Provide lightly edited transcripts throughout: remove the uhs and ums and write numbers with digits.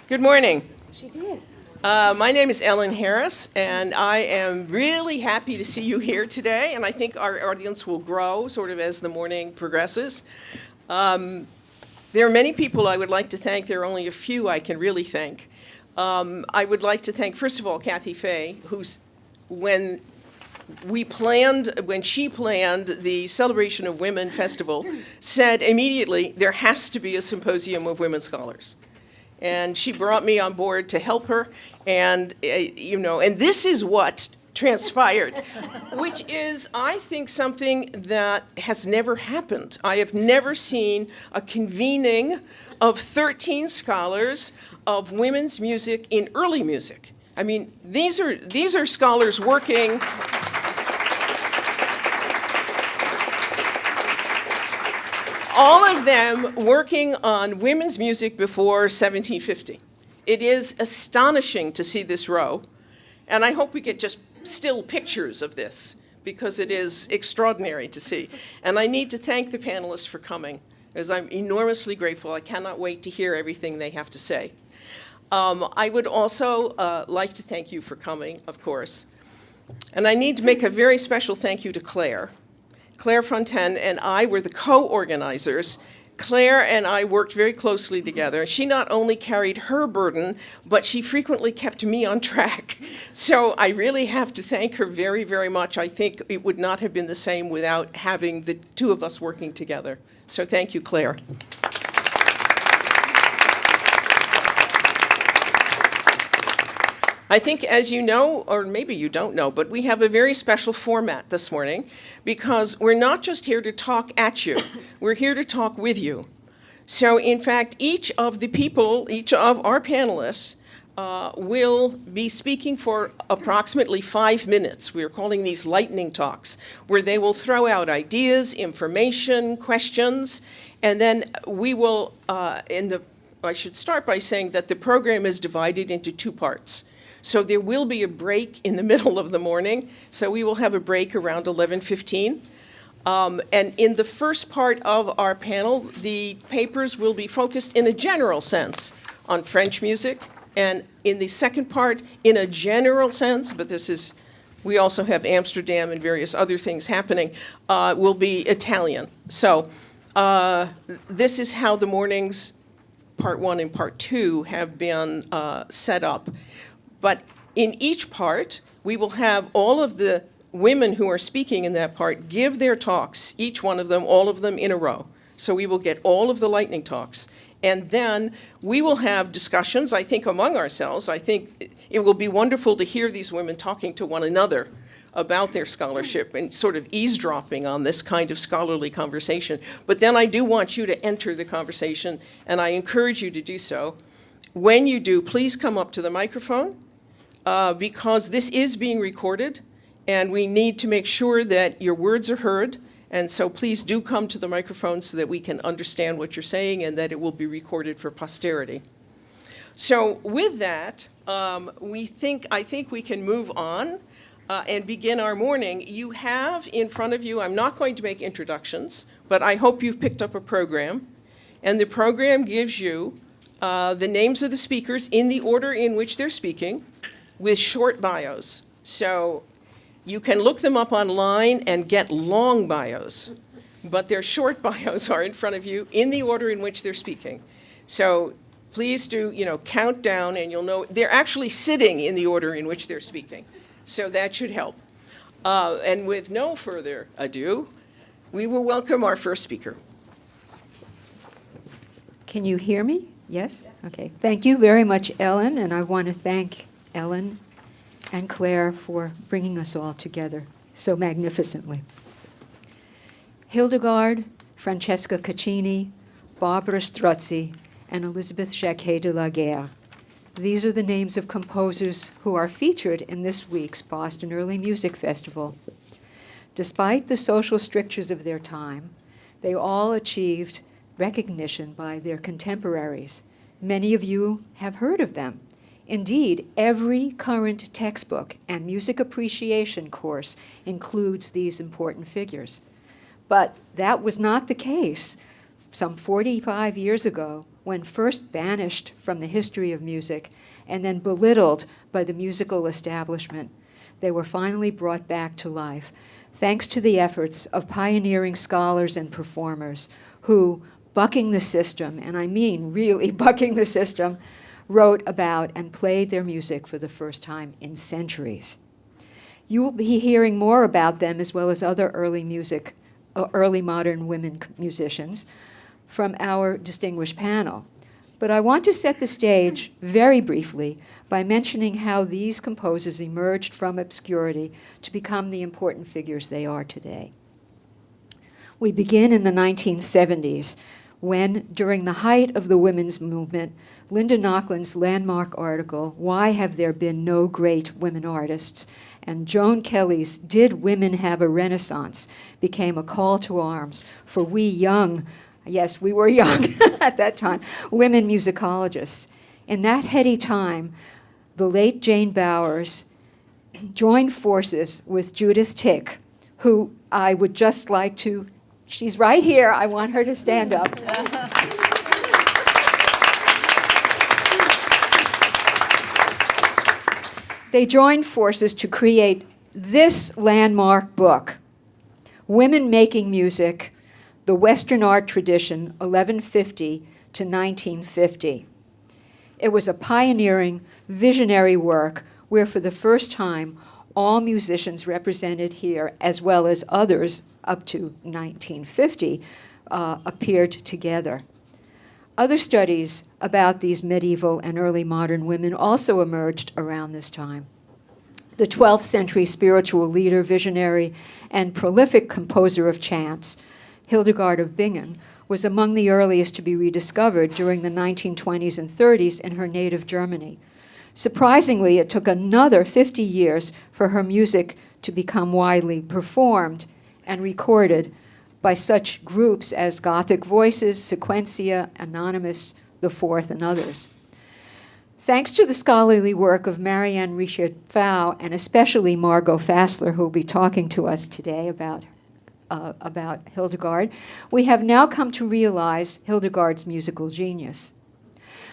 Good morning. She did. My name is Ellen Harris, and I am really happy to see you here today, and I think our audience will grow sort of as the morning progresses. There are many people I would like to thank. There are only a few I can really thank. I would like to thank, first of all, Kathy Fay, who's, when she planned the Celebration of Women Festival, said immediately, there has to be a symposium of women scholars. And she brought me on board to help her, and and this is what transpired, which is, I think, something that has never happened. I have never seen a convening of 13 scholars of women's music in early music. I mean, these are scholars working. All of them working on women's music before 1750. It is astonishing to see this row, and I hope we get just still pictures of this, because it is extraordinary to see. And I need to thank the panelists for coming, because I'm enormously grateful. I cannot wait to hear everything they have to say. I would also like to thank you for coming, of course. And I need to make a very special thank you to Claire. Claire Fontijn and I were the co-organizers. Claire and I worked very closely together. She not only carried her burden, but she frequently kept me on track. So I really have to thank her very, very much. I think it would not have been the same without having the two of us working together. So thank you, Claire. I think, as you know, or maybe you don't know, but we have a very special format this morning, because we're not just here to talk at you, we're here to talk with you. So in fact, each of our panelists will be speaking for approximately 5 minutes. We're calling these lightning talks, where they will throw out ideas, information, questions, and then we will, I should start by saying that the program is divided into 2 parts. So there will be a break in the middle of the morning. So we will have a break around 11:15. And in the first part of our panel, the papers will be focused in a general sense on French music. And in the second part, in a general sense, but we also have Amsterdam and various other things happening, will be Italian. So this is how the mornings, part 1 and part 2, have been set up. But in each part, we will have all of the women who are speaking in that part give their talks, each one of them, all of them in a row. So we will get all of the lightning talks. And then we will have discussions, I think, among ourselves. I think it will be wonderful to hear these women talking to one another about their scholarship and sort of eavesdropping on this kind of scholarly conversation. But then I do want you to enter the conversation, and I encourage you to do so. When you do, please come up to the microphone. Because this is being recorded, and we need to make sure that your words are heard. And so please do come to the microphone so that we can understand what you're saying and that it will be recorded for posterity. So with that, I think we can move on and begin our morning. You have in front of you, I'm not going to make introductions, but I hope you've picked up a program. And the program gives you the names of the speakers in the order in which they're speaking, with short bios. So you can look them up online and get long bios, but their short bios are in front of you in the order in which they're speaking. So please do, count down, and you'll know they're actually sitting in the order in which they're speaking. So that should help. And with no further ado, we will welcome our first speaker. Can you hear me? Yes? Okay. Thank you very much, Ellen, and I want to thank Ellen and Claire for bringing us all together so magnificently. Hildegard, Francesca Caccini, Barbara Strozzi, and Elisabeth Jacquet de la Guerre. These are the names of composers who are featured in this week's Boston Early Music Festival. Despite the social strictures of their time, they all achieved recognition by their contemporaries. Many of you have heard of them. Indeed, every current textbook and music appreciation course includes these important figures. But that was not the case some 45 years ago, when first banished from the history of music and then belittled by the musical establishment, they were finally brought back to life, thanks to the efforts of pioneering scholars and performers who, bucking the system, and I mean really bucking the system, wrote about and played their music for the first time in centuries. You will be hearing more about them, as well as other early modern women musicians, from our distinguished panel. But I want to set the stage very briefly by mentioning how these composers emerged from obscurity to become the important figures they are today. We begin in the 1970s, when, during the height of the women's movement, Linda Nochlund's landmark article, "Why Have There Been No Great Women Artists?" and Joan Kelly's "Did Women Have a Renaissance?" became a call to arms for we young, yes, we were young at that time, women musicologists. In that heady time, the late Jane Bowers joined forces with Judith Tick, who I would just like to, she's right here, I want her to stand up. They joined forces to create this landmark book, Women Making Music, The Western Art Tradition, 1150 to 1950. It was a pioneering, visionary work where for the first time, all musicians represented here, as well as others up to 1950, appeared together. Other studies about these medieval and early modern women also emerged around this time. The 12th century spiritual leader, visionary, and prolific composer of chants, Hildegard of Bingen, was among the earliest to be rediscovered during the 1920s and 30s in her native Germany. Surprisingly, it took another 50 years for her music to become widely performed and recorded by such groups as Gothic Voices, Sequentia, Anonymous, The Fourth, and others. Thanks to the scholarly work of Marianne Richard-Pfau, and especially Margot Fassler, who will be talking to us today about Hildegard, we have now come to realize Hildegard's musical genius.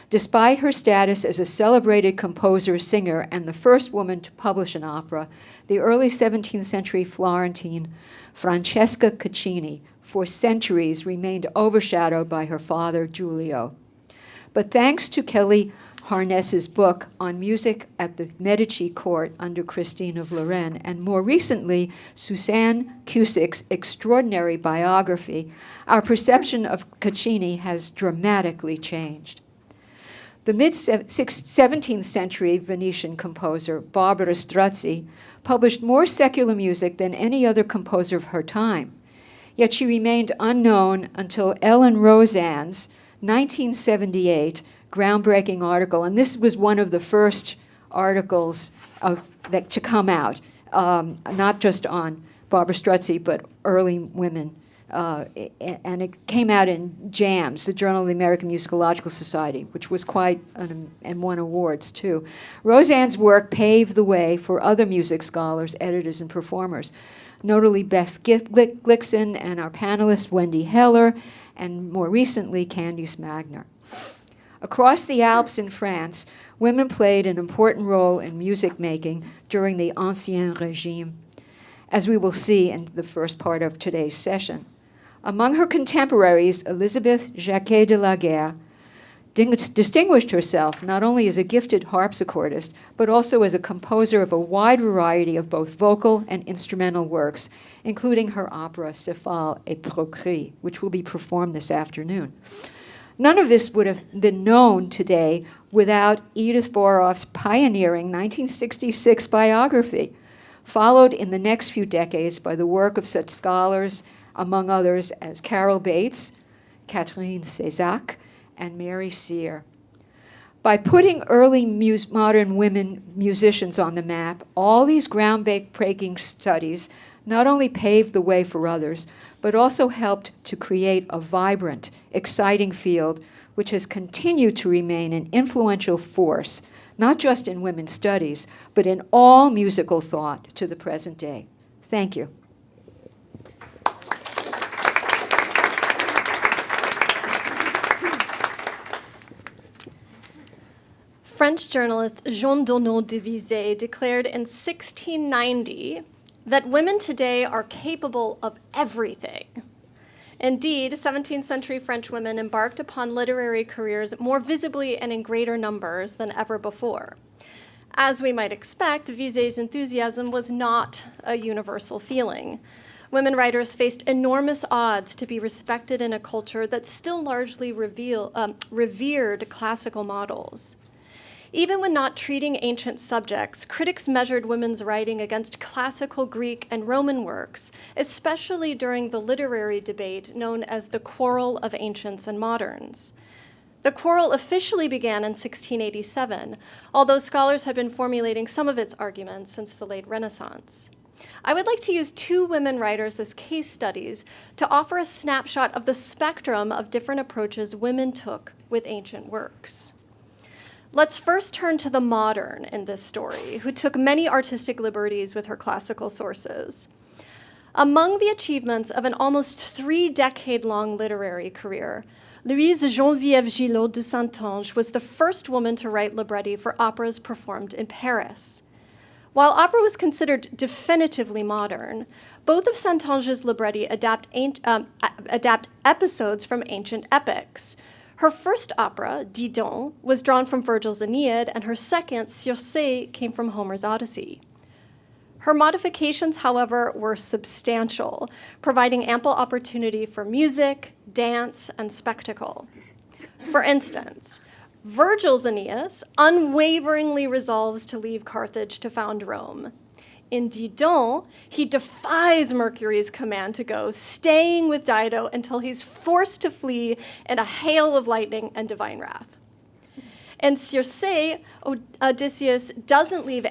Despite her status as a celebrated composer, singer, and the first woman to publish an opera, the early 17th century Florentine Francesca Caccini for centuries remained overshadowed by her father, Giulio. But thanks to Kelly Harness's book on music at the Medici court under Christine of Lorraine, and more recently, Suzanne Cusick's extraordinary biography, our perception of Caccini has dramatically changed. The mid-17th century Venetian composer, Barbara Strozzi, published more secular music than any other composer of her time. Yet she remained unknown until Ellen Rosan's 1978 groundbreaking article, and this was one of the first articles to come out, not just on Barbara Strozzi, but early women. And it came out in JAMS, the Journal of the American Musicological Society, which was quite, and won awards too. Rosan's work paved the way for other music scholars, editors, and performers, notably Beth Glickson and our panelist Wendy Heller, and more recently Candice Magner. Across the Alps in France, women played an important role in music making during the Ancien Régime, as we will see in the first part of today's session. Among her contemporaries, Élisabeth Jacquet de la Guerre distinguished herself not only as a gifted harpsichordist, but also as a composer of a wide variety of both vocal and instrumental works, including her opera Céphale et Procris, which will be performed this afternoon. None of this would have been known today without Edith Boroff's pioneering 1966 biography, followed in the next few decades by the work of such scholars, among others, as Carol Bates, Catherine Césac, and Mary Cyr. By putting early modern women musicians on the map, all these groundbreaking studies not only paved the way for others, but also helped to create a vibrant, exciting field which has continued to remain an influential force, not just in women's studies, but in all musical thought to the present day. Thank you. French journalist Jean Donneau de Visé declared in 1690 that women today are capable of everything. Indeed, 17th century French women embarked upon literary careers more visibly and in greater numbers than ever before. As we might expect, Visé's enthusiasm was not a universal feeling. Women writers faced enormous odds to be respected in a culture that still largely revered classical models. Even when not treating ancient subjects, critics measured women's writing against classical Greek and Roman works, especially during the literary debate known as the Quarrel of Ancients and Moderns. The quarrel officially began in 1687, although scholars had been formulating some of its arguments since the late Renaissance. I would like to use two women writers as case studies to offer a snapshot of the spectrum of different approaches women took with ancient works. Let's first turn to the modern in this story, who took many artistic liberties with her classical sources. Among the achievements of an almost 3-decade-long literary career, Louise-Geneviève de Saintonge was the first woman to write libretti for operas performed in Paris. While opera was considered definitively modern, both of Saintonge's libretti adapt episodes from ancient epics. Her first opera, Didon, was drawn from Virgil's Aeneid, and her second, Circé, came from Homer's Odyssey. Her modifications, however, were substantial, providing ample opportunity for music, dance, and spectacle. For instance, Virgil's Aeneas unwaveringly resolves to leave Carthage to found Rome. In Didon, he defies Mercury's command to go, staying with Dido until he's forced to flee in a hail of lightning and divine wrath. In Circé, Odysseus doesn't leave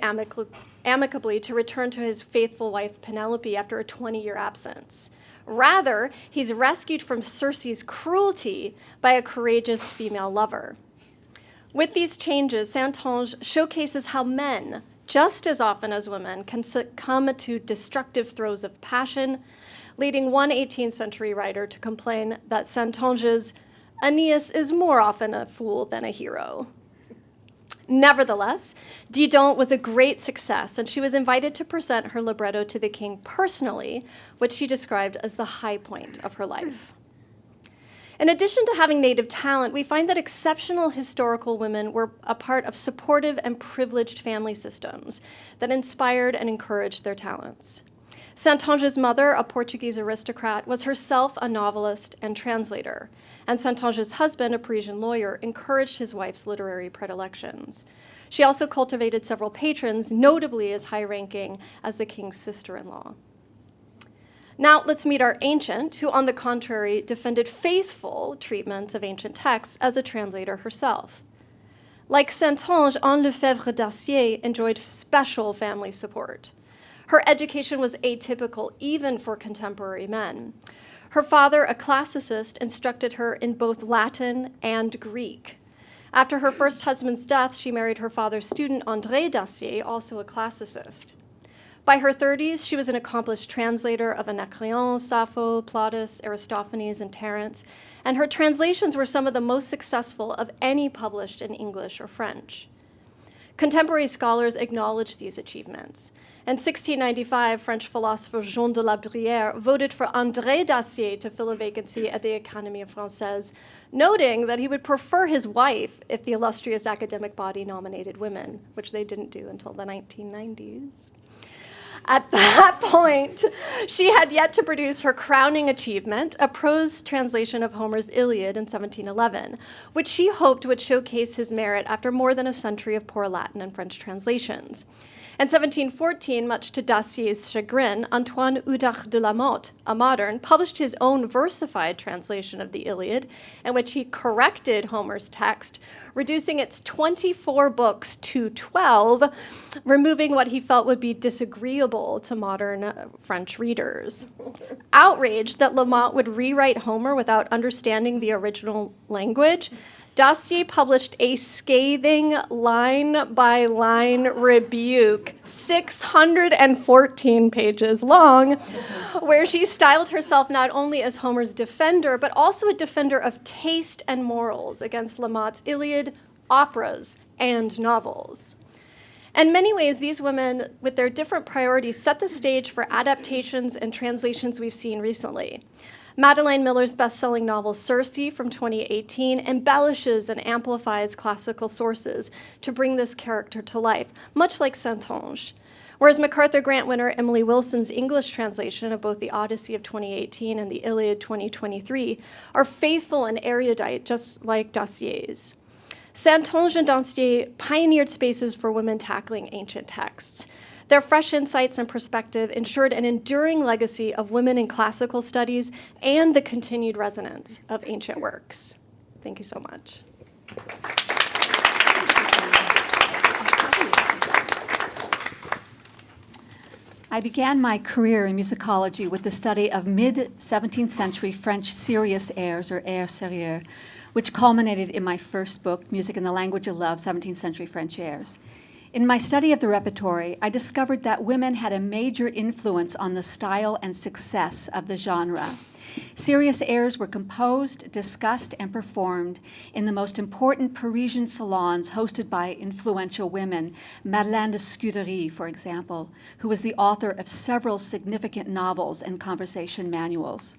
amicably to return to his faithful wife Penelope after a 20-year absence. Rather, he's rescued from Circe's cruelty by a courageous female lover. With these changes, Saintonge showcases how men, just as often as women, can succumb to destructive throes of passion, leading one 18th century writer to complain that Saintonge's Aeneas is more often a fool than a hero. Nevertheless, Didon was a great success, and she was invited to present her libretto to the king personally, which she described as the high point of her life. In addition to having native talent, we find that exceptional historical women were a part of supportive and privileged family systems that inspired and encouraged their talents. Saintonge's mother, a Portuguese aristocrat, was herself a novelist and translator, and Saintonge's husband, a Parisian lawyer, encouraged his wife's literary predilections. She also cultivated several patrons, notably as high-ranking as the king's sister-in-law. Now let's meet our ancient, who on the contrary defended faithful treatments of ancient texts as a translator herself. Like Saintonge, Anne Lefebvre d'Acier enjoyed special family support. Her education was atypical even for contemporary men. Her father, a classicist, instructed her in both Latin and Greek. After her first husband's death, she married her father's student, André d'Acier, also a classicist. By her 30s, she was an accomplished translator of Anacreon, Sappho, Plautus, Aristophanes, and Terence, and her translations were some of the most successful of any published in English or French. Contemporary scholars acknowledge these achievements. In 1695, French philosopher Jean de la Bruyère voted for André d'Acier to fill a vacancy at the Académie Française, noting that he would prefer his wife if the illustrious academic body nominated women, which they didn't do until the 1990s. At that point, she had yet to produce her crowning achievement, a prose translation of Homer's Iliad in 1711, which she hoped would showcase his merit after more than a century of poor Latin and French translations. In 1714, much to Dacier's chagrin, Antoine Oudach de la Motte, a modern, published his own versified translation of the Iliad, in which he corrected Homer's text, reducing its 24 books to 12, removing what he felt would be disagreeable to modern French readers. Outraged that La Motte would rewrite Homer without understanding the original language, Dacier published a scathing line-by-line rebuke, 614 pages long, where she styled herself not only as Homer's defender, but also a defender of taste and morals against La Motte's Iliad, operas, and novels. In many ways, these women, with their different priorities, set the stage for adaptations and translations we've seen recently. Madeline Miller's best-selling novel Circé from 2018 embellishes and amplifies classical sources to bring this character to life, much like Saintonge. Whereas MacArthur Grant winner Emily Wilson's English translation of both the Odyssey of 2018 and the Iliad 2023 are faithful and erudite, just like Dacier's. Saintonge and Dancier pioneered spaces for women tackling ancient texts. Their fresh insights and perspective ensured an enduring legacy of women in classical studies and the continued resonance of ancient works. Thank you so much. I began my career in musicology with the study of mid-17th century French serious airs, or airs sérieux, which culminated in my first book, Music in the Language of Love, 17th Century French Airs. In my study of the repertory, I discovered that women had a major influence on the style and success of the genre. Serious airs were composed, discussed, and performed in the most important Parisian salons hosted by influential women, Madeleine de Scudéry, for example, who was the author of several significant novels and conversation manuals.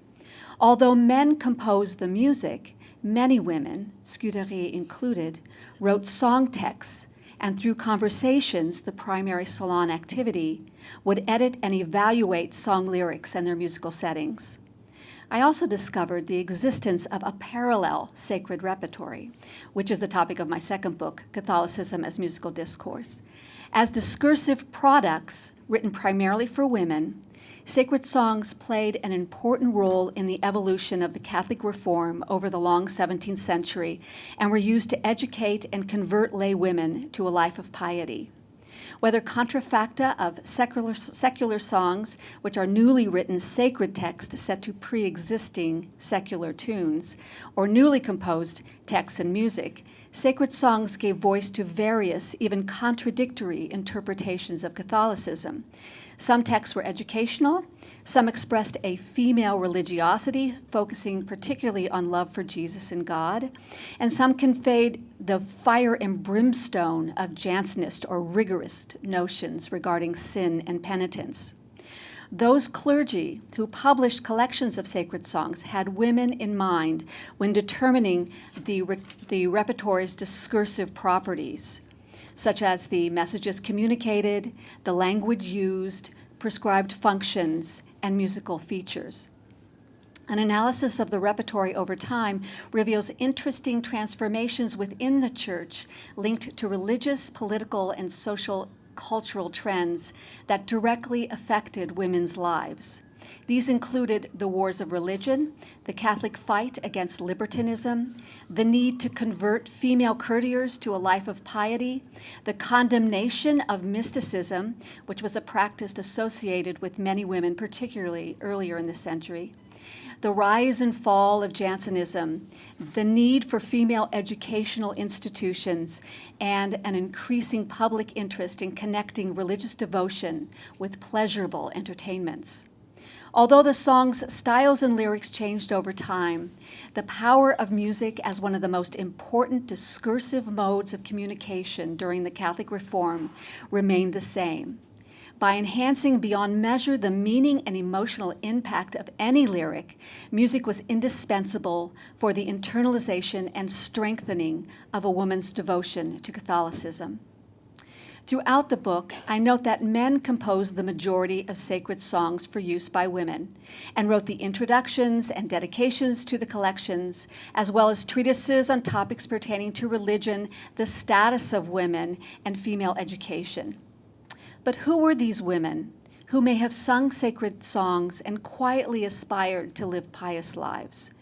Although men composed the music, many women, Scudéry included, wrote song texts, and through conversations, the primary salon activity, would edit and evaluate song lyrics and their musical settings. I also discovered the existence of a parallel sacred repertory, which is the topic of my second book, Catholicism as Musical Discourse. As discursive products written primarily for women, sacred songs played an important role in the evolution of the Catholic Reform over the long 17th century and were used to educate and convert lay women to a life of piety. Whether contrafacta of secular songs, which are newly written sacred texts set to pre-existing secular tunes, or newly composed texts and music, sacred songs gave voice to various, even contradictory interpretations of Catholicism. Some texts were educational, some expressed a female religiosity, focusing particularly on love for Jesus and God, and some conveyed the fire and brimstone of Jansenist or rigorist notions regarding sin and penitence. Those clergy who published collections of sacred songs had women in mind when determining the repertory's discursive properties, such as the messages communicated, the language used, prescribed functions, and musical features. An analysis of the repertory over time reveals interesting transformations within the church linked to religious, political, and social cultural trends that directly affected women's lives. These included the wars of religion, the Catholic fight against libertinism, the need to convert female courtiers to a life of piety, the condemnation of mysticism, which was a practice associated with many women, particularly earlier in the century, the rise and fall of Jansenism, the need for female educational institutions, and an increasing public interest in connecting religious devotion with pleasurable entertainments. Although the song's styles and lyrics changed over time, the power of music as one of the most important discursive modes of communication during the Catholic Reform remained the same. By enhancing beyond measure the meaning and emotional impact of any lyric, music was indispensable for the internalization and strengthening of a woman's devotion to Catholicism. Throughout the book, I note that men composed the majority of sacred songs for use by women and wrote the introductions and dedications to the collections, as well as treatises on topics pertaining to religion, the status of women, and female education. But who were these women who may have sung sacred songs and quietly aspired to live pious lives?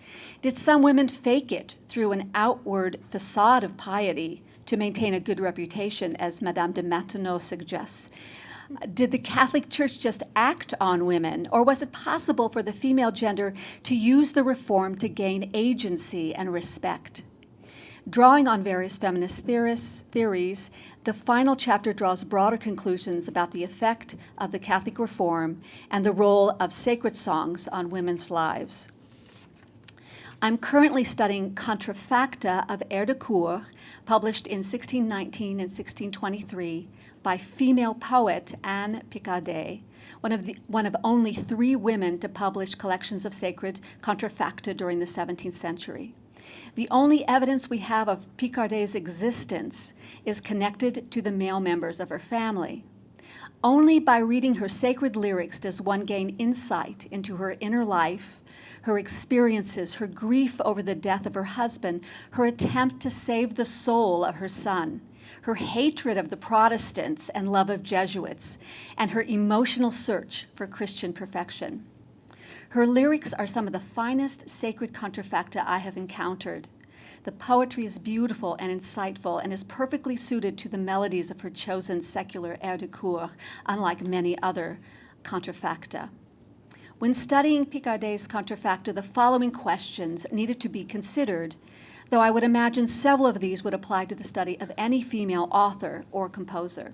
Did some women fake it through an outward facade of piety to maintain a good reputation, as Madame de Maintenon suggests? Did the Catholic Church just act on women, or was it possible for the female gender to use the reform to gain agency and respect? Drawing on various feminist theories, the final chapter draws broader conclusions about the effect of the Catholic Reform and the role of sacred songs on women's lives. I'm currently studying contrafacta of air de cour published in 1619 and 1623 by female poet Anne Picardet, one of only 3 women to publish collections of sacred contrafacta during the 17th century. The only evidence we have of Picardet's existence is connected to the male members of her family. Only by reading her sacred lyrics does one gain insight into her inner life, her experiences, her grief over the death of her husband, her attempt to save the soul of her son, her hatred of the Protestants and love of Jesuits, and her emotional search for Christian perfection. Her lyrics are some of the finest sacred contrafacta I have encountered. The poetry is beautiful and insightful and is perfectly suited to the melodies of her chosen secular air de cour, unlike many other contrafacta. When studying Picardet's contrafacta, the following questions needed to be considered, though I would imagine several of these would apply to the study of any female author or composer.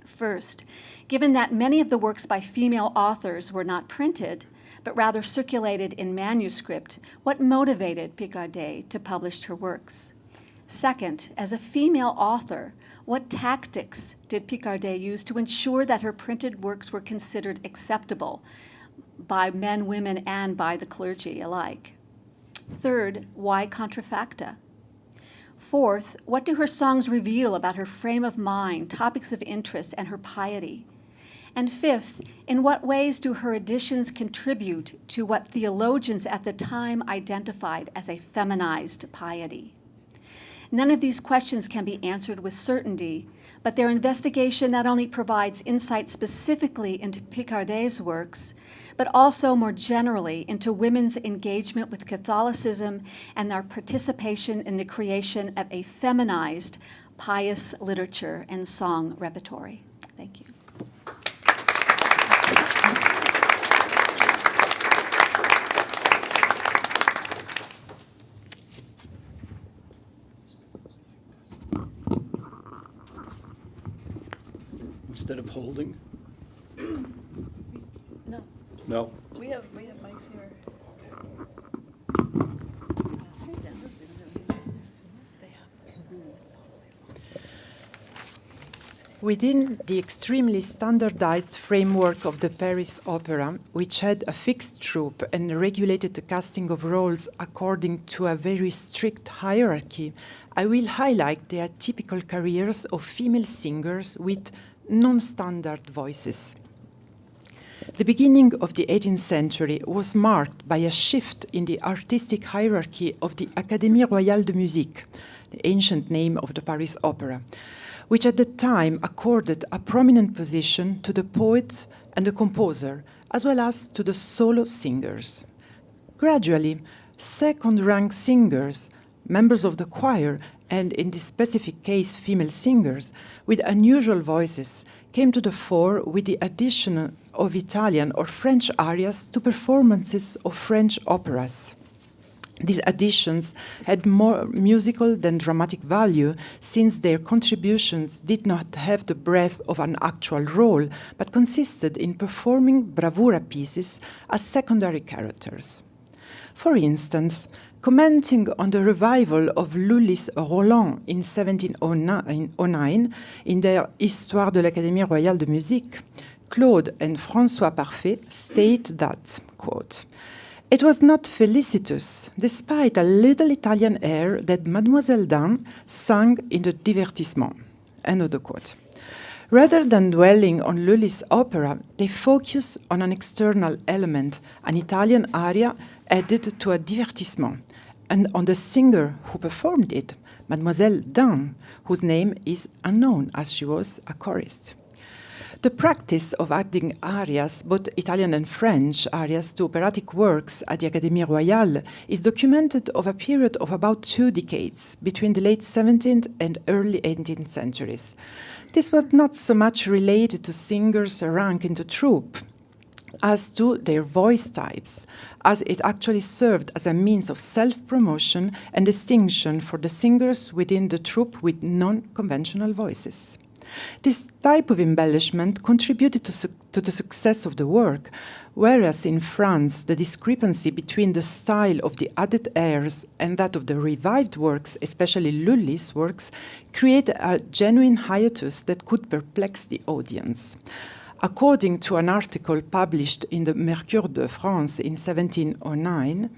First, given that many of the works by female authors were not printed, but rather circulated in manuscript, what motivated Picardet to publish her works? Second, as a female author, what tactics did Picardet use to ensure that her printed works were considered acceptable by men, women, and by the clergy alike? Third, why contrafacta? Fourth, what do her songs reveal about her frame of mind, topics of interest, and her piety? And fifth, in what ways do her editions contribute to what theologians at the time identified as a feminized piety? None of these questions can be answered with certainty, but their investigation not only provides insight specifically into Picardet's works, but also more generally into women's engagement with Catholicism and their participation in the creation of a feminized, pious literature and song repertory. Thank you. Instead of holding? No. No. We have mics here. Within the extremely standardized framework of the Paris Opera, which had a fixed troupe and regulated the casting of roles according to a very strict hierarchy, I will highlight the atypical careers of female singers with non-standard voices. The beginning of the 18th century was marked by a shift in the artistic hierarchy of the Académie Royale de Musique, the ancient name of the Paris Opera, which at the time accorded a prominent position to the poet and the composer, as well as to the solo singers. Gradually, second-rank singers, members of the choir, and in this specific case, female singers, with unusual voices, came to the fore with the addition of Italian or French arias to performances of French operas. These additions had more musical than dramatic value, since their contributions did not have the breadth of an actual role, but consisted in performing bravura pieces as secondary characters. For instance, commenting on the revival of Lully's Roland in 1709 in their Histoire de l'Académie Royale de Musique, Claude and François Parfait state that, quote, "It was not felicitous, despite a little Italian air that Mademoiselle Dan sang in the divertissement." End of the quote. Rather than dwelling on Lully's opera, they focus on an external element, an Italian aria added to a divertissement, and on the singer who performed it, Mademoiselle Dan, whose name is unknown as she was a chorist. The practice of adding arias, both Italian and French arias, to operatic works at the Académie Royale is documented over a period of about 2 decades, between the late 17th and early 18th centuries. This was not so much related to singers' rank in the troupe as to their voice types, as it actually served as a means of self-promotion and distinction for the singers within the troupe with non-conventional voices. This type of embellishment contributed to the success of the work, whereas in France the discrepancy between the style of the added airs and that of the revived works, especially Lully's works, created a genuine hiatus that could perplex the audience. According to an article published in the Mercure de France in 1709,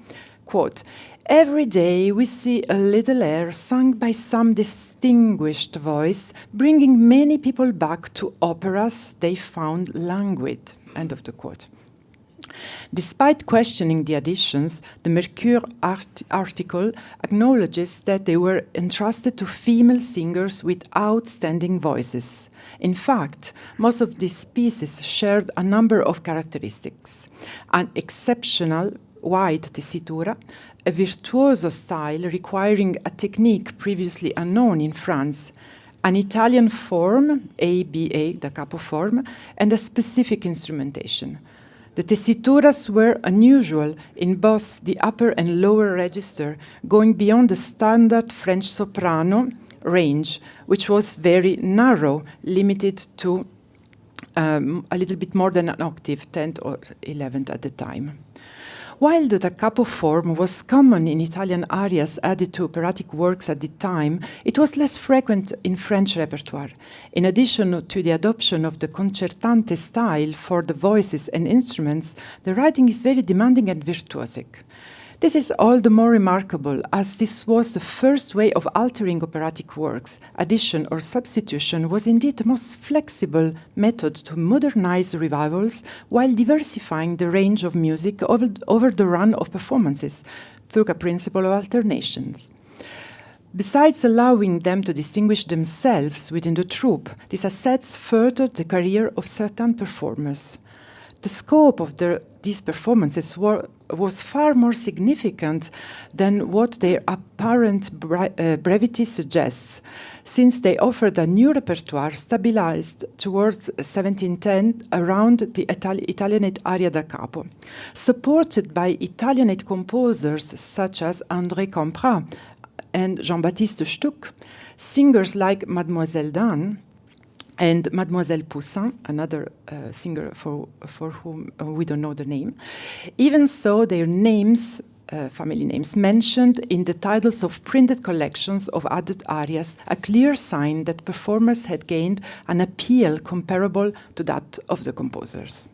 quote, "Every day we see a little air sung by some distinguished voice, bringing many people back to operas they found languid." End of the quote. Despite questioning the additions, the Mercure article acknowledges that they were entrusted to female singers with outstanding voices. In fact, most of these pieces shared a number of characteristics: an exceptional wide tessitura, a virtuoso style requiring a technique previously unknown in France, an Italian form, ABA, da capo form, and a specific instrumentation. The tessituras were unusual in both the upper and lower register, going beyond the standard French soprano range, which was very narrow, limited to a little bit more than an octave, 10th or 11th at the time. While the da capo form was common in Italian arias added to operatic works at the time, it was less frequent in French repertoire. In addition to the adoption of the concertante style for the voices and instruments, the writing is very demanding and virtuosic. This is all the more remarkable as this was the first way of altering operatic works. Addition or substitution was indeed the most flexible method to modernize revivals while diversifying the range of music over the run of performances through a principle of alternations. Besides allowing them to distinguish themselves within the troupe, these assets furthered the career of certain performers. The scope of these performances was far more significant than what their apparent brevity suggests, since they offered a new repertoire stabilized towards 1710 around the Italianate aria da capo. Supported by Italianate composers such as André Camprat and Jean-Baptiste Stuck, singers like Mademoiselle Dan and Mademoiselle Poussin, another singer for whom we don't know the name. Even so, their names, family names, mentioned in the titles of printed collections of added arias, a clear sign that performers had gained an appeal comparable to that of the composers.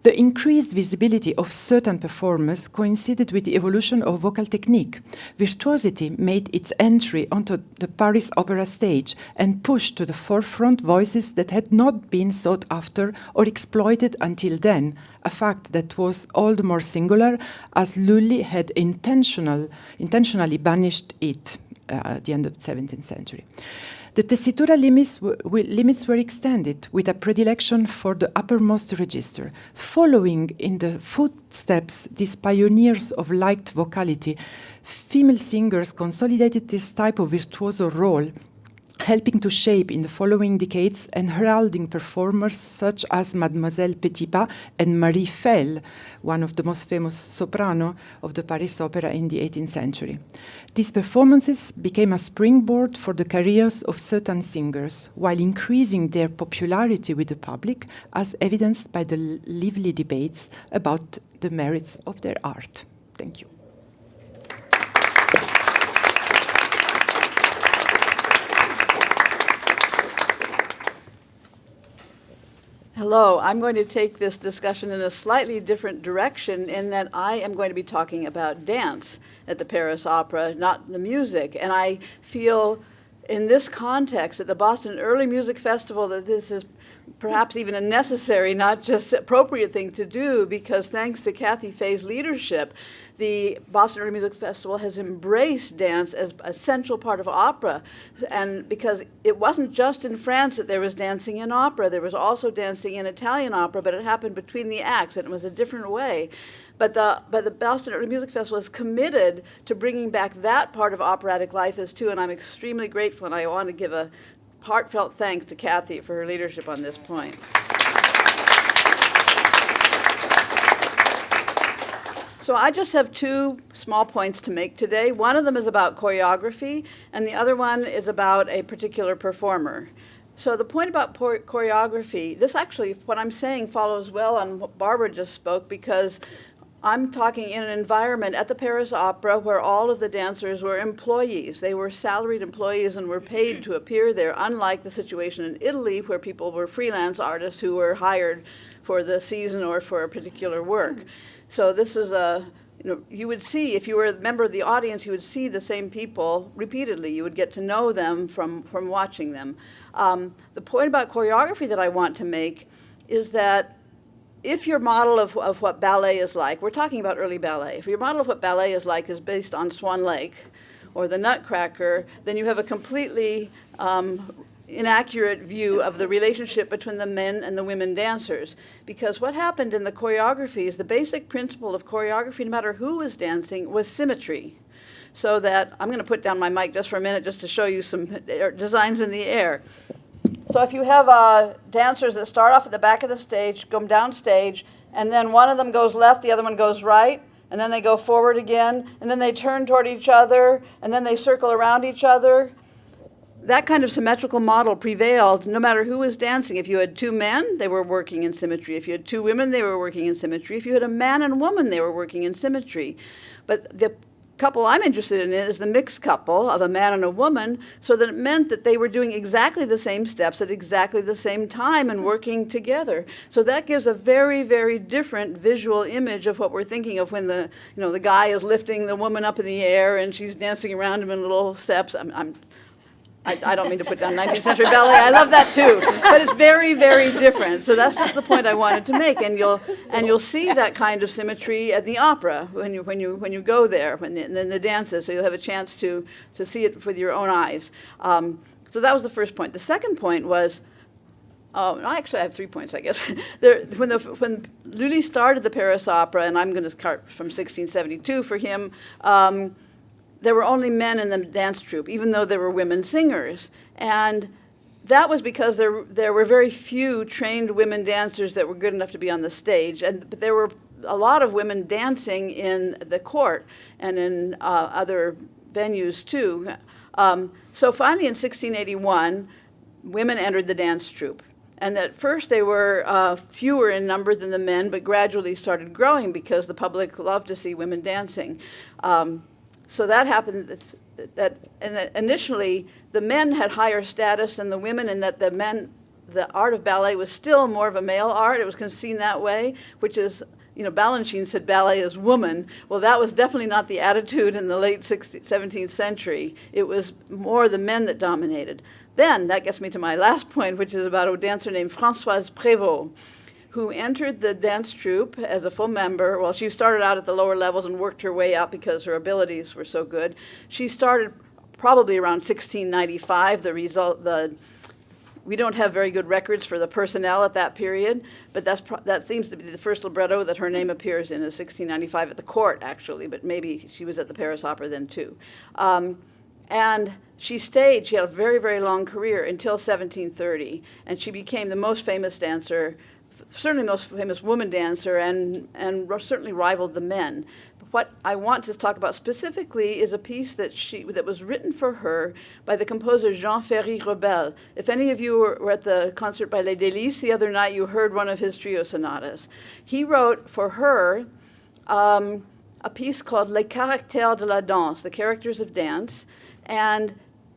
The increased visibility of certain performers coincided with the evolution of vocal technique. Virtuosity made its entry onto the Paris opera stage and pushed to the forefront voices that had not been sought after or exploited until then, a fact that was all the more singular as Lully had intentionally banished it at the end of the 17th century. The tessitura limits were extended with a predilection for the uppermost register. Following in the footsteps these pioneers of light vocality, female singers consolidated this type of virtuoso role, helping to shape in the following decades and heralding performers such as Mademoiselle Petipa and Marie Fell, one of the most famous soprano of the Paris opera in the 18th century. These performances became a springboard for the careers of certain singers, while increasing their popularity with the public, as evidenced by the lively debates about the merits of their art. Thank you. Hello, I'm going to take this discussion in a slightly different direction in that I am going to be talking about dance at the Paris Opera, not the music. And I feel in this context at the Boston Early Music Festival that this is perhaps even a necessary, not just appropriate thing to do, because thanks to Kathy Fay's leadership, the Boston Early Music Festival has embraced dance as a central part of opera. And because it wasn't just in France that there was dancing in opera, there was also dancing in Italian opera, but it happened between the acts, and it was a different way. But the Boston Early Music Festival is committed to bringing back that part of operatic life as too, and I'm extremely grateful, and I want to give a heartfelt thanks to Kathy for her leadership on this point. So I just have two small points to make today. One of them is about choreography, and the other one is about a particular performer. So the point about choreography, this actually, what I'm saying follows well on what Barbara just spoke, because I'm talking in an environment at the Paris Opera where all of the dancers were employees. They were salaried employees and were paid to appear there, unlike the situation in Italy where people were freelance artists who were hired for the season or for a particular work. So this is you would see, if you were a member of the audience, you would see the same people repeatedly. You would get to know them from watching them. The point about choreography that I want to make is that if your model of what ballet is like, we're talking about early ballet, if your model of what ballet is like is based on Swan Lake or the Nutcracker, then you have a completely inaccurate view of the relationship between the men and the women dancers. Because what happened in the choreographies, the basic principle of choreography, no matter who was dancing, was symmetry. So that, I'm going to put down my mic just for a minute just to show you some designs in the air. So if you have dancers that start off at the back of the stage, come down stage, and then one of them goes left, the other one goes right, and then they go forward again, and then they turn toward each other, and then they circle around each other. That kind of symmetrical model prevailed no matter who was dancing. If you had two men, they were working in symmetry. If you had two women, they were working in symmetry. If you had a man and woman, they were working in symmetry. But the couple I'm interested in is the mixed couple of a man and a woman, so that it meant that they were doing exactly the same steps at exactly the same time and working together. So that gives a very, very different visual image of what we're thinking of when the guy is lifting the woman up in the air and she's dancing around him in little steps. I don't mean to put down 19th century ballet. I love that too, but it's very, very different. So that's just the point I wanted to make, and you'll see that kind of symmetry at the opera when you go there, and then the dances. So you'll have a chance to see it with your own eyes. So that was the first point. The second point was, actually I have 3 points, I guess. When Lully started the Paris Opera, and I'm going to start from 1672 for him. There were only men in the dance troupe, even though there were women singers. And that was because there were very few trained women dancers that were good enough to be on the stage. But there were a lot of women dancing in the court and in other venues too. So finally in 1681, women entered the dance troupe. And at first they were fewer in number than the men, but gradually started growing because the public loved to see women dancing. So that happened, and initially the men had higher status than the women, in that the art of ballet was still more of a male art. It was kind of seen that way, which is, Balanchine said ballet is woman. Well, that was definitely not the attitude in the late 17th century. It was more the men that dominated. Then, that gets me to my last point, which is about a dancer named Françoise Prévost, who entered the dance troupe as a full member. Well, she started out at the lower levels and worked her way up because her abilities were so good. She started probably around 1695. We don't have very good records for the personnel at that period, but that seems to be the first libretto that her name appears in, is 1695 at the court, actually, but maybe she was at the Paris Opera then too. And she had a very, very long career until 1730, and she became the most famous dancer, certainly the most famous woman dancer, and certainly rivaled the men. But what I want to talk about specifically is a piece that was written for her by the composer Jean Ferry Rebel. If any of you were at the concert by Les Délices the other night, you heard one of his trio sonatas. He wrote for her a piece called Les Caractères de la Danse, the characters of dance, and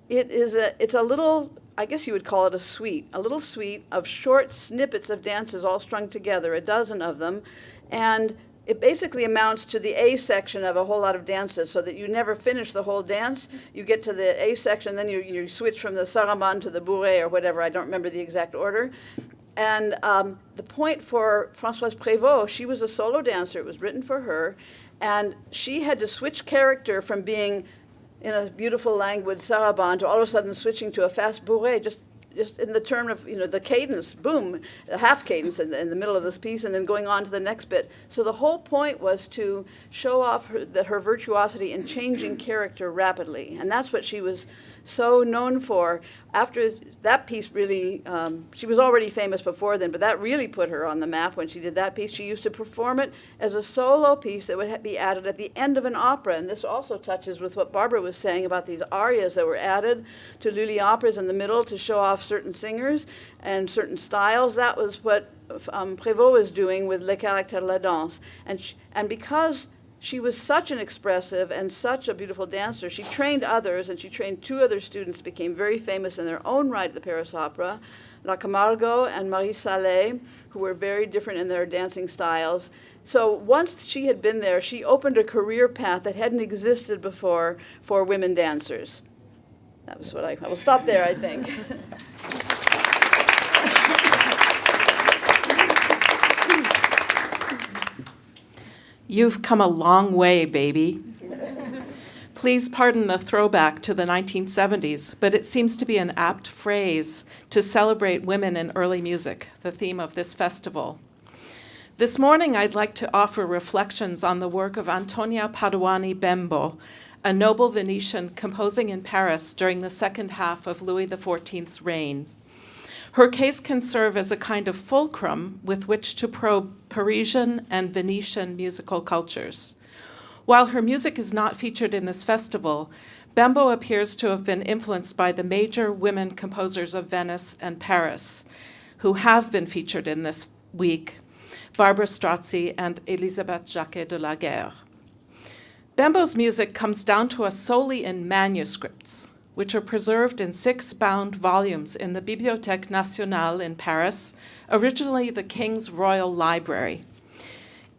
it's a little, I guess you would call it a little suite of short snippets of dances all strung together, a dozen of them, and it basically amounts to the A section of a whole lot of dances, so that you never finish the whole dance. You get to the A section, then you switch from the sarabande to the bourrée or whatever, I don't remember the exact order. And the point for Françoise Prévost, she was a solo dancer, it was written for her, and she had to switch character from being in a beautiful languid sarabande to all of a sudden switching to a fast bourrée, just in the term of, the cadence, boom, a half cadence in the middle of this piece, and then going on to the next bit. So the whole point was to show off her virtuosity in changing character rapidly, and that's what she was so known for. After that piece really, she was already famous before then, but that really put her on the map when she did that piece. She used to perform it as a solo piece that would be added at the end of an opera. And this also touches with what Barbara was saying about these arias that were added to Lully operas in the middle to show off certain singers and certain styles. That was what Prévost was doing with Les Caractères de la Danse. And because she was such an expressive and such a beautiful dancer, she trained others, and she trained 2 other students who became very famous in their own right at the Paris Opera, La Camargo and Marie Salé, who were very different in their dancing styles. So once she had been there, she opened a career path that hadn't existed before for women dancers. That was what I will stop there, I think. You've come a long way, baby. Please pardon the throwback to the 1970s, but it seems to be an apt phrase to celebrate women in early music, the theme of this festival. This morning, I'd like to offer reflections on the work of Antonia Paduani Bembo, a noble Venetian composing in Paris during the second half of Louis XIV's reign. Her case can serve as a kind of fulcrum with which to probe Parisian and Venetian musical cultures. While her music is not featured in this festival, Bembo appears to have been influenced by the major women composers of Venice and Paris, who have been featured in this week, Barbara Strozzi and Élisabeth Jacquet de la Guerre. Bembo's music comes down to us solely in manuscripts, which are preserved in 6 bound volumes in the Bibliothèque Nationale in Paris, originally the King's Royal Library.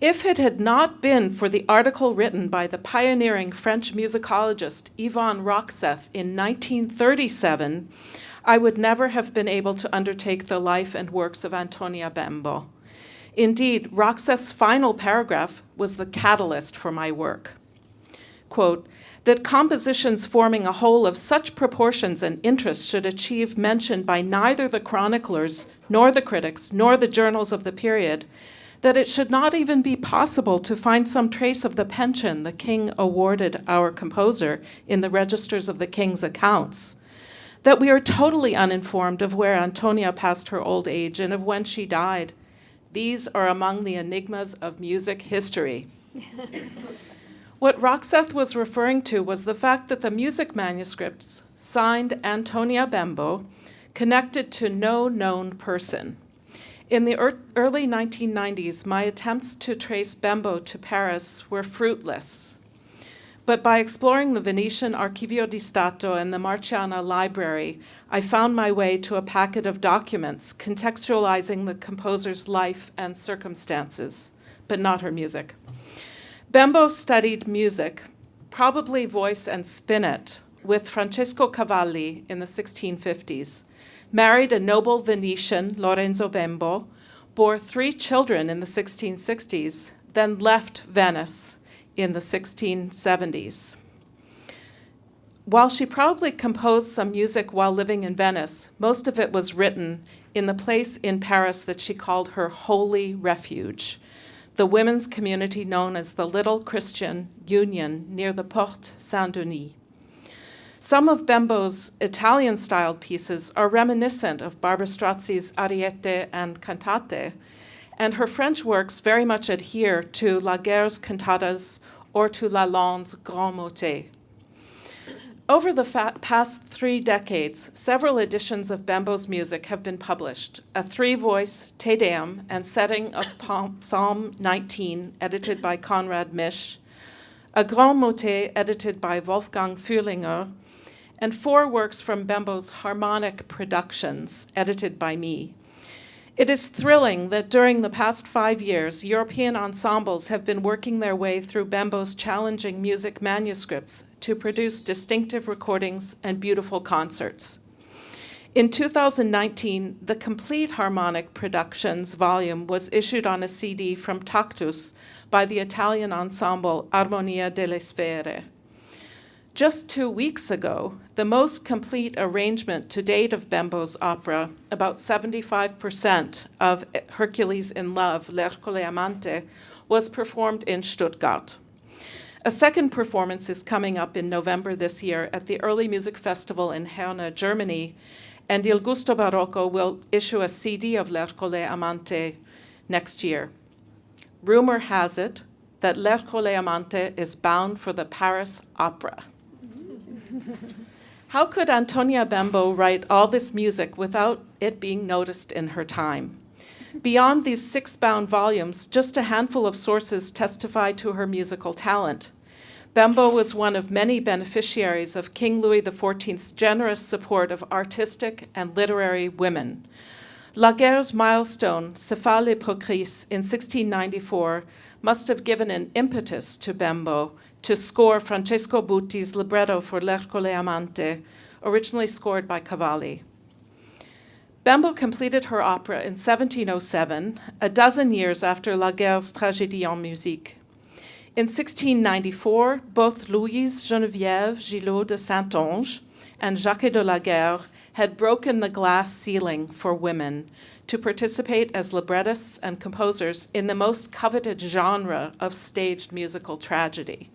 If it had not been for the article written by the pioneering French musicologist Yvonne Roxeth in 1937, I would never have been able to undertake the life and works of Antonia Bembo. Indeed, Roxeth's final paragraph was the catalyst for my work. Quote, that compositions forming a whole of such proportions and interests should achieve mention by neither the chroniclers, nor the critics, nor the journals of the period, that it should not even be possible to find some trace of the pension the king awarded our composer in the registers of the king's accounts, that we are totally uninformed of where Antonia passed her old age and of when she died. These are among the enigmas of music history. What Roxeth was referring to was the fact that the music manuscripts signed Antonia Bembo connected to no known person. In the early 1990s, my attempts to trace Bembo to Paris were fruitless. But by exploring the Venetian Archivio di Stato and the Marciana Library, I found my way to a packet of documents contextualizing the composer's life and circumstances, but not her music. Bembo studied music, probably voice and spinet, with Francesco Cavalli in the 1650s, married a noble Venetian, Lorenzo Bembo, bore 3 children in the 1660s, then left Venice in the 1670s. While she probably composed some music while living in Venice, most of it was written in the place in Paris that she called her holy refuge, the women's community known as the Little Christian Union near the Porte Saint-Denis. Some of Bembo's Italian-styled pieces are reminiscent of Barbara Strozzi's Ariete and Cantate, and her French works very much adhere to La Guerre's cantatas or to Lalande's Grand Motet. Over the past 3 decades, several editions of Bembo's music have been published. A 3-voice Te Deum and setting of Psalm 19, edited by Konrad Misch, a Grand Motet edited by Wolfgang Fürlinger, and 4 works from Bembo's Harmonic Productions, edited by me. It is thrilling that during the past 5 years, European ensembles have been working their way through Bembo's challenging music manuscripts to produce distinctive recordings and beautiful concerts. In 2019, the complete Harmonic Productions volume was issued on a CD from Tufts by the Italian ensemble Armonia delle Sfere. Just 2 weeks ago, the most complete arrangement to date of Bembo's opera, about 75% of Hercules in Love, L'Ercole Amante, was performed in Stuttgart. A second performance is coming up in November this year at the Early Music Festival in Herne, Germany, and Il Gusto Barocco will issue a CD of L'Ercole Amante next year. Rumor has it that L'Ercole Amante is bound for the Paris Opera. How could Antonia Bembo write all this music without it being noticed in her time? Beyond these 6 bound volumes, just a handful of sources testify to her musical talent. Bembo was one of many beneficiaries of King Louis XIV's generous support of artistic and literary women. Laguerre's milestone, Cephala l'Hypocrite, in 1694, must have given an impetus to Bembo to score Francesco Butti's libretto for L'Ercole Amante, originally scored by Cavalli. Bembo completed her opera in 1707, a dozen years after Laguerre's Tragédie en musique. In 1694, both Louise-Geneviève de Saintonge and Jacquet de Laguerre had broken the glass ceiling for women to participate as librettists and composers in the most coveted genre of staged musical tragedy.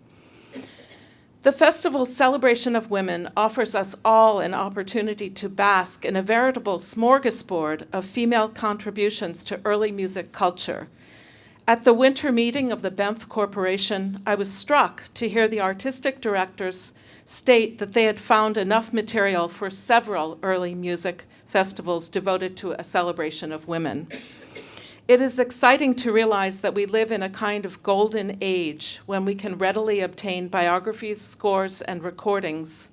The festival's celebration of women offers us all an opportunity to bask in a veritable smorgasbord of female contributions to early music culture. At the winter meeting of the Banff Corporation, I was struck to hear the artistic directors state that they had found enough material for several early music festivals devoted to a celebration of women. It is exciting to realize that we live in a kind of golden age when we can readily obtain biographies, scores, and recordings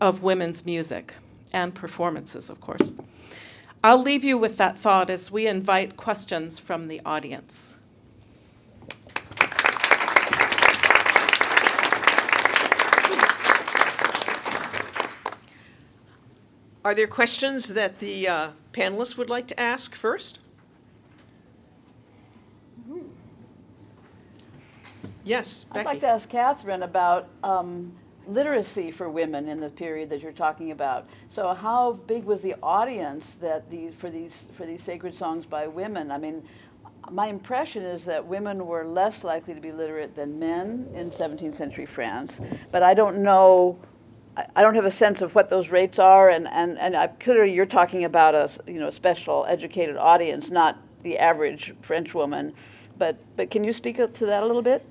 of women's music, and performances, of course. I'll leave you with that thought as we invite questions from the audience. Are there questions that the panelists would like to ask first? Yes, Becky. I'd like to ask Catherine about literacy for women in the period that you're talking about. So how big was the audience that for these sacred songs by women? I mean, my impression is that women were less likely to be literate than men in 17th century France, but I don't know. I don't have a sense of what those rates are, and clearly you're talking about a special educated audience, not the average French woman. But can you speak up to that a little bit?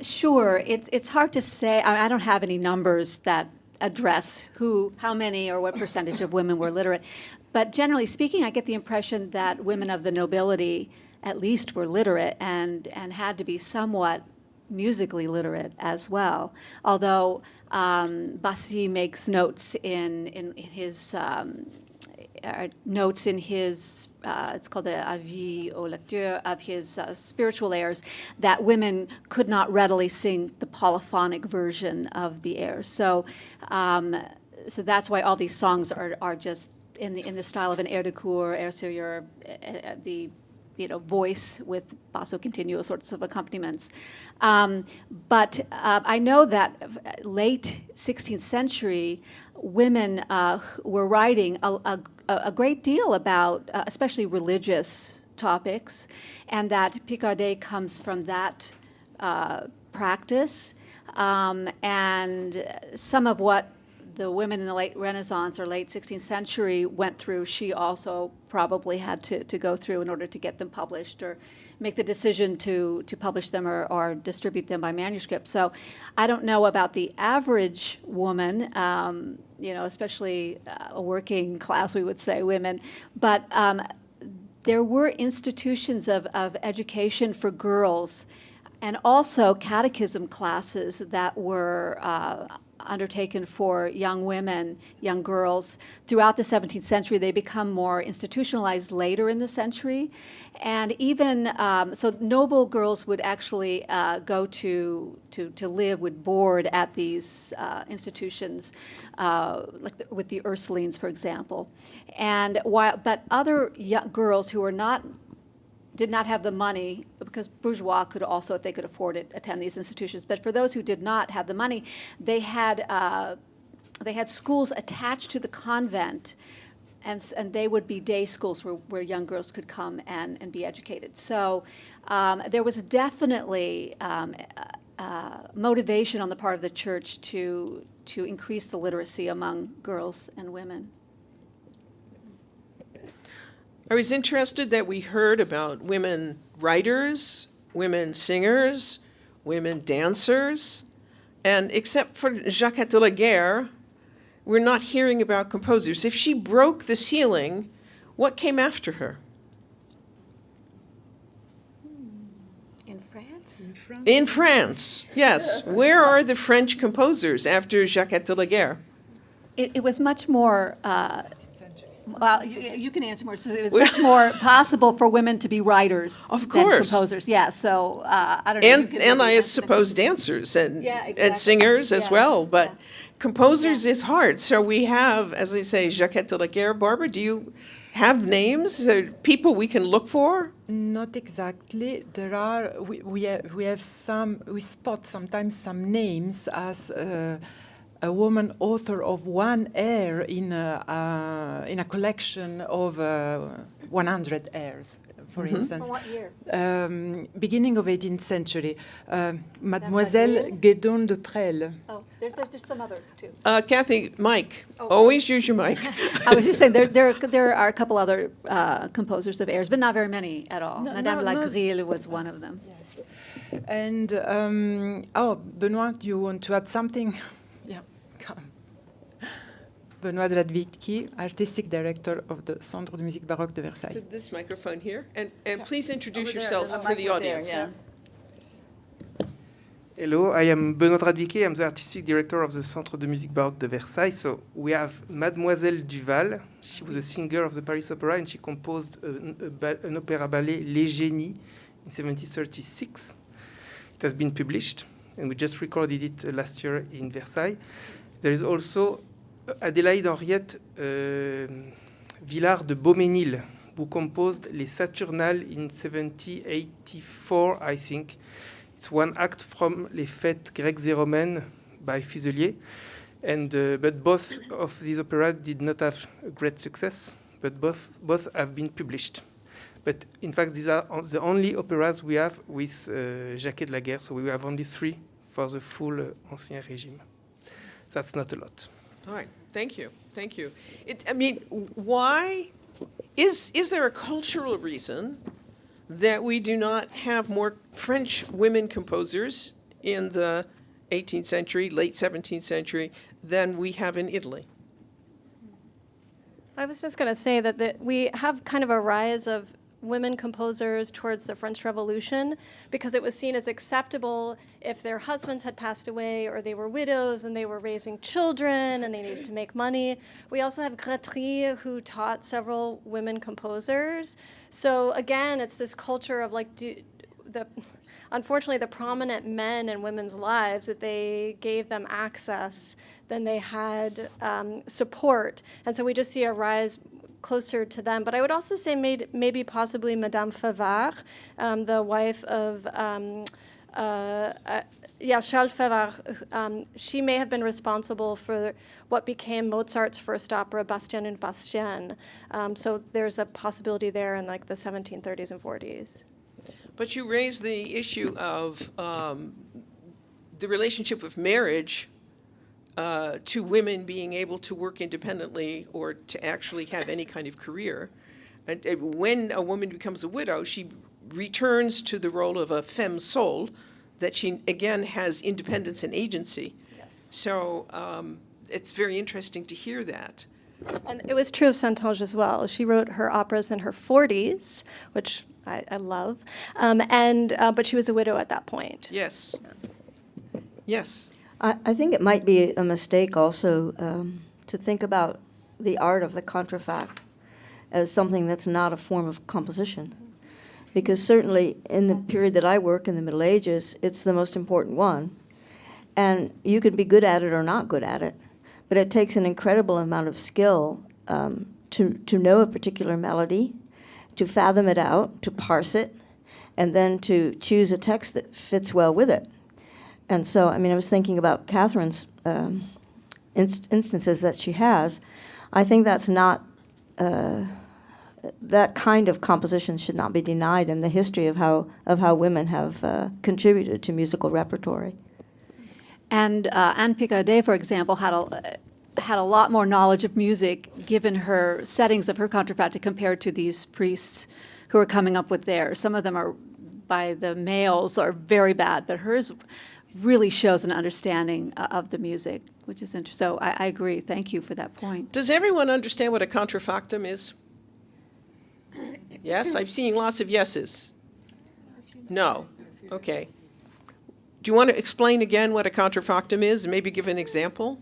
Sure. It's hard to say. I don't have any numbers that address how many or what percentage of women were literate. But generally speaking, I get the impression that women of the nobility at least were literate and had to be somewhat musically literate as well. Although Bassi makes notes in his it's called the Avis au Lecteur, of his spiritual airs, that women could not readily sing the polyphonic version of the airs. So that's why all these songs are just in the style of an air de cour, air sérieux, the voice with basso continuo sorts of accompaniments. But I know that late 16th century, women were writing a great deal about, especially religious topics, and that Picardet comes from that practice. And some of what the women in the late Renaissance or late 16th century went through, she also probably had to go through in order to get them published or make the decision to publish them or distribute them by manuscript. So I don't know about the average woman, especially a working class, we would say, women, but there were institutions of education for girls and also catechism classes that were undertaken for young women, young girls. Throughout the 17th century, they become more institutionalized later in the century. And even, so noble girls would actually go to live, would board at these institutions, like with the Ursulines, for example. But other young girls who did not have the money, because bourgeois could also, if they could afford it, attend these institutions. But for those who did not have the money, they had schools attached to the convent and they would be day schools where young girls could come and be educated. So there was definitely motivation on the part of the church to increase the literacy among girls and women. I was interested that we heard about women writers, women singers, women dancers, and except for Jacquet de la Guerre, we're not hearing about composers. If she broke the ceiling, what came after her? In France? In France, yes. Where are the French composers after Jacquet de la Guerre? It was much more. Well, you can answer more. So it was much more possible for women to be writers Of than course. composers. Yeah. So I don't know. you can And maybe I answer that suppose question. dancers and, Yeah, and exactly. singers as Yeah, well, but yeah. composers is hard. So we have, as I say, Jacquet de la Guerre. Barbara, do you have names, people we can look for? Not exactly. There are we have some, we spot sometimes some names as a woman author of one air in a collection of 100 airs, for instance. From what year? Beginning of 18th century, Mademoiselle Guédon de Presles. Oh, there's some others too. Kathy, Mike, Oh. always use your mic. I was just saying there are a couple other composers of airs, but not very many at all. Madame Lagrille was one of them. Yes. And, Benoit, do you want to add something? Yeah, come. Benoit Radwicki, Artistic Director of the Centre de Musique Baroque de To Versailles. this microphone here, and please introduce Over there, yourself there's a for mic the right there, audience. yeah. Hello, I am Benoit Radwicki. I'm the Artistic Director of the Centre de Musique Baroque de Versailles. So we have Mademoiselle Duval. She was a singer of the Paris Opera and she composed an opera ballet, Les Génies, in 1736. It has been published and we just recorded it last year in Versailles. There is also Adélaïde Henriette Villard de Beauménil, who composed Les Saturnales in 1784, I think. It's one act from Les Fêtes Grecques et Romaines by Fuselier. And, but both of these operas did not have a great success, but both have been published. But in fact, these are the only operas we have with Jacquet de la Guerre, so we have only 3 for the full Ancien Régime. That's not a lot. All right, thank you, thank you. Why, is there a cultural reason that we do not have more French women composers in the 18th century, late 17th century, than we have in Italy? I was just going to say that we have kind of a rise of women composers towards the French Revolution because it was seen as acceptable if their husbands had passed away or they were widows and they were raising children and they needed to make money. We also have Gratry, who taught several women composers. So again, it's this culture of unfortunately, the prominent men in women's lives, that they gave them access, then they had support. And so we just see a rise closer to them. But I would also say maybe possibly Madame Favart, the wife of Charles Favart. She may have been responsible for what became Mozart's first opera, Bastien und Bastien. So there's a possibility there in like the 1730s and 40s. But you raise the issue of the relationship of marriage to women being able to work independently or to actually have any kind of career. And when a woman becomes a widow, she returns to the role of a femme sole, that she, again, has independence and agency. Yes. So it's very interesting to hear that. And it was true of Saintonge as well. She wrote her operas in her 40s, which I love, but she was a widow at that point. Yes. Yes. I think it might be a mistake also to think about the art of the contrafact as something that's not a form of composition. Because certainly in the period that I work, in the Middle Ages, it's the most important one. And you can be good at it or not good at it, but it takes an incredible amount of skill to know a particular melody, to fathom it out, to parse it, and then to choose a text that fits well with it. And so, I was thinking about Catherine's instances that she has. I think that's not that kind of composition should not be denied in the history of how women have contributed to musical repertory. And Anne Picardet, for example, had a lot more knowledge of music given her settings of her contrafacta compared to these priests who are coming up with theirs. Some of them are, by the males, are very bad, but hers really shows an understanding of the music, which is interesting. So I agree. Thank you for that point. Does everyone understand what a contrafactum is? Yes? I'm seeing lots of yeses. No? Okay. Do you want to explain again what a contrafactum is and maybe give an example?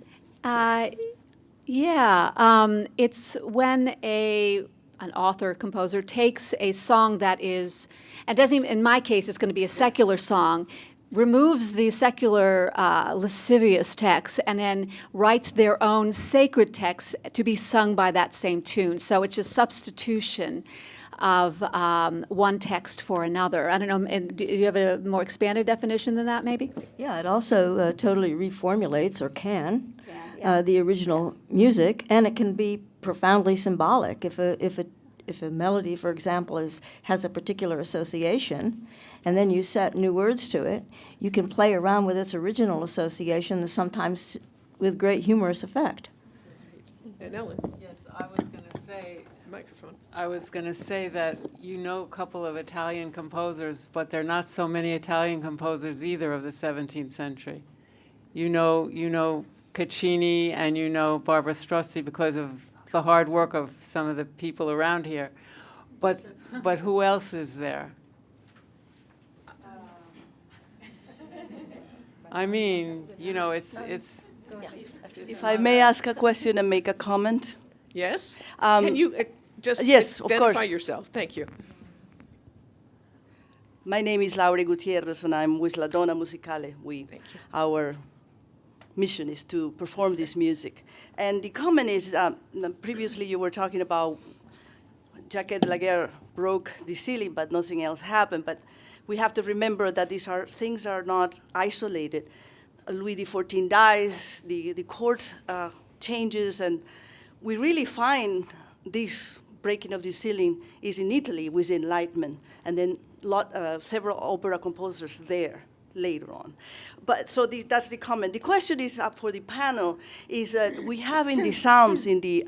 It's when an author, composer takes a song that is, and doesn't even, in my case, it's going to be a secular song, removes the secular lascivious text and then writes their own sacred text to be sung by that same tune. So it's just substitution of one text for another. I don't know, and do you have a more expanded definition than that, maybe? Yeah, it also totally reformulates, or can, the original music, and it can be profoundly symbolic. If a melody, for example, has a particular association, and then you set new words to it, you can play around with its original association, sometimes with great humorous effect. And Ellen? Yes, I was going to say. Microphone. I was going to say that you know a couple of Italian composers, but there are not so many Italian composers either of the 17th century. You know Caccini and you know Barbara Strozzi because of the hard work of some of the people around here. But who else is there? I mean, it's. If I may ask a question and make a comment. Yes? Can you just yes, of identify course. yourself? Thank you. My name is Laura Gutierrez, and I'm with La Donna Musicale. Our mission is to perform this music. And the comment is, previously you were talking about Jacquet de la Guerre broke the ceiling, but nothing else happened. But we have to remember that things are not isolated. Louis XIV dies, the court changes, and we really find this breaking of the ceiling is in Italy with Enlightenment, and then several opera composers there later on. But so that's the comment. The question is up for the panel is that we have in the Psalms, in the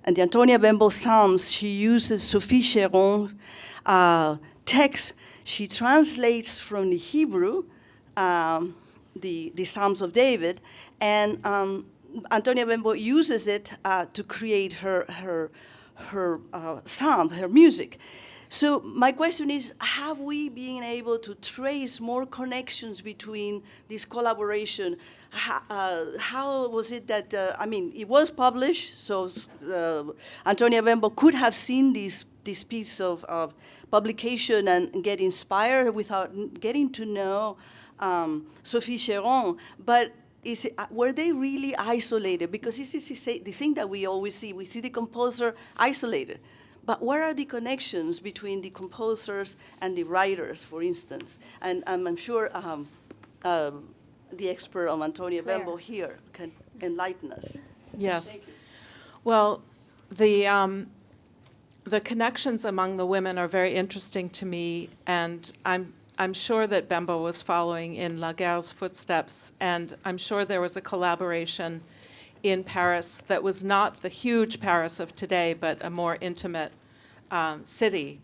Antonia Bembo Psalms, she uses Sophie Cheron's text. She translates from the Hebrew the Psalms of David, and Antonia Bembo uses it to create her psalm, her music. So my question is, have we been able to trace more connections between this collaboration? How was it that, it was published, so Antonia Bembo could have seen this piece of publication and get inspired without getting to know Sophie Cheron, but were they really isolated? Because this is the thing that we always see. We see the composer isolated. But what are the connections between the composers and the writers, for instance? And I'm sure the expert of Antonia Bembo here can enlighten us. Yes. Thank you. Well, the connections among the women are very interesting to me, and I'm sure that Bembo was following in La Guerre's footsteps, and I'm sure there was a collaboration in Paris that was not the huge Paris of today, but a more intimate city,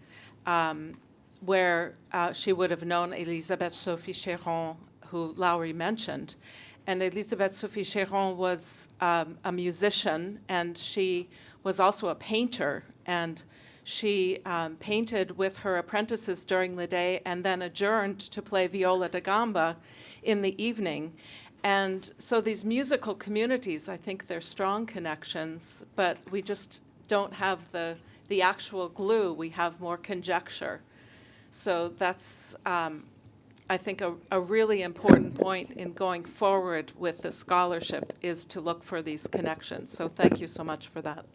where she would have known Élisabeth Sophie Cheron, who Lowry mentioned. And Élisabeth Sophie Cheron was a musician, and she was also a painter, and she painted with her apprentices during the day and then adjourned to play viola da gamba in the evening. And so these musical communities, I think they're strong connections, but we just don't have the actual glue. We have more conjecture. So that's, I think, a really important point in going forward with the scholarship is to look for these connections. So thank you so much for that.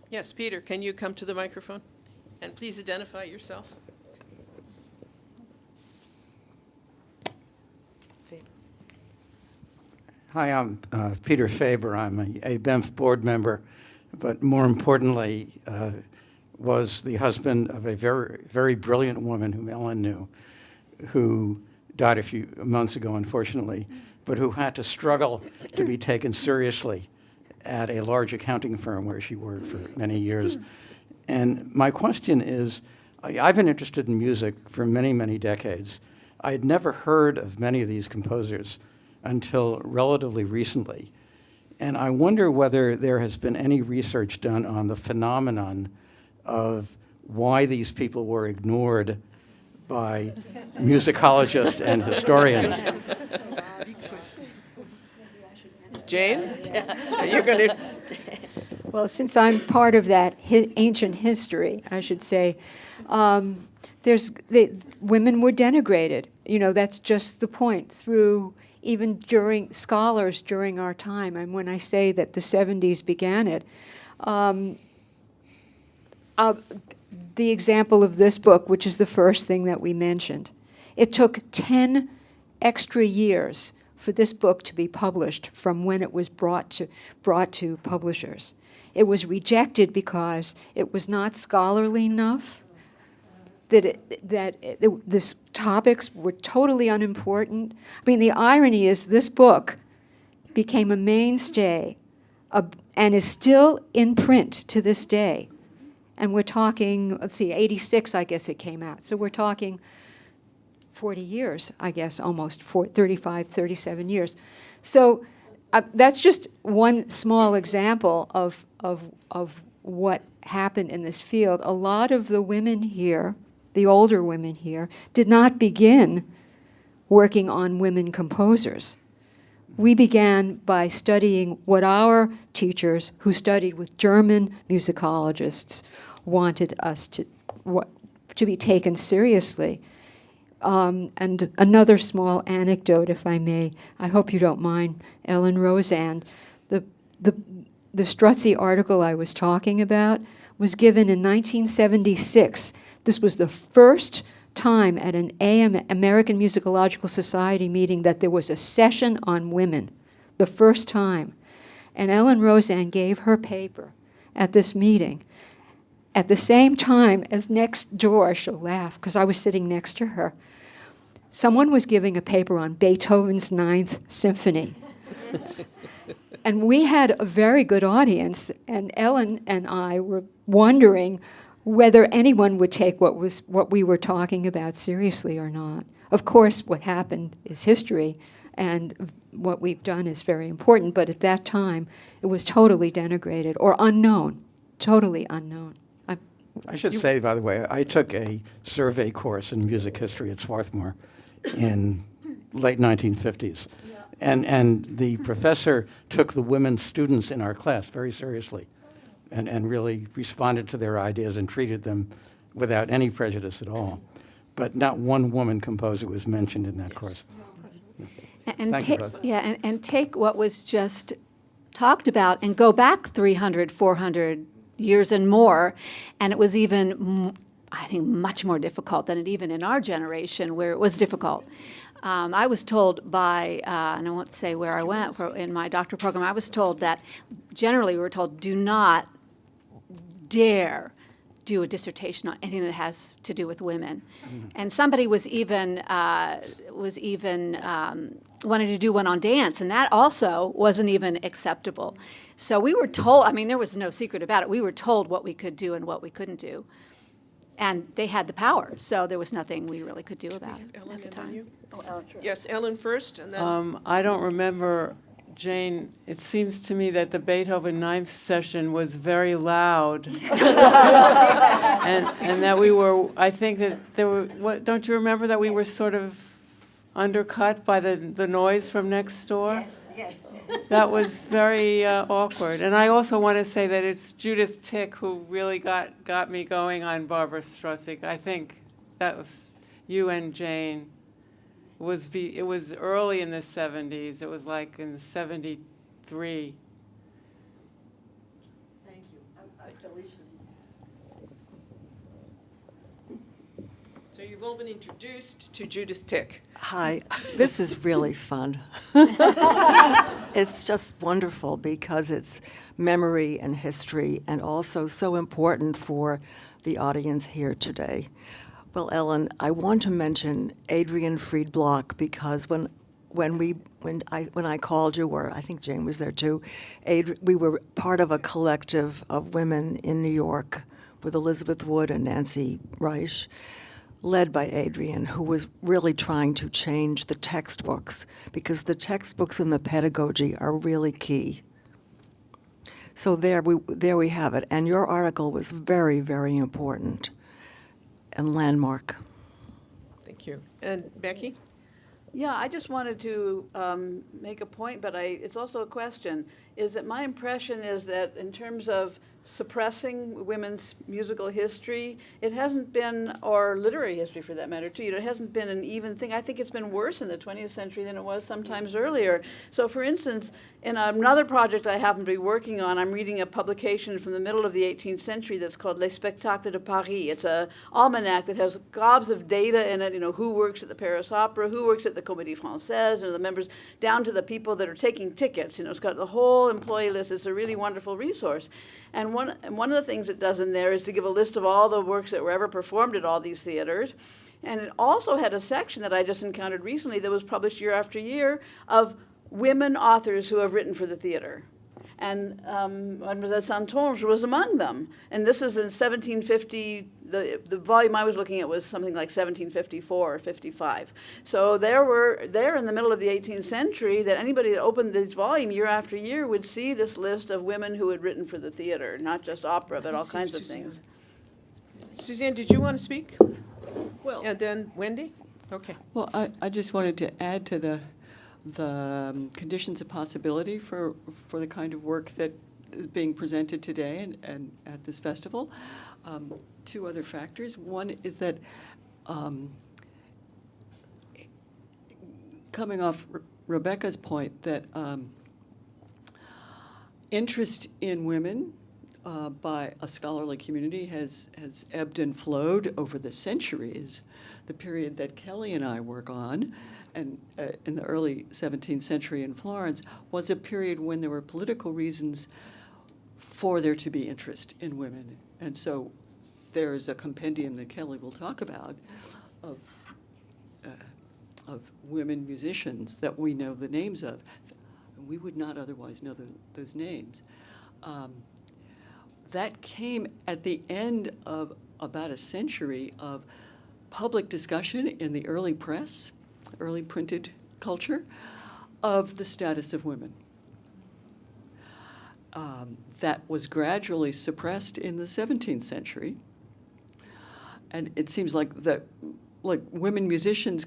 Yes, Peter, can you come to the microphone? And please identify yourself. Hi, I'm Peter Faber. I'm a BEMF board member. but more importantly, was the husband of a very, very brilliant woman whom Ellen knew, who died a few months ago, unfortunately, but who had to struggle to be taken seriously at a large accounting firm where she worked for many years. And my question is, I've been interested in music for many, many decades. I had never heard of many of these composers until relatively recently. And I wonder whether there has been any research done on the phenomenon of why these people were ignored by musicologists and historians. Jane, are you going to? Well, since I'm part of that ancient history, I should say, women were denigrated. You know, that's just the point. Through even during scholars during our time, and when I say that the 70s began it, the example of this book, which is the first thing that we mentioned, it took 10 extra years for this book to be published from when it was brought to publishers. It was rejected because it was not scholarly enough, these topics were totally unimportant. I mean, the irony is this book became a mainstay and is still in print to this day. And we're talking, 86, I guess it came out. So we're talking 40 years, I guess, almost 35, 37 years. So that's just one small example of what happened in this field. A lot of the women here, the older women here, did not begin working on women composers. We began by studying what our teachers, who studied with German musicologists, wanted us to be taken seriously. And another small anecdote, if I may, I hope you don't mind, Ellen Rosan. The Strozzi article I was talking about was given in 1976. This was the first time at an American Musicological Society meeting that there was a session on women, the first time. And Ellen Rosan gave her paper at this meeting at the same time as next door, she'll laugh, because I was sitting next to her, someone was giving a paper on Beethoven's Ninth Symphony. And we had a very good audience, and Ellen and I were wondering whether anyone would take what we were talking about seriously or not. Of course, what happened is history, and what we've done is very important, but at that time, it was totally denigrated or unknown, totally unknown. I should say, by the way, I took a survey course in music history at Swarthmore in late 1950s. And the professor took the women students in our class very seriously and really responded to their ideas and treated them without any prejudice at all. But not one woman composer was mentioned in that course. And Thank you both. and take what was just talked about and go back 300, 400 years and more, and it was even, I think, much more difficult than it even in our generation, where it was difficult. I was told by, and I won't say where I went in my doctoral program, I was told that generally we were told, do not dare do a dissertation on anything that has to do with women. And somebody was even wanted to do one on dance, and that also wasn't even acceptable. So we were told, I mean, there was no secret about it. We were told what we could do and what we couldn't do. And they had the power, so there was nothing we really could do about it at the time. Yes, Ellen first, and then. I don't remember, Jane, it seems to me that the Beethoven Ninth session was very loud. and that we were, I think that there were, don't you remember that we were sort of undercut by the noise from next door? Yes. That was very awkward. And I also want to say that it's Judith Tick who really got me going on Barbara Strozzi. I think that was you and Jane. It was early in the 70s. It was like in 73. Thank you. I feel this. So you've all been introduced to Judith Tick. Hi, this is really fun. It's just wonderful because it's memory and history and also so important for the audience here today. Well, Ellen, I want to mention Adrian Friedblock because when I called you, or I think Jane was there too, we were part of a collective of women in New York with Elizabeth Wood and Nancy Reich, led by Adrian, who was really trying to change the textbooks because the textbooks and the pedagogy are really key. So there we have it. And your article was very, very important and landmark. Thank you. And Becky? Yeah, I just wanted to make a point, but it's also a question, is that my impression is that in terms of suppressing women's musical history, it hasn't been, or literary history for that matter too, it hasn't been an even thing. I think it's been worse in the 20th century than it was sometimes earlier. So for instance, in another project I happen to be working on, I'm reading a publication from the middle of the 18th century that's called Les Spectacles de Paris. It's an almanac that has gobs of data in it, who works at the Paris Opera, who works at the Comédie Française, the members, down to the people that are taking tickets. It's got the whole employee list. It's a really wonderful resource. And one of the things it does in there is to give a list of all the works that were ever performed at all these theaters. And it also had a section that I just encountered recently that was published year after year of women authors who have written for the theater. And Mademoiselle Saintonge was among them. And this is in 1750. The volume I was looking at was something like 1754 or 55. So there in the middle of the 18th century that anybody that opened this volume year after year would see this list of women who had written for the theater, not just opera, but all kinds of things. Suzanne, did you want to speak? Well, and then Wendy? Okay. Well, I just wanted to add to the conditions of possibility for the kind of work that is being presented today and at this festival. Two other factors. One is that coming off Rebecca's point that interest in women by a scholarly community has ebbed and flowed over the centuries. The period that Kelly and I work on, and in the early 17th century in Florence, was a period when there were political reasons for there to be interest in women. And so there's a compendium that Kelly will talk about of women musicians that we know the names of. We would not otherwise know those names. That came at the end of about a century of public discussion in the early press, early printed culture, of the status of women. That was gradually suppressed in the 17th century. And it seems like women musicians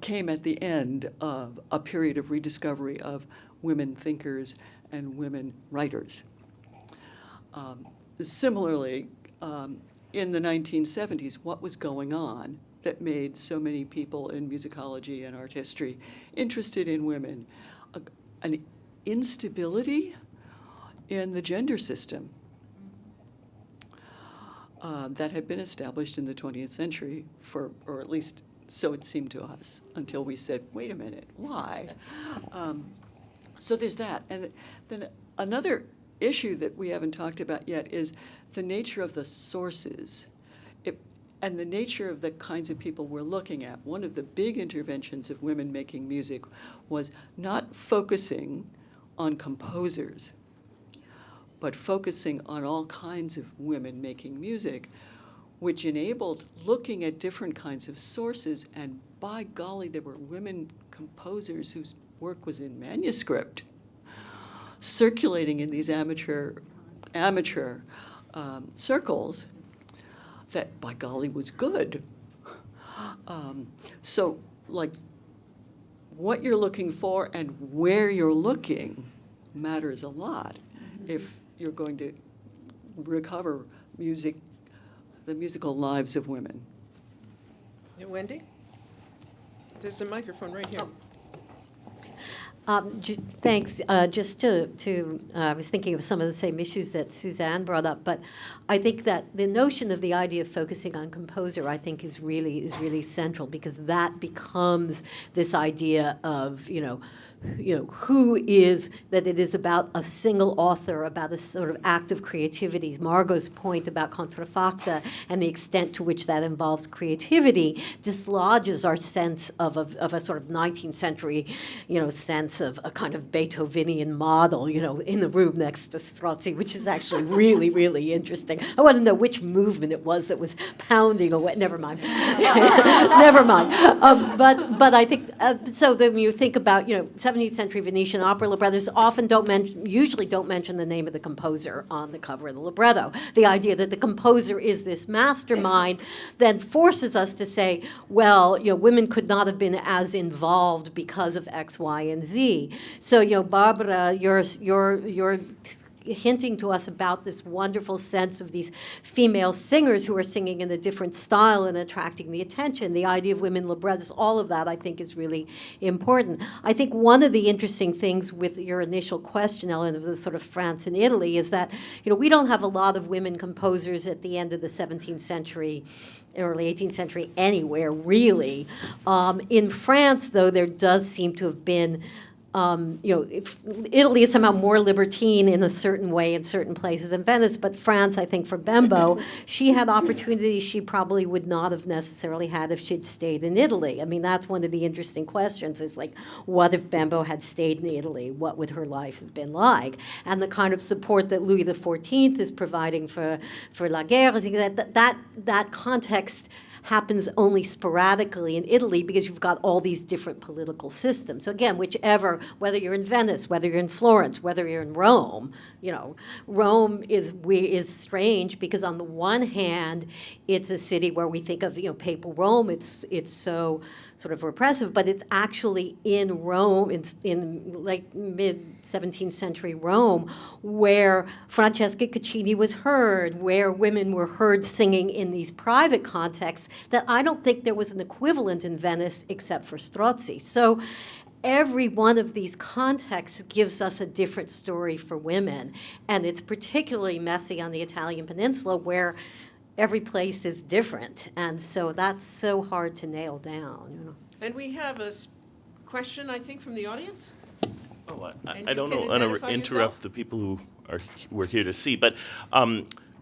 came at the end of a period of rediscovery of women thinkers and women writers. Similarly, in the 1970s, what was going on that made so many people in musicology and art history interested in women? An instability in the gender system that had been established in the 20th century or at least so it seemed to us, until we said, wait a minute, why? So there's that. And then another issue that we haven't talked about yet is the nature of the sources and the nature of the kinds of people we're looking at. One of the big interventions of women making music was not focusing on composers, but focusing on all kinds of women making music, which enabled looking at different kinds of sources. And by golly, there were women composers whose work was in manuscript, circulating in these amateur circles that, by golly, was good. So, like, what you're looking for and where you're looking matters a lot if you're going to recover music, the musical lives of women. Wendy? There's a microphone right here. Thanks. Just I was thinking of some of the same issues that Suzanne brought up, but I think that the notion of the idea of focusing on composer, I think, is really central, because that becomes this idea of who is, that it is about a single author, about a sort of act of creativity. Margot's point about contrafacta and the extent to which that involves creativity dislodges our sense of a sort of 19th century, sense of a kind of Beethovenian model, in the room next to Strozzi, which is actually really, really interesting. I want to know which movement it was that was pounding away. Never mind. Never mind. But I think, so then when you think about, 17th century Venetian opera librettos usually don't mention the name of the composer on the cover of the libretto. The idea that the composer is this mastermind then forces us to say, well, women could not have been as involved because of X, Y, and Z. So, Barbara, you're hinting to us about this wonderful sense of these female singers who are singing in a different style and attracting the attention. The idea of women librettists, all of that, I think, is really important. I think one of the interesting things with your initial question, Ellen, of the sort of France and Italy, is that, we don't have a lot of women composers at the end of the 17th century, early 18th century anywhere, really. In France, though, there does seem to have been Italy is somehow more libertine in a certain way in certain places than Venice, but France, I think, for Bembo, she had opportunities she probably would not have necessarily had if she'd stayed in Italy. I mean, that's one of the interesting questions, is like, what if Bembo had stayed in Italy? What would her life have been like? And the kind of support that Louis XIV is providing for La Guerre, I think that context happens only sporadically in Italy, because you've got all these different political systems. So again, whether you're in Venice, whether you're in Florence, whether you're in Rome, Rome is strange, because on the one hand, it's a city where we think of, papal Rome, it's so sort of repressive, but it's actually in Rome, in like mid-17th century Rome, where Francesca Caccini was heard, where women were heard singing in these private contexts that I don't think there was an equivalent in Venice except for Strozzi. So every one of these contexts gives us a different story for women, and it's particularly messy on the Italian peninsula, where every place is different, and so that's so hard to nail down. And we have a question, I think, from the audience. Oh, I don't want to interrupt the people who we're here to see, but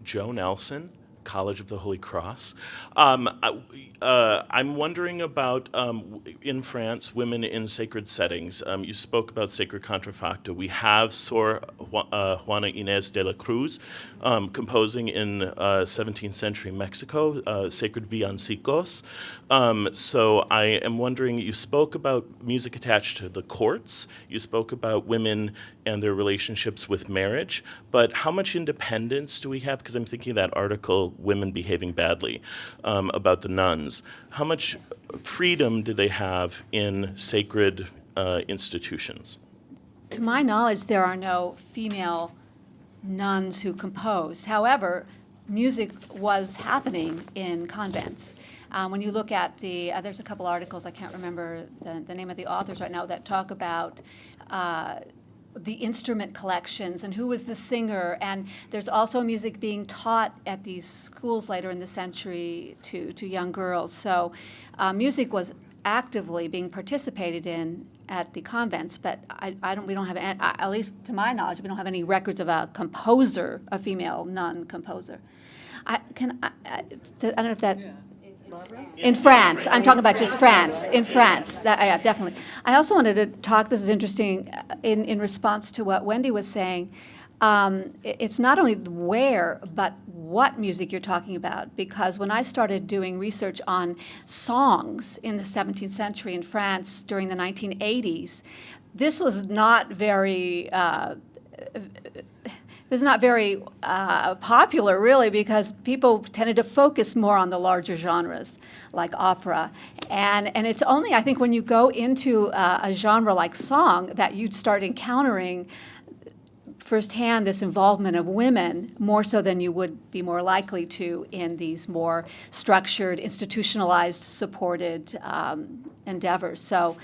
Joe Nelson, College of the Holy Cross. I'm wondering about, in France, women in sacred settings. You spoke about sacred contrafacta. We have Sor Juana Inés de la Cruz composing in 17th century Mexico, sacred villancicos. So I am wondering, you spoke about music attached to the courts. You spoke about women and their relationships with marriage. But how much independence do we have? Because I'm thinking of that article, Women Behaving Badly, about the nuns. How much freedom do they have in sacred institutions? To my knowledge, there are no female nuns who composed. However, music was happening in convents. When you look at there's a couple articles, I can't remember the name of the authors right now, that talk about the instrument collections and who was the singer, and there's also music being taught at these schools later in the century to young girls. So music was actively being participated in at the convents, but we don't have, at least to my knowledge, we don't have any records of a composer, a female nun composer. I don't know if that. In France, I'm talking about just France. In France, yeah, definitely. I also wanted to talk. This is interesting. In response to what Wendy was saying, it's not only where but what music you're talking about. Because when I started doing research on songs in the 17th century in France during the 1980s, this was not very. It was not very popular, really, because people tended to focus more on the larger genres, like opera. And it's only, I think, when you go into a genre like song that you'd start encountering firsthand this involvement of women, more so than you would be more likely to in these more structured, institutionalized, supported endeavors. So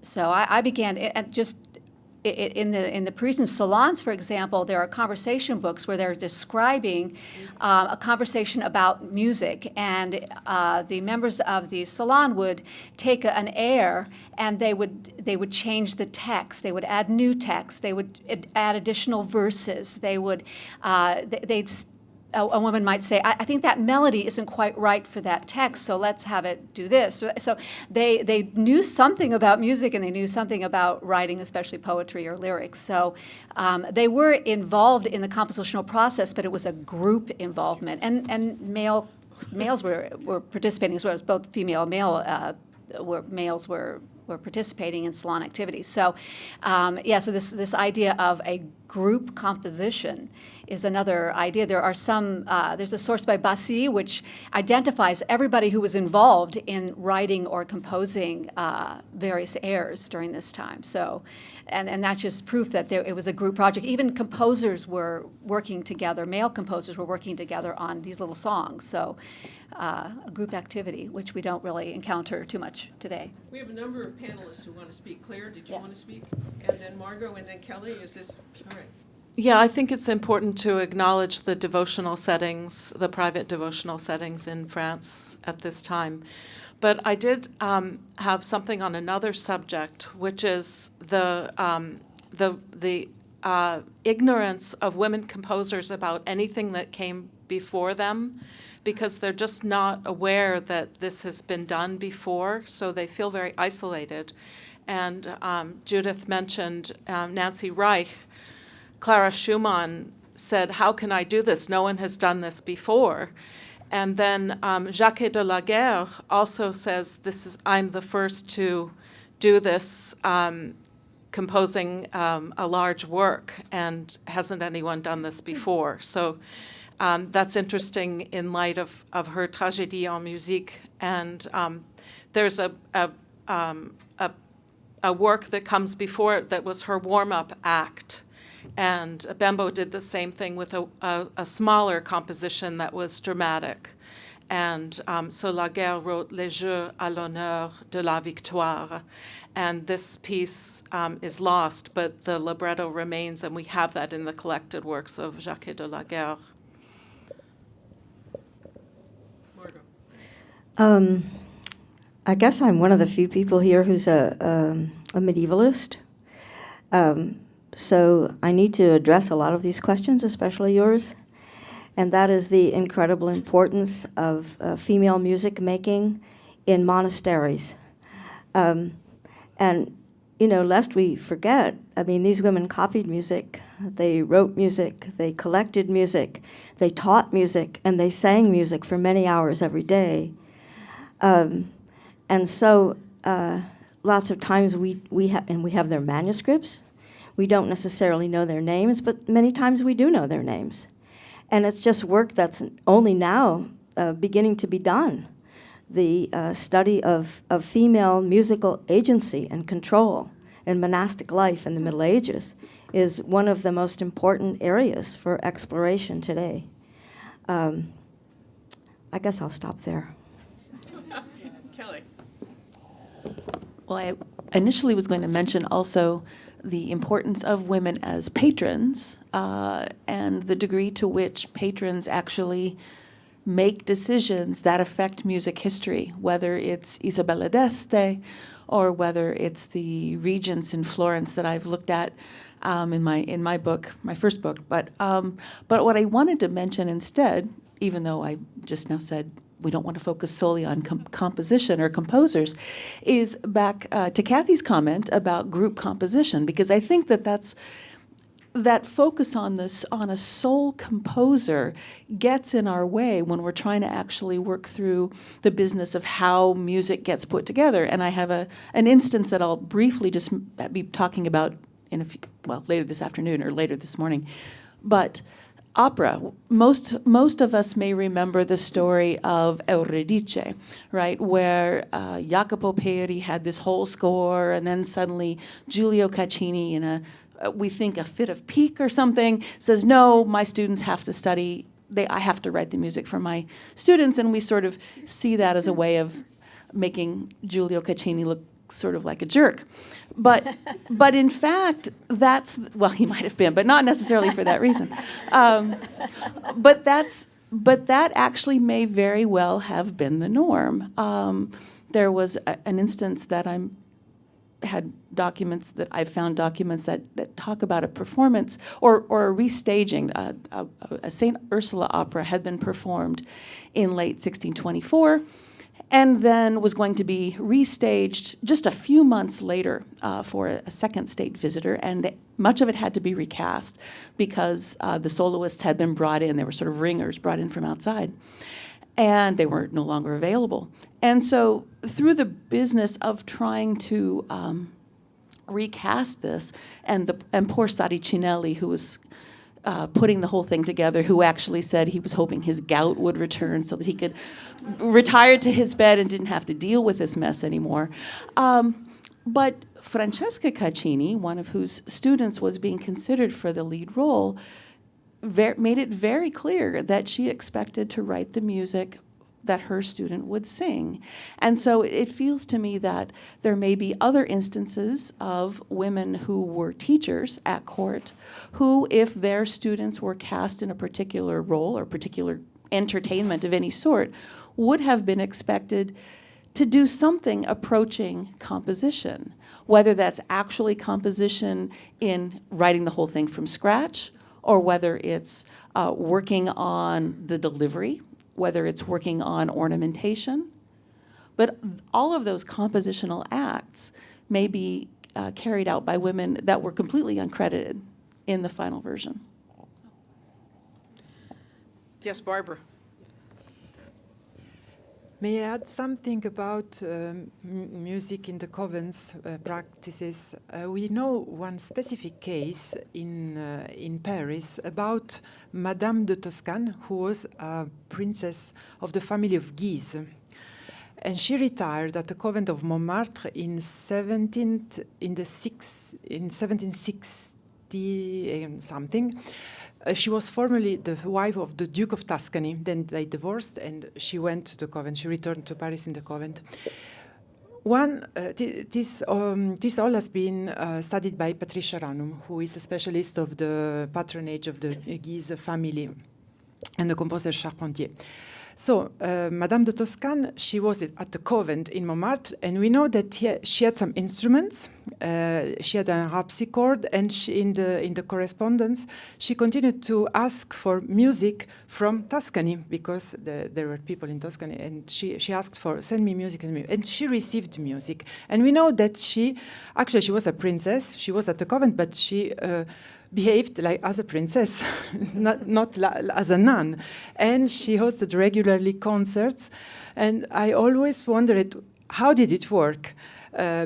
So I began in the Parisian salons, for example, there are conversation books where they're describing a conversation about music, and the members of the salon would take an air and they would change the text. They would add new text. They would add additional verses. A woman might say, I think that melody isn't quite right for that text, so let's have it do this. So they knew something about music, and they knew something about writing, especially poetry or lyrics. So they were involved in the compositional process, but it was a group involvement. And males were participating as well as both female and male males were participating in salon activities. So so this idea of a group composition is another idea. There are there's a source by Bassi which identifies everybody who was involved in writing or composing various airs during this time. So, and that's just proof that it was a group project. Even composers were working together, male composers were working together on these little songs. So a group activity, which we don't really encounter too much today. We have a number of panelists who want to speak. Claire, did you want to speak? And then Margot, and then Kelly, is this, all right. Yeah, I think it's important to acknowledge the devotional settings, the private devotional settings in France at this time. But I did have something on another subject, which is the ignorance of women composers about anything that came before them, because they're just not aware that this has been done before, so they feel very isolated. And Judith mentioned Nancy Reich. Clara Schumann said, "How can I do this? No one has done this before." And then Jacquet de la Guerre also says, I'm the first to do this, composing a large work, and hasn't anyone done this before? So that's interesting in light of her Tragédie en musique. And there's a work that comes before it that was her warm-up act. And Bembo did the same thing with a smaller composition that was dramatic. And so Laguerre wrote Les Jeux à l'honneur de la victoire. And this piece is lost, but the libretto remains, and we have that in the collected works of Jacquet de la Guerre. I guess I'm one of the few people here who's a medievalist. So I need to address a lot of these questions, especially yours, and that is the incredible importance of female music making in monasteries. And, lest we forget, these women copied music, they wrote music, they collected music, they taught music, and they sang music for many hours every day. And so lots of times we have their manuscripts. We don't necessarily know their names, but many times we do know their names. And it's just work that's only now beginning to be done. The study of female musical agency and control in monastic life in the Middle Ages is one of the most important areas for exploration today. I guess I'll stop there. Kelly. Well, I initially was going to mention also the importance of women as patrons and the degree to which patrons actually make decisions that affect music history, whether it's Isabella d'Este or whether it's the regents in Florence that I've looked at in my book, my first book. But what I wanted to mention instead, even though I just now said we don't want to focus solely on composition or composers, is back to Kathy's comment about group composition, because I think that focus on a sole composer gets in our way when we're trying to actually work through the business of how music gets put together. And I have an instance that I'll briefly just be talking about later this afternoon or later this morning. But opera, most of us may remember the story of Euridice, right, where Jacopo Peri had this whole score, and then suddenly Giulio Caccini, in we think a fit of pique or something, says, no, my students have to study, I have to write the music for my students, and we sort of see that as a way of making Giulio Caccini look sort of like a jerk. But in fact, well, he might have been, but not necessarily for that reason. But that actually may very well have been the norm. There was an instance that I found documents that talk about a performance or a restaging. A St. Ursula opera had been performed in late 1624, and then was going to be restaged just a few months later for a second state visitor, and much of it had to be recast because the soloists had been brought in. They were sort of ringers brought in from outside, and they were no longer available. And so through the business of trying to recast this, and poor Sarricinelli, who was putting the whole thing together, who actually said he was hoping his gout would return so that he could retire to his bed and didn't have to deal with this mess anymore. But Francesca Caccini, one of whose students was being considered for the lead role, made it very clear that she expected to write the music that her student would sing. And so it feels to me that there may be other instances of women who were teachers at court who, if their students were cast in a particular role or particular entertainment of any sort, would have been expected to do something approaching composition, whether that's actually composition in writing the whole thing from scratch, or whether it's working on the delivery, whether it's working on ornamentation. But all of those compositional acts may be carried out by women that were completely uncredited in the final version. Yes, Barbara. May I add something about music in the convents practices? We know one specific case in Paris about Madame de Toscane, who was a princess of the family of Guise. And she retired at the convent of Montmartre in 1760 something. She was formerly the wife of the Duke of Tuscany. Then they divorced, and she went to the convent. She returned to Paris in the convent. This all has been studied by Patricia Ranum, who is a specialist of the patronage of the Guise family and the composer Charpentier. So, Madame de Toscane, she was at the convent in Montmartre, and we know that she had some instruments. She had a harpsichord, and in the correspondence, she continued to ask for music from Tuscany, because there were people in Tuscany, and she asked for, send me music, and she received music. And we know that she was a princess. She was at the convent, but she behaved like as a princess, not as a nun. And she hosted regularly concerts. And I always wondered, how did it work?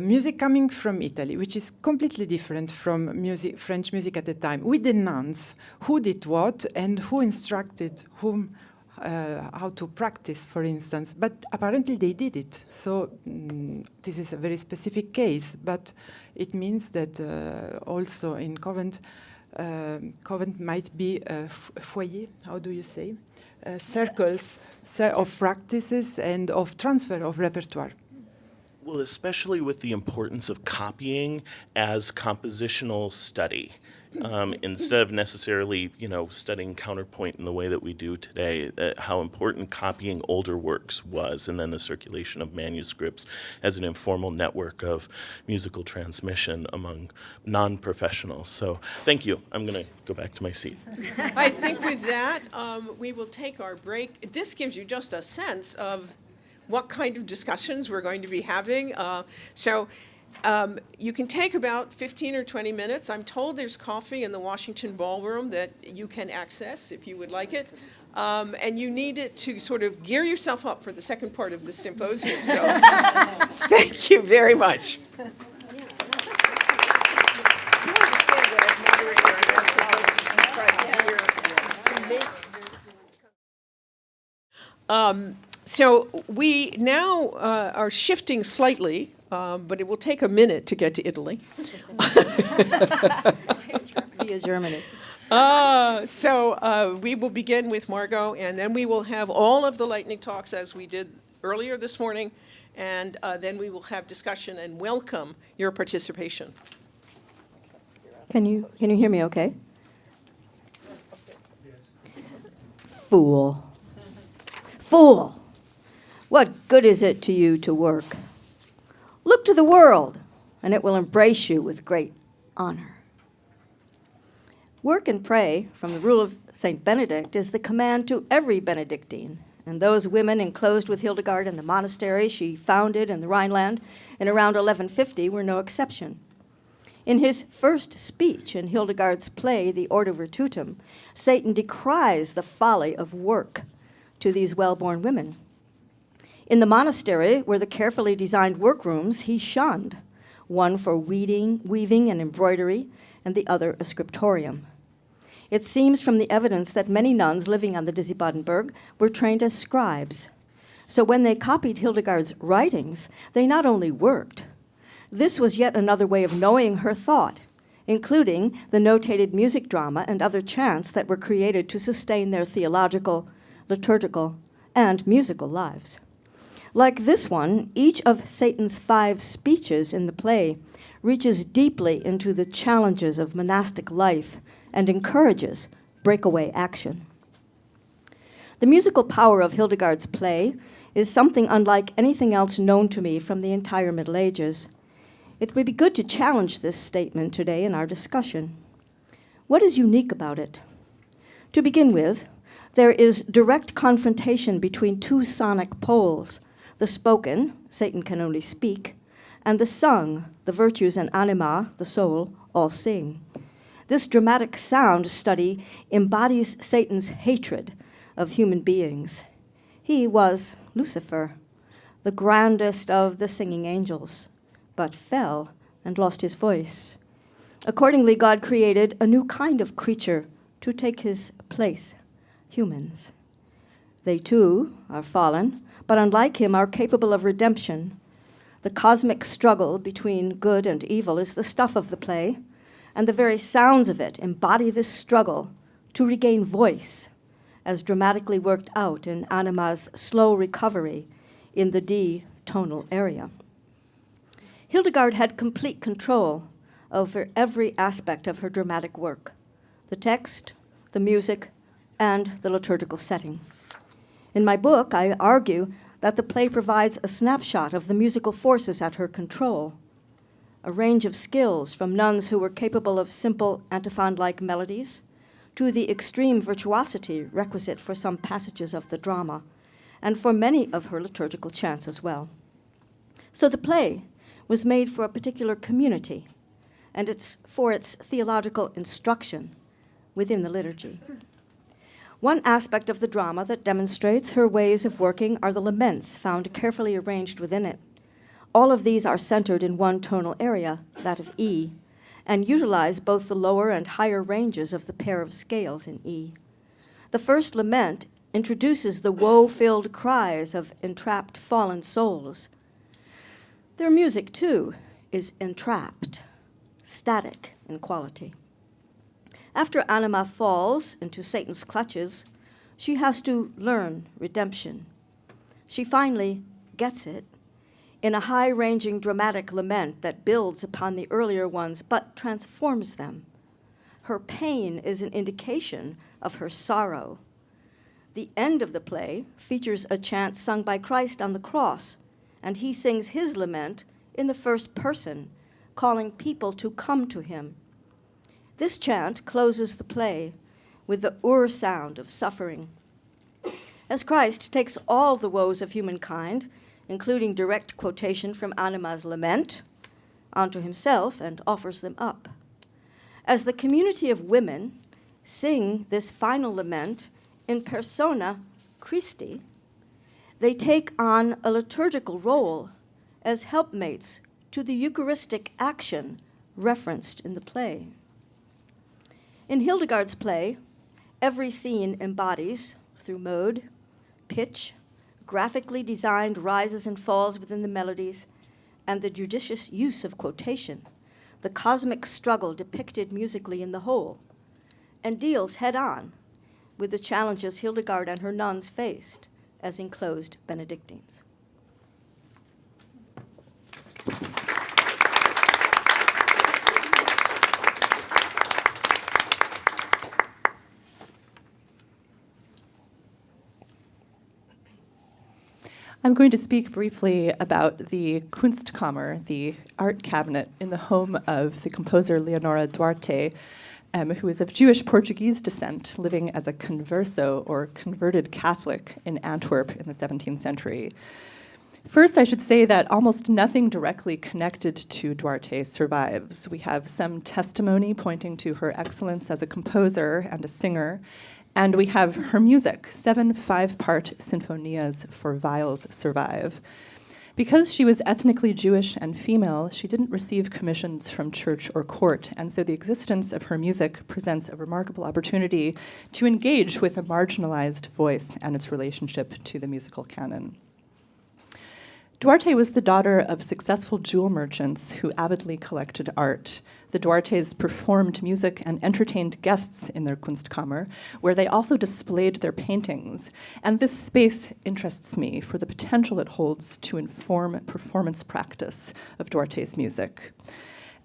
Music coming from Italy, which is completely different from French music at the time, with the nuns, who did what and who instructed whom how to practice, for instance. But apparently they did it. So this is a very specific case, but it means that also in convent might be a foyer, how do you say? Circles of practices and of transfer of repertoire. Well, especially with the importance of copying as compositional study. Instead of necessarily, studying counterpoint in the way that we do today, how important copying older works was, and then the circulation of manuscripts as an informal network of musical transmission among non-professionals. So thank you. I'm going to go back to my seat. I think with that, we will take our break. This gives you just a sense of what kind of discussions we're going to be having. You can take about 15 or 20 minutes. I'm told there's coffee in the Washington Ballroom that you can access if you would like it. And you need it to sort of gear yourself up for the second part of the symposium. So thank you very much. So we now are shifting slightly, but it will take a minute to get to Italy. Via Germany. So we will begin with Margot, and then we will have all of the lightning talks as we did earlier this morning, and then we will have discussion and welcome your participation. Can you hear me okay? Fool. Fool! What good is it to you to work? Look to the world, and it will embrace you with great honor. Work and pray, from the rule of St. Benedict, is the command to every Benedictine, and those women enclosed with Hildegard in the monastery she founded in the Rhineland in around 1150 were no exception. In his first speech in Hildegard's play, The Ordo Virtutum, Satan decries the folly of work to these well-born women. In the monastery were the carefully designed workrooms he shunned, one for weaving and embroidery, and the other a scriptorium. It seems from the evidence that many nuns living on the Disibodenberg were trained as scribes. So when they copied Hildegard's writings, they not only worked. This was yet another way of knowing her thought, including the notated music drama and other chants that were created to sustain their theological, liturgical, and musical lives. Like this one, each of Satan's 5 speeches in the play reaches deeply into the challenges of monastic life and encourages breakaway action. The musical power of Hildegard's play is something unlike anything else known to me from the entire Middle Ages. It would be good to challenge this statement today in our discussion. What is unique about it? To begin with, there is direct confrontation between 2 sonic poles, the spoken, Satan can only speak, and the sung, the virtues and anima, the soul, all sing. This dramatic sound study embodies Satan's hatred of human beings. He was Lucifer, the grandest of the singing angels, but fell and lost his voice. Accordingly, God created a new kind of creature to take his place, humans. They too are fallen, but unlike him are capable of redemption. The cosmic struggle between good and evil is the stuff of the play, and the very sounds of it embody this struggle to regain voice, as dramatically worked out in Anima's slow recovery in the D tonal area. Hildegard had complete control over every aspect of her dramatic work, the text, the music, and the liturgical setting. In my book, I argue that the play provides a snapshot of the musical forces at her control, a range of skills from nuns who were capable of simple antiphon-like melodies to the extreme virtuosity requisite for some passages of the drama, and for many of her liturgical chants as well. So the play was made for a particular community, and it's for its theological instruction within the liturgy. One aspect of the drama that demonstrates her ways of working are the laments found carefully arranged within it. All of these are centered in one tonal area, that of E, and utilize both the lower and higher ranges of the pair of scales in E. The first lament introduces the woe-filled cries of entrapped fallen souls. Their music, too, is entrapped, static in quality. After Anima falls into Satan's clutches, she has to learn redemption. She finally gets it in a high-ranging dramatic lament that builds upon the earlier ones but transforms them. Her pain is an indication of her sorrow. The end of the play features a chant sung by Christ on the cross, and he sings his lament in the first person, calling people to come to him. This chant closes the play with the ur sound of suffering. As Christ takes all the woes of humankind, including direct quotation from Anima's lament, onto himself and offers them up. As the community of women sing this final lament in persona Christi, they take on a liturgical role as helpmates to the Eucharistic action referenced in the play. In Hildegard's play, every scene embodies, through mode, pitch, graphically designed rises and falls within the melodies, and the judicious use of quotation, the cosmic struggle depicted musically in the whole, and deals head-on with the challenges Hildegard and her nuns faced as enclosed Benedictines. I'm going to speak briefly about the Kunstkammer, the art cabinet in the home of the composer Leonora Duarte, who is of Jewish Portuguese descent, living as a converso, or converted Catholic, in Antwerp in the 17th century. First, I should say that almost nothing directly connected to Duarte survives. We have some testimony pointing to her excellence as a composer and a singer, and we have her music. 7 5-part sinfonias for viols survive. Because she was ethnically Jewish and female, she didn't receive commissions from church or court, and so the existence of her music presents a remarkable opportunity to engage with a marginalized voice and its relationship to the musical canon. Duarte was the daughter of successful jewel merchants who avidly collected art. The Duartes performed music and entertained guests in their Kunstkammer, where they also displayed their paintings. And this space interests me for the potential it holds to inform performance practice of Duarte's music.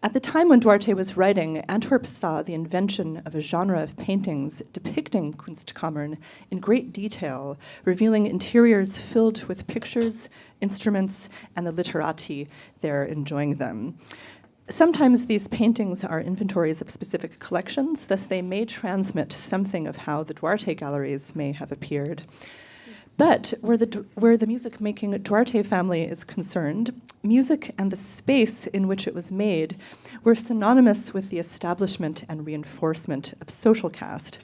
At the time when Duarte was writing, Antwerp saw the invention of a genre of paintings depicting Kunstkammern in great detail, revealing interiors filled with pictures, instruments, and the literati there enjoying them. Sometimes these paintings are inventories of specific collections, thus they may transmit something of how the Duarte galleries may have appeared. But where the music-making Duarte family is concerned, music and the space in which it was made were synonymous with the establishment and reinforcement of social caste.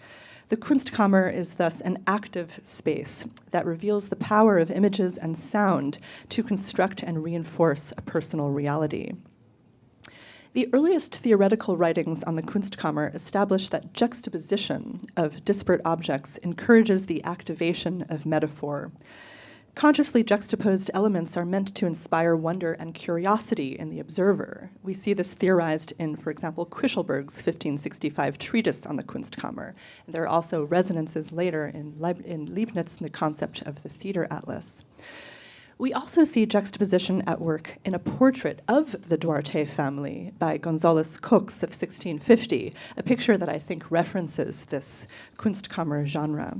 The Kunstkammer is thus an active space that reveals the power of images and sound to construct and reinforce a personal reality. The earliest theoretical writings on the Kunstkammer establish that juxtaposition of disparate objects encourages the activation of metaphor. Consciously juxtaposed elements are meant to inspire wonder and curiosity in the observer. We see this theorized in, for example, Quichelberg's 1565 treatise on the Kunstkammer. And there are also resonances later in Leibniz in the concept of the theater atlas. We also see juxtaposition at work in a portrait of the Duarte family by González Cox of 1650, a picture that I think references this Kunstkammer genre.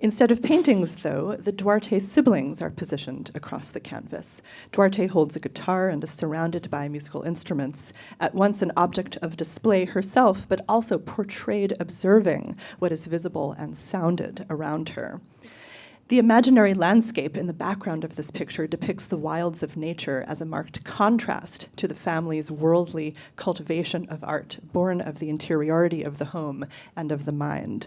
Instead of paintings, though, the Duarte siblings are positioned across the canvas. Duarte holds a guitar and is surrounded by musical instruments, at once an object of display herself, but also portrayed observing what is visible and sounded around her. The imaginary landscape in the background of this picture depicts the wilds of nature as a marked contrast to the family's worldly cultivation of art, born of the interiority of the home and of the mind.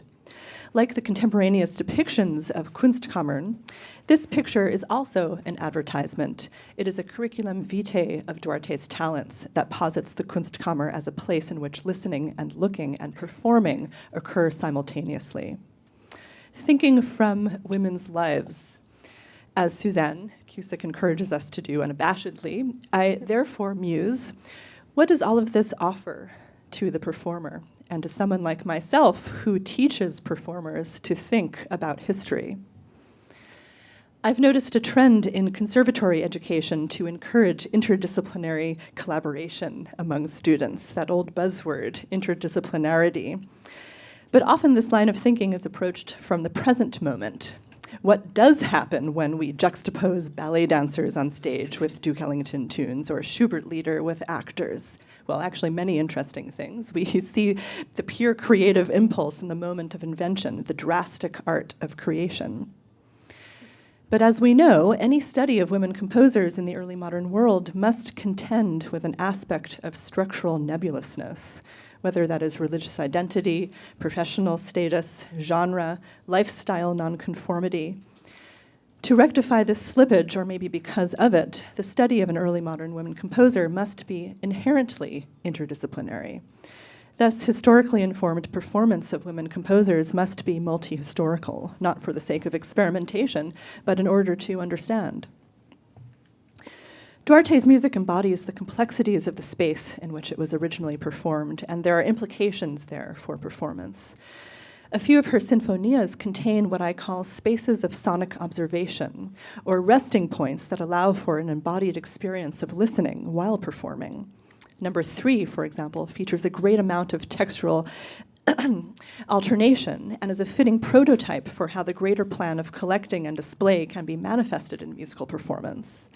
Like the contemporaneous depictions of Kunstkammern, this picture is also an advertisement. It is a curriculum vitae of Duarte's talents that posits the Kunstkammer as a place in which listening and looking and performing occur simultaneously. Thinking from women's lives, as Suzanne Cusick encourages us to do unabashedly, I therefore muse, what does all of this offer to the performer and to someone like myself who teaches performers to think about history? I've noticed a trend in conservatory education to encourage interdisciplinary collaboration among students, that old buzzword, interdisciplinarity. But often this line of thinking is approached from the present moment. What does happen when we juxtapose ballet dancers on stage with Duke Ellington tunes or Schubert lieder with actors? Well, actually many interesting things. We see the pure creative impulse in the moment of invention, the drastic art of creation. But as we know, any study of women composers in the early modern world must contend with an aspect of structural nebulousness, whether that is religious identity, professional status, genre, lifestyle nonconformity. To rectify this slippage, or maybe because of it, the study of an early modern women composer must be inherently interdisciplinary. Thus, historically informed performance of women composers must be multi-historical, not for the sake of experimentation, but in order to understand. Duarte's music embodies the complexities of the space in which it was originally performed, and there are implications there for performance. A few of her sinfonias contain what I call spaces of sonic observation, or resting points that allow for an embodied experience of listening while performing. Number 3, for example, features a great amount of textural alternation and as a fitting prototype for how the greater plan of collecting and display can be manifested in musical performance.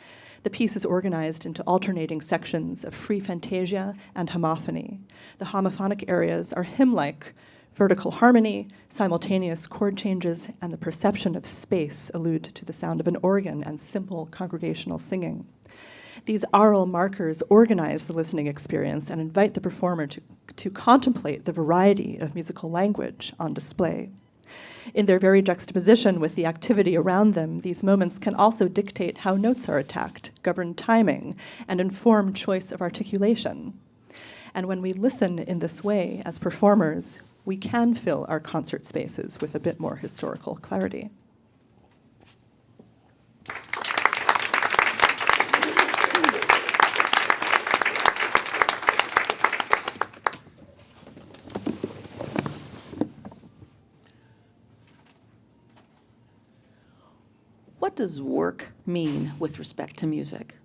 The piece is organized into alternating sections of free fantasia and homophony. The homophonic areas are hymn-like, vertical harmony, simultaneous chord changes, and the perception of space allude to the sound of an organ and simple congregational singing. These aural markers organize the listening experience and invite the performer to contemplate the variety of musical language on display. In their very juxtaposition with the activity around them, these moments can also dictate how notes are attacked, govern timing, and inform choice of articulation. And when we listen in this way as performers, we can fill our concert spaces with a bit more historical clarity. What does work mean with respect to music?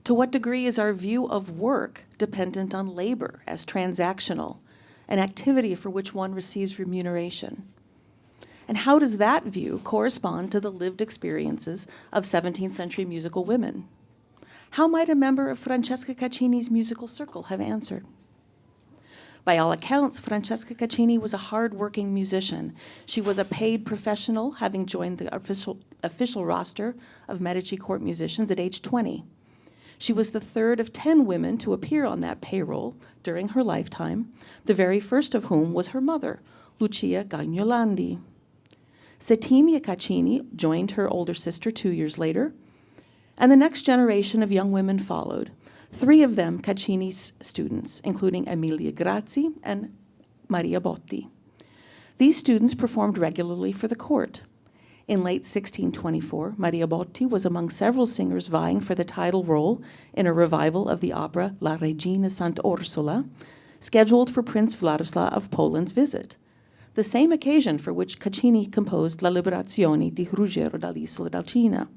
To what degree is our view of work dependent on labor as transactional, an activity for which one receives remuneration? And how does that view correspond to the lived experiences of 17th century musical women? How might a member of Francesca Caccini's musical circle have answered? By all accounts, Francesca Caccini was a hard-working musician. She was a paid professional, having joined the official roster of Medici court musicians at age 20. She was the third of 10 women to appear on that payroll during her lifetime, the very first of whom was her mother, Lucia Gagnolandi. Settimia Caccini joined her older sister 2 years later, and the next generation of young women followed, 3 of them Caccini's students, including Emilia Grazzi and Maria Botti. These students performed regularly for the court. In late 1624, Maria Botti was among several singers vying for the title role in a revival of the opera La Regina Sant'Orsola, scheduled for Prince Vladislav of Poland's visit, the same occasion for which Caccini composed La Liberazione di Ruggero dall'Isola d'Alcina.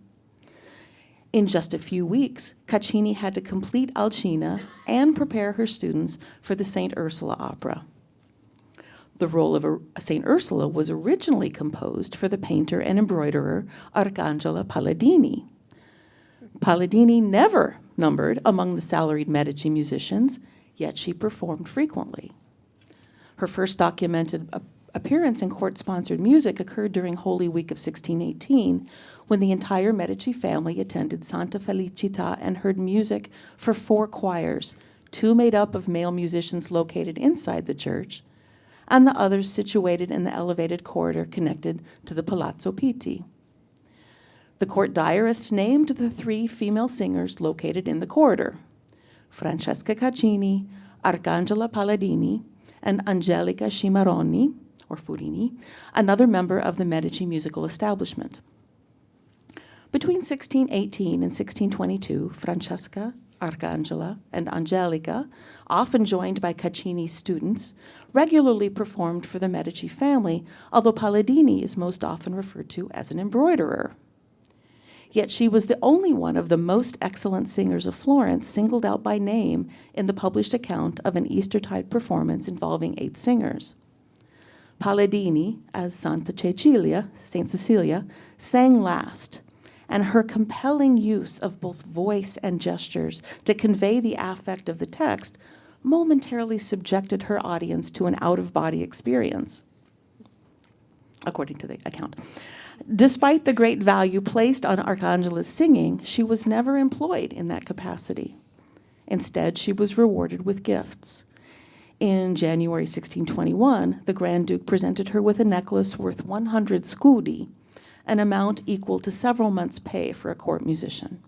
In just a few weeks, Caccini had to complete Alcina and prepare her students for the St. Ursula opera. The role of St. Ursula was originally composed for the painter and embroiderer Arcangela Palladini. Palladini never numbered among the salaried Medici musicians, yet she performed frequently. Her first documented appearance in court-sponsored music occurred during Holy Week of 1618, when the entire Medici family attended Santa Felicita and heard music for 4 choirs, 2 made up of male musicians located inside the church, and the others situated in the elevated corridor connected to the Palazzo Pitti. The court diarist named the 3 female singers located in the corridor: Francesca Caccini, Arcangela Palladini, and Angelica Scimarroni, or Furini, another member of the Medici musical establishment. Between 1618 and 1622, Francesca, Arcangela, and Angelica, often joined by Caccini's students, regularly performed for the Medici family, although Palladini is most often referred to as an embroiderer. Yet she was the only one of the most excellent singers of Florence singled out by name in the published account of an Eastertide performance involving 8 singers. Palladini, as Santa Cecilia, Saint Cecilia, sang last, and her compelling use of both voice and gestures to convey the affect of the text momentarily subjected her audience to an out-of-body experience, according to the account. Despite the great value placed on Arcangela's singing, she was never employed in that capacity. Instead, she was rewarded with gifts. In January 1621, the Grand Duke presented her with a necklace worth 100 scudi, an amount equal to several months' pay for a court musician.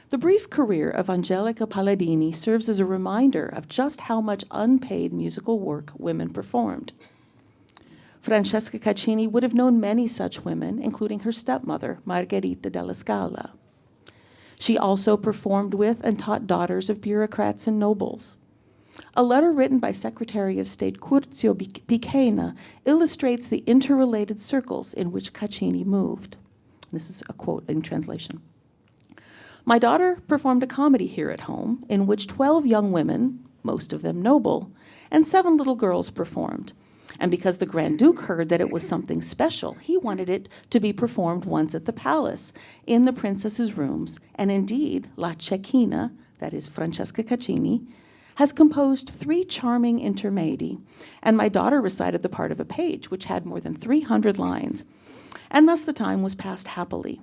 The brief career of Angelica Palladini serves as a reminder of just how much unpaid musical work women performed. Francesca Caccini would have known many such women, including her stepmother, Margherita della Scala. She also performed with and taught daughters of bureaucrats and nobles. A letter written by Secretary of State Curzio Picena illustrates the interrelated circles in which Caccini moved. This is a quote in translation. My daughter performed a comedy here at home in which 12 young women, most of them noble, and 7 little girls performed. And because the Grand Duke heard that it was something special, he wanted it to be performed once at the palace, in the princess's rooms. And indeed, La Cecchina, that is Francesca Caccini, has composed 3 charming intermedi, and my daughter recited the part of a page, which had more than 300 lines. And thus the time was passed happily.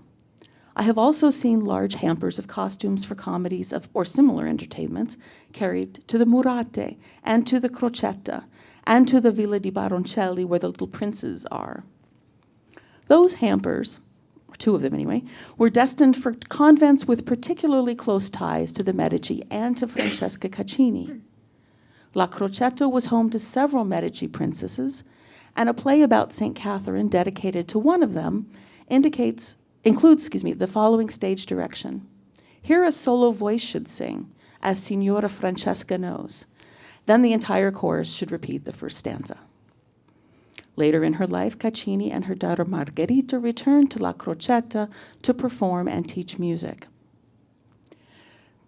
I have also seen large hampers of costumes for comedies or similar entertainments carried to the Murate and to the Crocetta and to the Villa di Baroncelli, where the little princes are. Those hampers, 2 of them anyway, were destined for convents with particularly close ties to the Medici and to Francesca Caccini. La Crocetta was home to several Medici princesses, and a play about St. Catherine dedicated to one of them includes the following stage direction. Here a solo voice should sing, as Signora Francesca knows. Then the entire chorus should repeat the first stanza. Later in her life, Caccini and her daughter Margherita returned to La Crocetta to perform and teach music.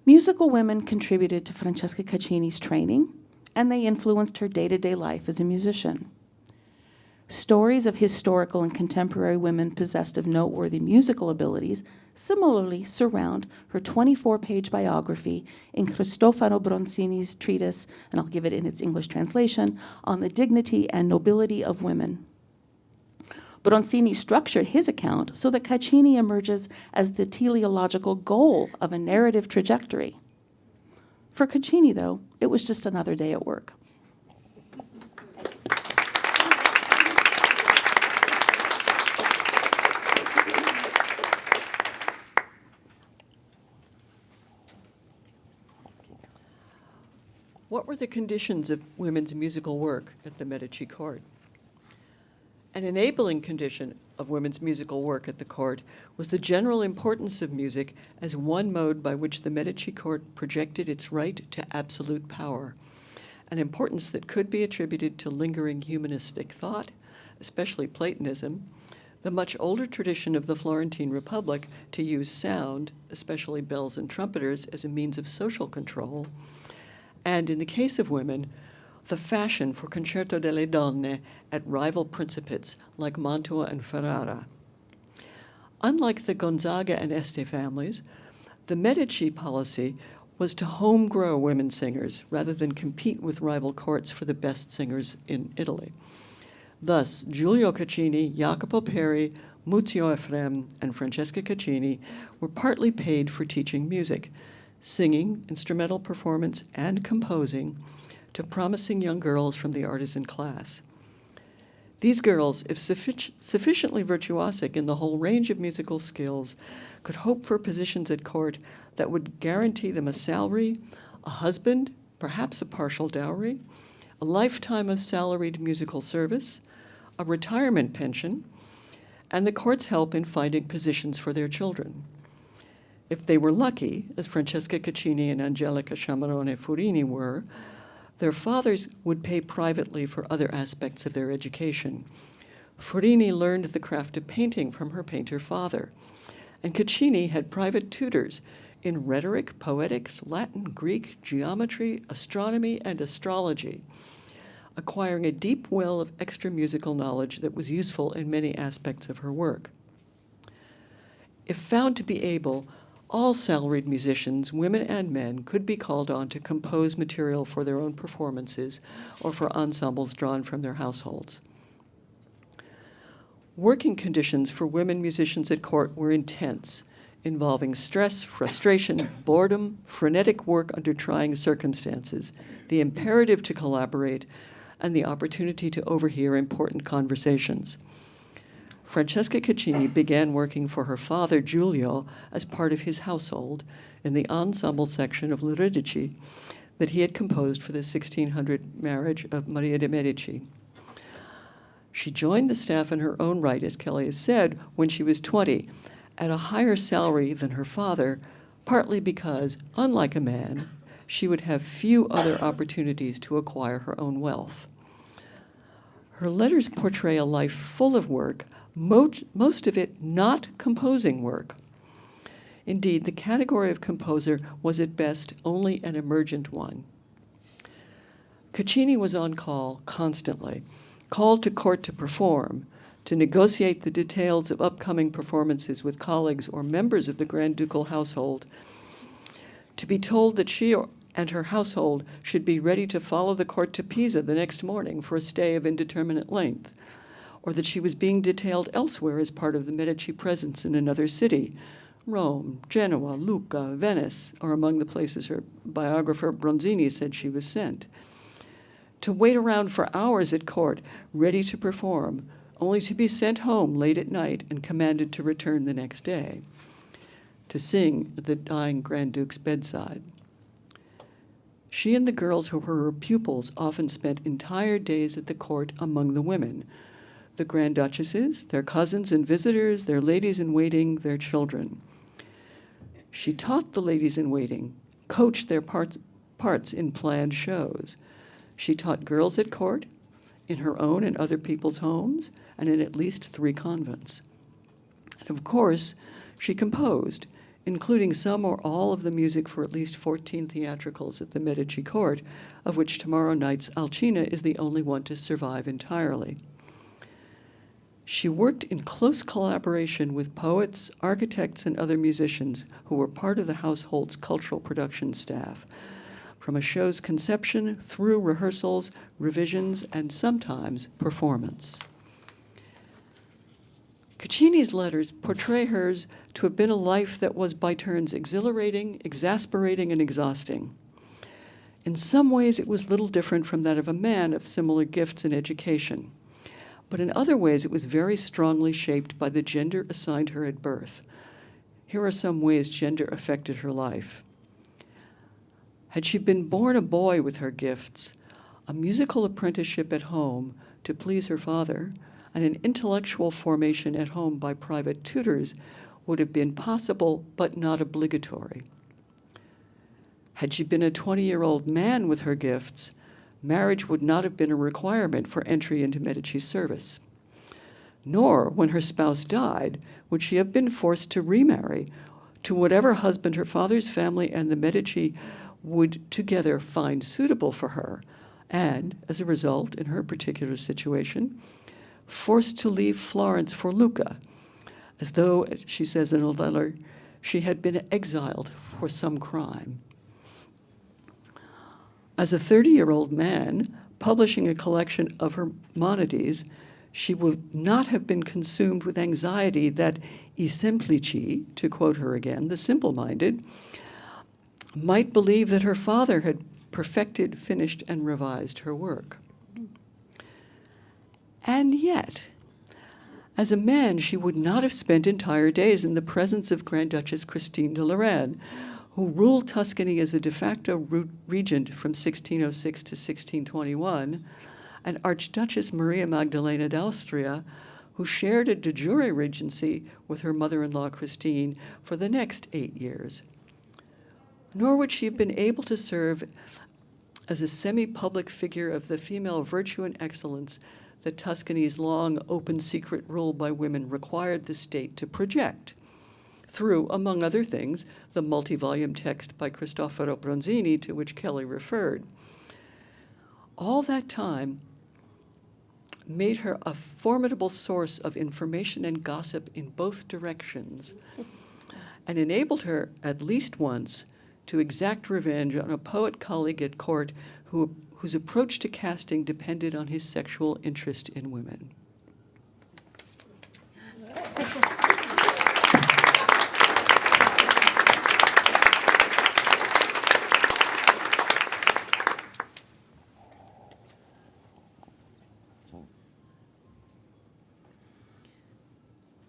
Musical women contributed to Francesca Caccini's training, and they influenced her day-to-day life as a musician. Stories of historical and contemporary women possessed of noteworthy musical abilities similarly surround her 24-page biography in Cristofano Bronzini's treatise, and I'll give it in its English translation, on the dignity and nobility of women. Bronzini structured his account so that Caccini emerges as the teleological goal of a narrative trajectory. For Caccini, though, it was just another day at work. What were the conditions of women's musical work at the Medici court? An enabling condition of women's musical work at the court was the general importance of music as one mode by which the Medici court projected its right to absolute power, an importance that could be attributed to lingering humanistic thought, especially Platonism, the much older tradition of the Florentine Republic to use sound, especially bells and trumpeters, as a means of social control, and in the case of women, the fashion for concerto delle donne at rival principates like Mantua and Ferrara. Unlike the Gonzaga and Este families, the Medici policy was to home-grow women singers rather than compete with rival courts for the best singers in Italy. Thus, Giulio Caccini, Jacopo Peri, Muzio Efrem, and Francesca Caccini were partly paid for teaching music, singing, instrumental performance, and composing to promising young girls from the artisan class. These girls, if sufficiently virtuosic in the whole range of musical skills, could hope for positions at court that would guarantee them a salary, a husband, perhaps a partial dowry, a lifetime of salaried musical service, a retirement pension, and the court's help in finding positions for their children. If they were lucky, as Francesca Caccini and Angelica Sciamarone Furini were, their fathers would pay privately for other aspects of their education. Furini learned the craft of painting from her painter father, and Caccini had private tutors in rhetoric, poetics, Latin, Greek, geometry, astronomy, and astrology, acquiring a deep well of extra musical knowledge that was useful in many aspects of her work. If found to be able, all salaried musicians, women and men, could be called on to compose material for their own performances or for ensembles drawn from their households. Working conditions for women musicians at court were intense, involving stress, frustration, boredom, frenetic work under trying circumstances, the imperative to collaborate, and the opportunity to overhear important conversations. Francesca Caccini began working for her father, Giulio, as part of his household in the ensemble section of L'Euridice that he had composed for the 1600 marriage of Maria de' Medici. She joined the staff in her own right, as Kelly has said, when she was 20, at a higher salary than her father, partly because, unlike a man, she would have few other opportunities to acquire her own wealth. Her letters portray a life full of work, most of it not composing work. Indeed, the category of composer was at best only an emergent one. Caccini was on call constantly, called to court to perform, to negotiate the details of upcoming performances with colleagues or members of the Grand Ducal household, to be told that she and her household should be ready to follow the court to Pisa the next morning for a stay of indeterminate length, or that she was being detailed elsewhere as part of the Medici presence in another city. Rome, Genoa, Lucca, Venice are among the places her biographer Bronzini said she was sent. To wait around for hours at court, ready to perform, only to be sent home late at night and commanded to return the next day, to sing at the dying Grand Duke's bedside. She and the girls who were her pupils often spent entire days at the court among the women, the Grand Duchesses, their cousins and visitors, their ladies-in-waiting, their children. She taught the ladies-in-waiting, coached their parts in planned shows. She taught girls at court, in her own and other people's homes, and in at least 3 convents. And of course, she composed, including some or all of the music for at least 14 theatricals at the Medici court, of which tomorrow night's Alcina is the only one to survive entirely. She worked in close collaboration with poets, architects, and other musicians who were part of the household's cultural production staff, from a show's conception through rehearsals, revisions, and sometimes performance. Caccini's letters portray hers to have been a life that was by turns exhilarating, exasperating, and exhausting. In some ways, it was little different from that of a man of similar gifts and education. But in other ways, it was very strongly shaped by the gender assigned her at birth. Here are some ways gender affected her life. Had she been born a boy with her gifts, a musical apprenticeship at home to please her father, and an intellectual formation at home by private tutors would have been possible but not obligatory. Had she been a 20-year-old man with her gifts, marriage would not have been a requirement for entry into Medici's service. Nor, when her spouse died, would she have been forced to remarry to whatever husband her father's family and the Medici would together find suitable for her, and, as a result, in her particular situation, forced to leave Florence for Lucca, as though, as she says in a letter, she had been exiled for some crime. As a 30-year-old man publishing a collection of her monodies, she would not have been consumed with anxiety that I semplici, to quote her again, the simple-minded, might believe that her father had perfected, finished, and revised her work. And yet, as a man, she would not have spent entire days in the presence of Grand Duchess Christine de Lorraine, who ruled Tuscany as a de facto regent from 1606 to 1621, and Archduchess Maria Magdalena d'Austria, who shared a de jure regency with her mother-in-law Christine for the next 8 years. Nor would she have been able to serve as a semi-public figure of the female virtue and excellence that Tuscany's long, open, secret rule by women required the state to project, through, among other things, the multi-volume text by Cristoforo Bronzini to which Kelly referred. All that time made her a formidable source of information and gossip in both directions, and enabled her, at least once, to exact revenge on a poet colleague at court whose approach to casting depended on his sexual interest in women.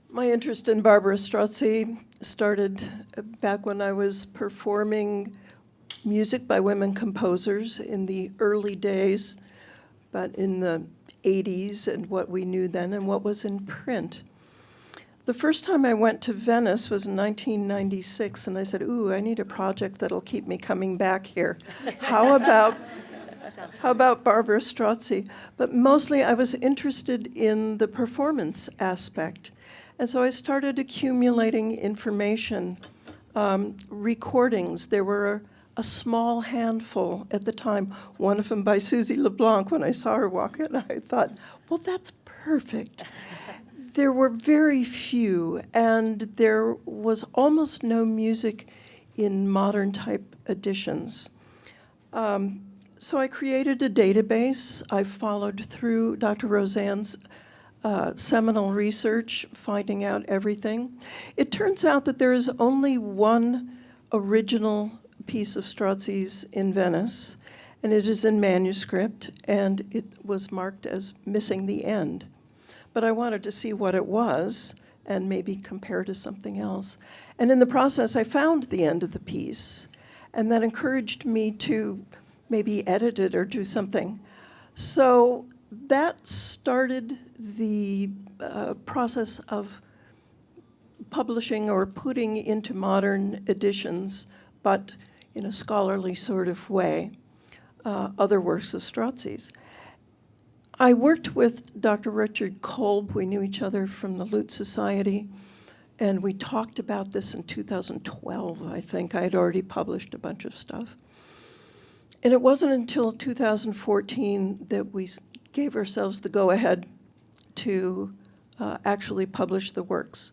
My interest in Barbara Strozzi started back when I was performing music by women composers in the early days, but in the 80s and what we knew then and what was in print. The first time I went to Venice was in 1996, and I said, ooh, I need a project that'll keep me coming back here. How about Barbara Strozzi? But mostly I was interested in the performance aspect. And so I started accumulating information, recordings. There were a small handful at the time, one of them by Susie LeBlanc. When I saw her walk in, I thought, well, that's perfect. There were very few, and there was almost no music in modern type editions. So I created a database. I followed through Dr. Roseanne's seminal research, finding out everything. It turns out that there is only one original piece of Strozzi's in Venice, and it is in manuscript, and it was marked as missing the end. But I wanted to see what it was and maybe compare to something else. And in the process, I found the end of the piece, and that encouraged me to maybe edit it or do something. So that started the process of publishing or putting into modern editions, but in a scholarly sort of way, other works of Strozzi's. I worked with Dr. Richard Kolb. We knew each other from the Lute Society, and we talked about this in 2012, I think. I had already published a bunch of stuff. And it wasn't until 2014 that we gave ourselves the go-ahead to actually publish the works.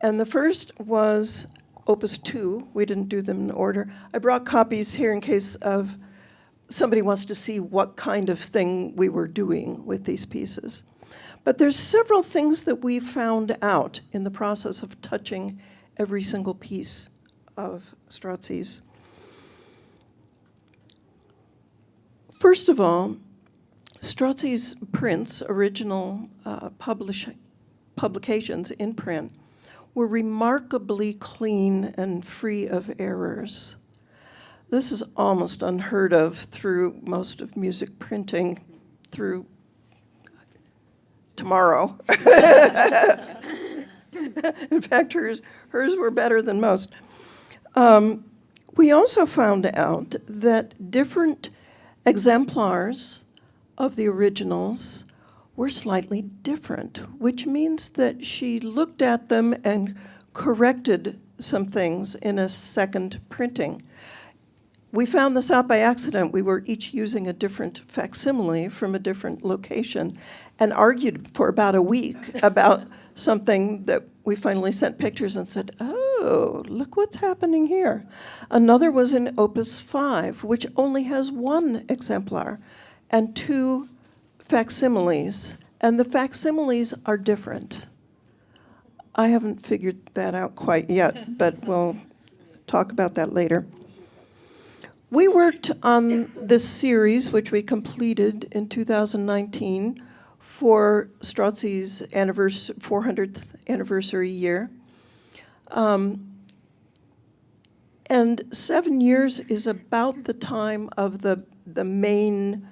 And the first was Opus 2. We didn't do them in order. I brought copies here in case of somebody wants to see what kind of thing we were doing with these pieces. But there's several things that we found out in the process of touching every single piece of Strozzi's. First of all, Strozzi's prints, original publications in print, were remarkably clean and free of errors. This is almost unheard of through most of music printing through tomorrow. In fact, hers were better than most. We also found out that different exemplars of the originals were slightly different, which means that she looked at them and corrected some things in a second printing. We found this out by accident. We were each using a different facsimile from a different location and argued for about a week about something that we finally sent pictures and said, oh, look what's happening here. Another was in Opus 5, which only has one exemplar and two facsimiles, and the facsimiles are different. I haven't figured that out quite yet, but we'll talk about that later. We worked on this series, which we completed in 2019 for Strozzi's 400th anniversary year. And 7 years is about the time of the main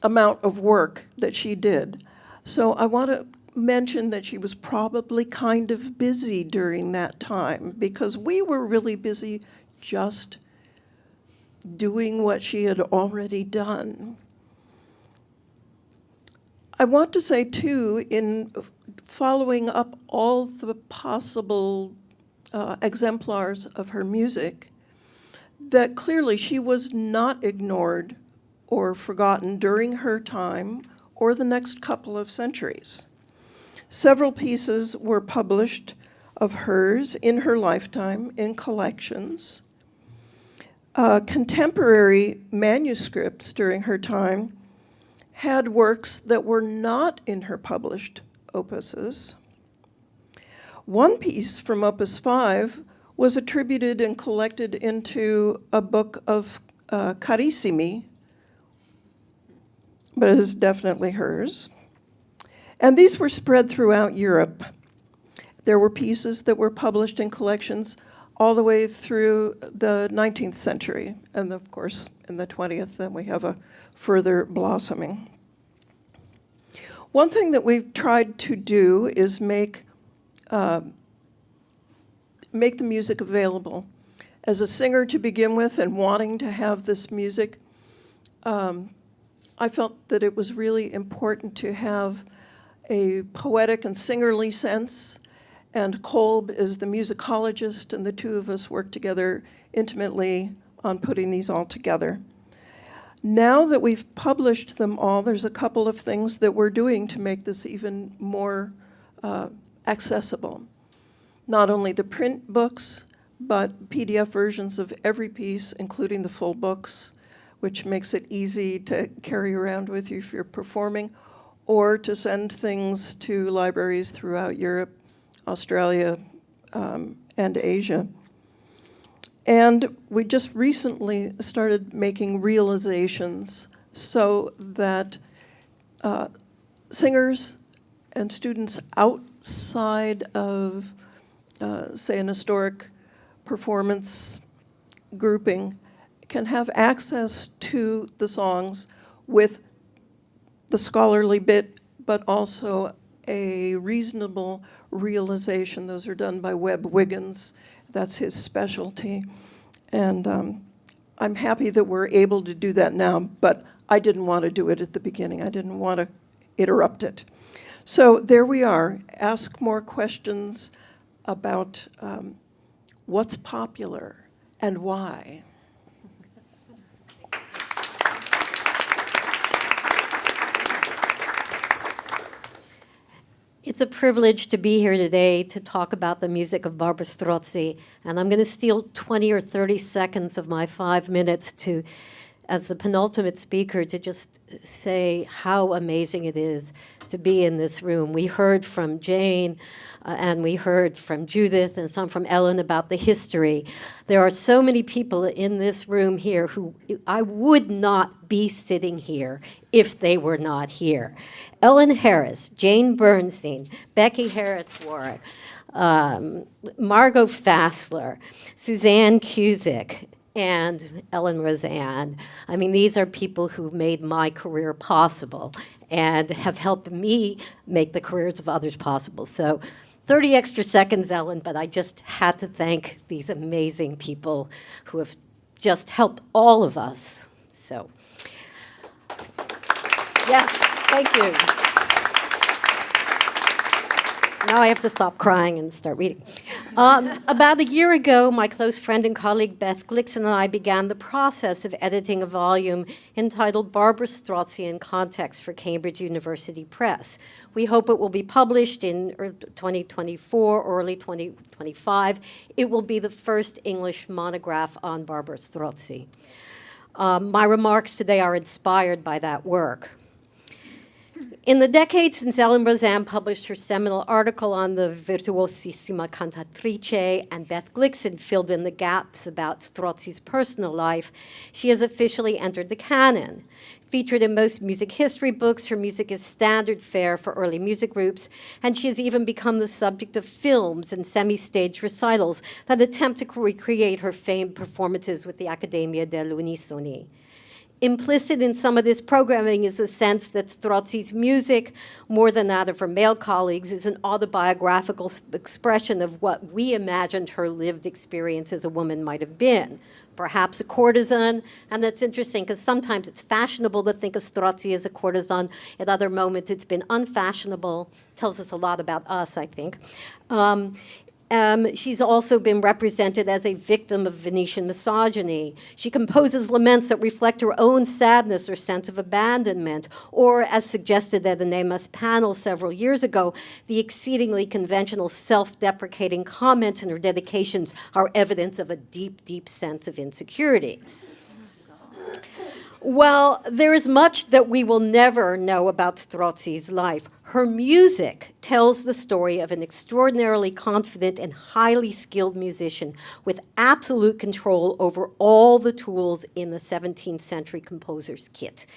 amount of work that she did. So I want to mention that she was probably kind of busy during that time because we were really busy just doing what she had already done. I want to say, too, in following up all the possible exemplars of her music, that clearly she was not ignored or forgotten during her time or the next couple of centuries. Several pieces were published of hers in her lifetime in collections. Contemporary manuscripts during her time had works that were not in her published opuses. One piece from Opus 5 was attributed and collected into a book of Carissimi, but it is definitely hers. And these were spread throughout Europe. There were pieces that were published in collections all the way through the 19th century. And of course, in the 20th, then we have a further blossoming. One thing that we've tried to do is make the music available. As a singer to begin with and wanting to have this music, I felt that it was really important to have a poetic and singerly sense, and Kolb is the musicologist, and the two of us worked together intimately on putting these all together. Now that we've published them all, there's a couple of things that we're doing to make this even more accessible. Not only the print books, but PDF versions of every piece, including the full books, which makes it easy to carry around with you if you're performing, or to send things to libraries throughout Europe, Australia, and Asia. And we just recently started making realizations so that singers and students outside of, say, an historic performance grouping can have access to the songs with the scholarly bit, but also a reasonable realization. Those are done by Webb Wiggins. That's his specialty. And I'm happy that we're able to do that now, but I didn't want to do it at the beginning. I didn't want to interrupt it. So there we are. Ask more questions about what's popular and why. It's a privilege to be here today to talk about the music of Barbara Strozzi, and I'm going to steal 20 or 30 seconds of my 5 minutes to, as the penultimate speaker, to just say how amazing it is to be in this room. We heard from Jane, and we heard from Judith, and some from Ellen about the history. There are so many people in this room here who I would not be sitting here if they were not here. Ellen Harris, Jane Bernstein, Becky Harris-Warrick, Margot Fassler, Suzanne Cusick, and Ellen Roseanne. I mean, these are people who've made my career possible and have helped me make the careers of others possible. So 30 extra seconds, Ellen, but I just had to thank these amazing people who have just helped all of us. So, yes, thank you. Now I have to stop crying and start reading. About a year ago, my close friend and colleague Beth Glixen and I began the process of editing a volume entitled Barbara Strozzi in Context for Cambridge University Press. We hope it will be published in 2024, early 2025. It will be the first English monograph on Barbara Strozzi. My remarks today are inspired by that work. In the decades since Ellen Roseanne published her seminal article on the virtuosissima cantatrice and Beth Glixen filled in the gaps about Strozzi's personal life, she has officially entered the canon. Featured in most music history books, her music is standard fare for early music groups, and she has even become the subject of films and semi-stage recitals that attempt to recreate her famed performances with the Accademia dell'Unisoni. Implicit in some of this programming is the sense that Strozzi's music, more than that of her male colleagues, is an autobiographical expression of what we imagined her lived experience as a woman might have been. Perhaps a courtesan, and that's interesting because sometimes it's fashionable to think of Strozzi as a courtesan. At other moments, it's been unfashionable. Tells us a lot about us, I think. She's also been represented as a victim of Venetian misogyny. She composes laments that reflect her own sadness or sense of abandonment, or, as suggested at the NEMAS panel several years ago, the exceedingly conventional self-deprecating comments in her dedications are evidence of a deep, deep sense of insecurity. Well, there is much that we will never know about Strozzi's life. Her music tells the story of an extraordinarily confident and highly skilled musician with absolute control over all the tools in the 17th century composer's kit,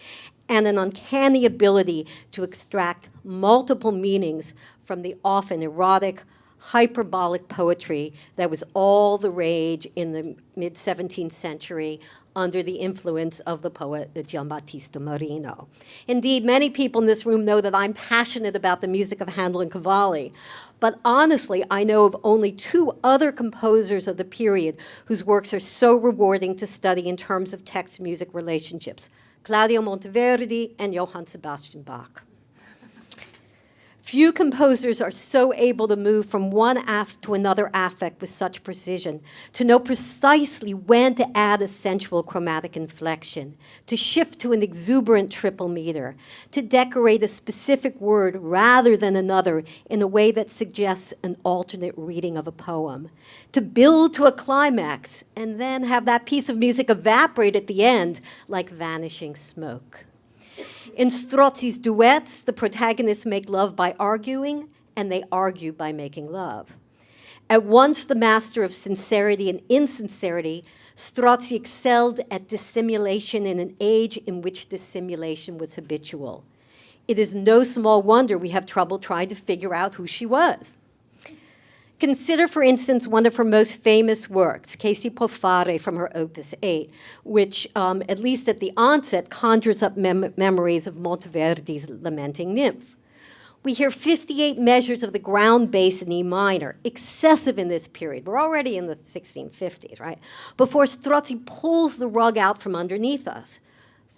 and an uncanny ability to extract multiple meanings from the often erotic, hyperbolic poetry that was all the rage in the mid-17th century under the influence of the poet Giambattista Marino. Indeed, many people in this room know that I'm passionate about the music of Handel and Cavalli, but honestly, I know of only two other composers of the period whose works are so rewarding to study in terms of text-music relationships, Claudio Monteverdi and Johann Sebastian Bach. Few composers are so able to move from one to another affect with such precision, to know precisely when to add a sensual chromatic inflection, to shift to an exuberant triple meter, to decorate a specific word rather than another in a way that suggests an alternate reading of a poem, to build to a climax and then have that piece of music evaporate at the end like vanishing smoke. In Strozzi's duets, the protagonists make love by arguing, and they argue by making love. At once the master of sincerity and insincerity, Strozzi excelled at dissimulation in an age in which dissimulation was habitual. It is no small wonder we have trouble trying to figure out who she was. Consider, for instance, one of her most famous works, Che si può fare, from her Opus 8, which, at least at the onset, conjures up memories of Monteverdi's Lamenting Nymph. We hear 58 measures of the ground bass in E minor, excessive in this period. We're already in the 1650s, right? Before Strozzi pulls the rug out from underneath us.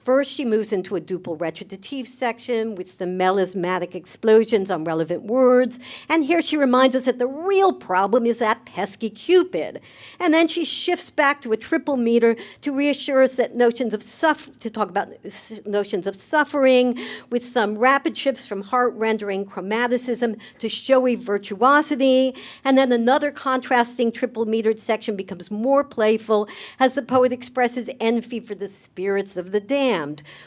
First, she moves into a duple recitative section with some melismatic explosions on relevant words. And here she reminds us that the real problem is that pesky Cupid. And then she shifts back to a triple meter to reassure us that notions of suffering with some rapid shifts from heart-rendering chromaticism to showy virtuosity. And then another contrasting triple metered section becomes more playful as the poet expresses envy for the spirits of the damned,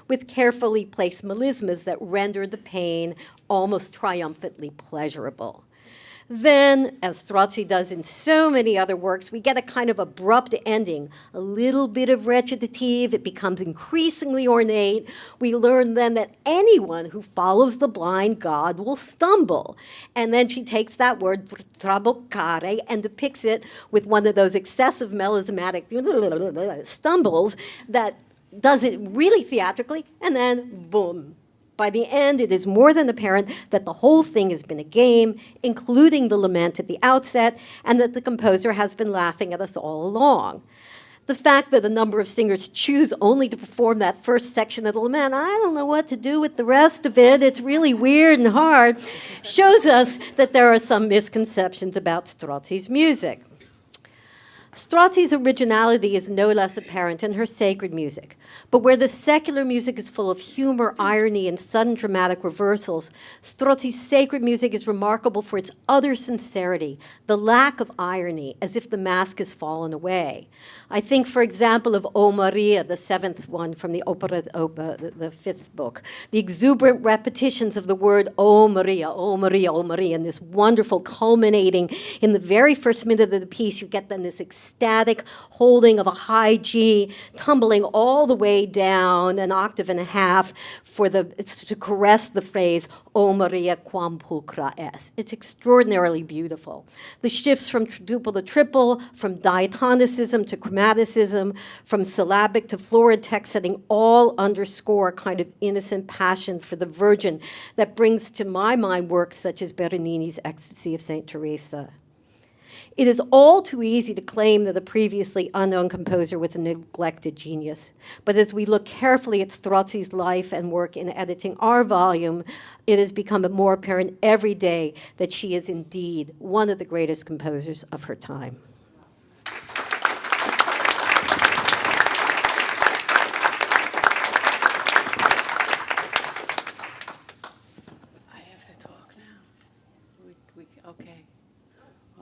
with carefully placed melismas that render the pain almost triumphantly pleasurable. Then, as Strozzi does in so many other works, we get a kind of abrupt ending, a little bit of recitative, it becomes increasingly ornate. We learn then that anyone who follows the blind God will stumble. And then she takes that word, traboccare, and depicts it with one of those excessive melismatic stumbles that does it really theatrically, and then boom. By the end, it is more than apparent that the whole thing has been a game, including the lament at the outset, and that the composer has been laughing at us all along. The fact that a number of singers choose only to perform that first section of the lament, I don't know what to do with the rest of it, it's really weird and hard, shows us that there are some misconceptions about Strozzi's music. Strozzi's originality is no less apparent in her sacred music, but where the secular music is full of humor, irony, and sudden dramatic reversals, Strozzi's sacred music is remarkable for its utter sincerity, the lack of irony, as if the mask has fallen away. I think, for example, of O Maria, the seventh one from the opera, the fifth book, the exuberant repetitions of the word O Maria, O Maria, O Maria, and this wonderful culminating in the very first minute of the piece, you get then this ecstatic holding of a high G, tumbling all the way down an octave and a half to caress the phrase, O Maria quam pulchra es. It's extraordinarily beautiful. The shifts from duple to triple, from diatonicism to chromaticism, from syllabic to florid text setting, all underscore a kind of innocent passion for the Virgin that brings to my mind works such as Bernini's Ecstasy of St. Teresa. It is all too easy to claim that a previously unknown composer was a neglected genius. But as we look carefully at Strozzi's life and work in editing our volume, it has become more apparent every day that she is indeed one of the greatest composers of her time.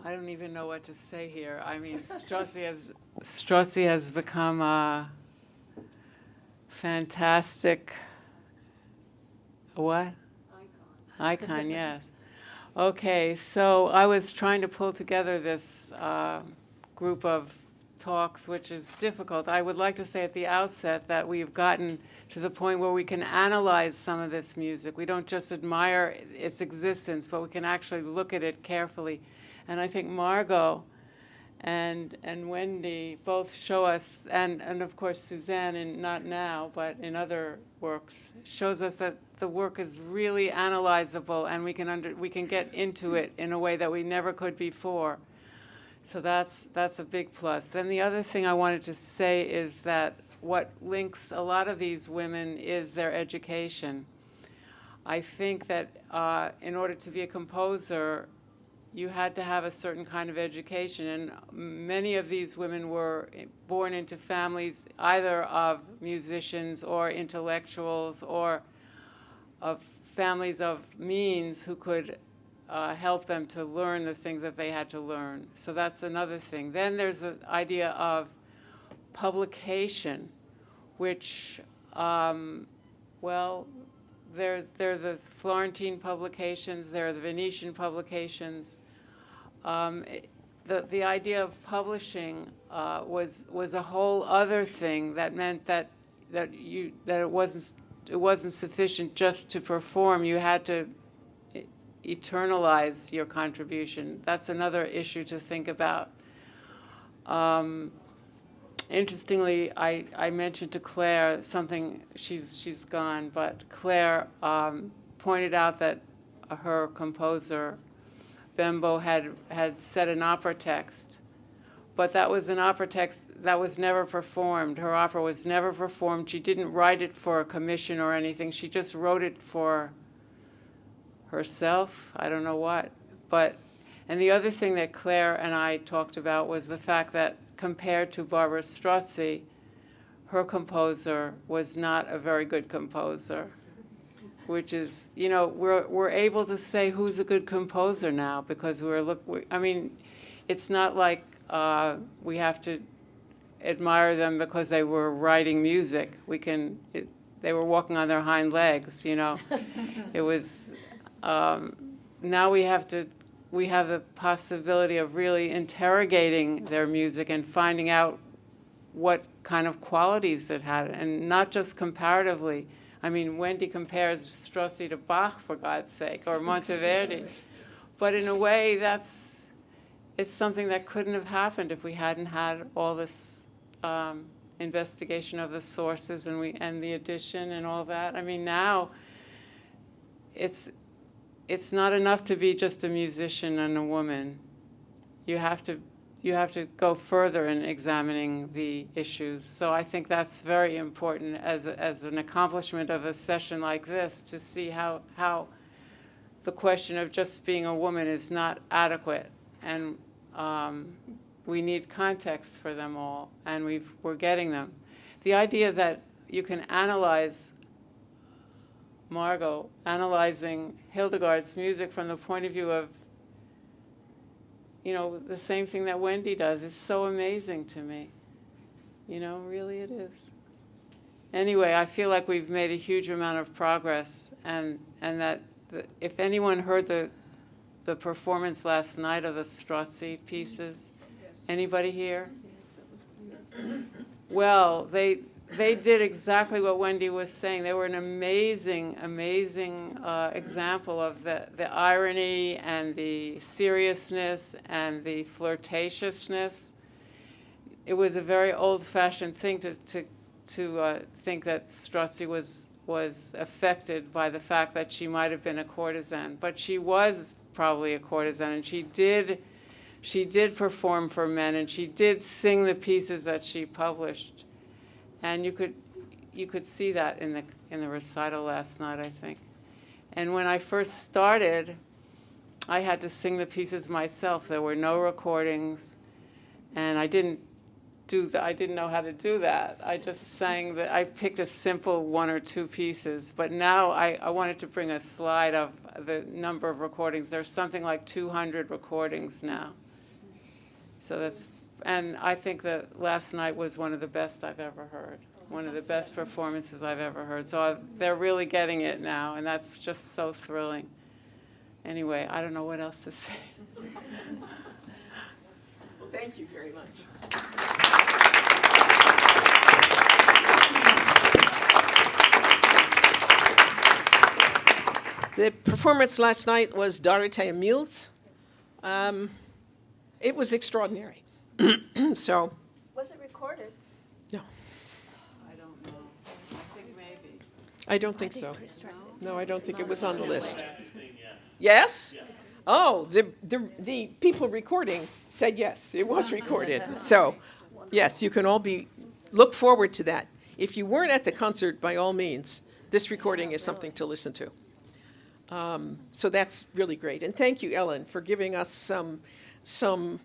I don't even know what to say here. I mean, Strozzi has become a fantastic, what? Icon, yes. Okay, so I was trying to pull together this group of talks, which is difficult. I would like to say at the outset that we've gotten to the point where we can analyze some of this music. We don't just admire its existence, but we can actually look at it carefully. And I think Margot and Wendy both show us, and of course Suzanne, in not now, but in other works, shows us that the work is really analyzable, and we can get into it in a way that we never could before. So that's a big plus. Then the other thing I wanted to say is that what links a lot of these women is their education. I think that in order to be a composer, you had to have a certain kind of education, and many of these women were born into families either of musicians or intellectuals or of families of means who could help them to learn the things that they had to learn. So that's another thing. Then there's the idea of publication, which, well, there are the Florentine publications, there are the Venetian publications. The idea of publishing was a whole other thing that meant that it wasn't sufficient just to perform. You had to eternalize your contribution. That's another issue to think about. Interestingly, I mentioned to Claire something, she's gone, but Claire pointed out that her composer, Bembo, had set an opera text, but that was an opera text that was never performed. Her opera was never performed. She didn't write it for a commission or anything. She just wrote it for herself, I don't know what. And the other thing that Claire and I talked about was the fact that compared to Barbara Strozzi, her composer was not a very good composer, which is, you know, we're able to say who's a good composer now because I mean, it's not like we have to admire them because they were writing music. They were walking on their hind legs, you know. It was, now we have the possibility of really interrogating their music and finding out what kind of qualities it had, and not just comparatively. I mean, Wendy compares Strozzi to Bach, for God's sake, or Monteverdi. But in a way, it's something that couldn't have happened if we hadn't had all this investigation of the sources and the edition and all that. I mean, now it's not enough to be just a musician and a woman. You have to go further in examining the issues. So I think that's very important as an accomplishment of a session like this, to see how the question of just being a woman is not adequate. And we need context for them all, and we're getting them. The idea that you can analyze Margot, analyzing Hildegard's music from the point of view of, you know, the same thing that Wendy does is so amazing to me. You know, really it is. Anyway, I feel like we've made a huge amount of progress, and that if anyone heard the performance last night of the Strozzi pieces, anybody here? Well, they did exactly what Wendy was saying. They were an amazing, amazing example of the irony and the seriousness and the flirtatiousness. It was a very old-fashioned thing to think that Strozzi was affected by the fact that she might have been a courtesan, but she was probably a courtesan, and she did perform for men, and she did sing the pieces that she published. And you could see that in the recital last night, I think. And when I first started, I had to sing the pieces myself. There were no recordings, and I didn't know how to do that. I just sang I picked a simple 1 or 2 pieces. But now I wanted to bring a slide of the number of recordings. There's something like 200 recordings now. And I think that last night was one of the best I've ever heard, one of the best performances I've ever heard. So they're really getting it now, and that's just so thrilling. Anyway, I don't know what else to say. Well, thank you very much. The performance last night was Dorothea Mills. It was extraordinary. So. Was it recorded? No. I don't know. I think maybe. I don't think so. No, I don't think it was on the list. Yes? Oh, the people recording said yes, it was recorded. So, yes, you can all look forward to that. If you weren't at the concert, by all means, this recording is something to listen to. So that's really great. And thank you, Ellen, for giving us some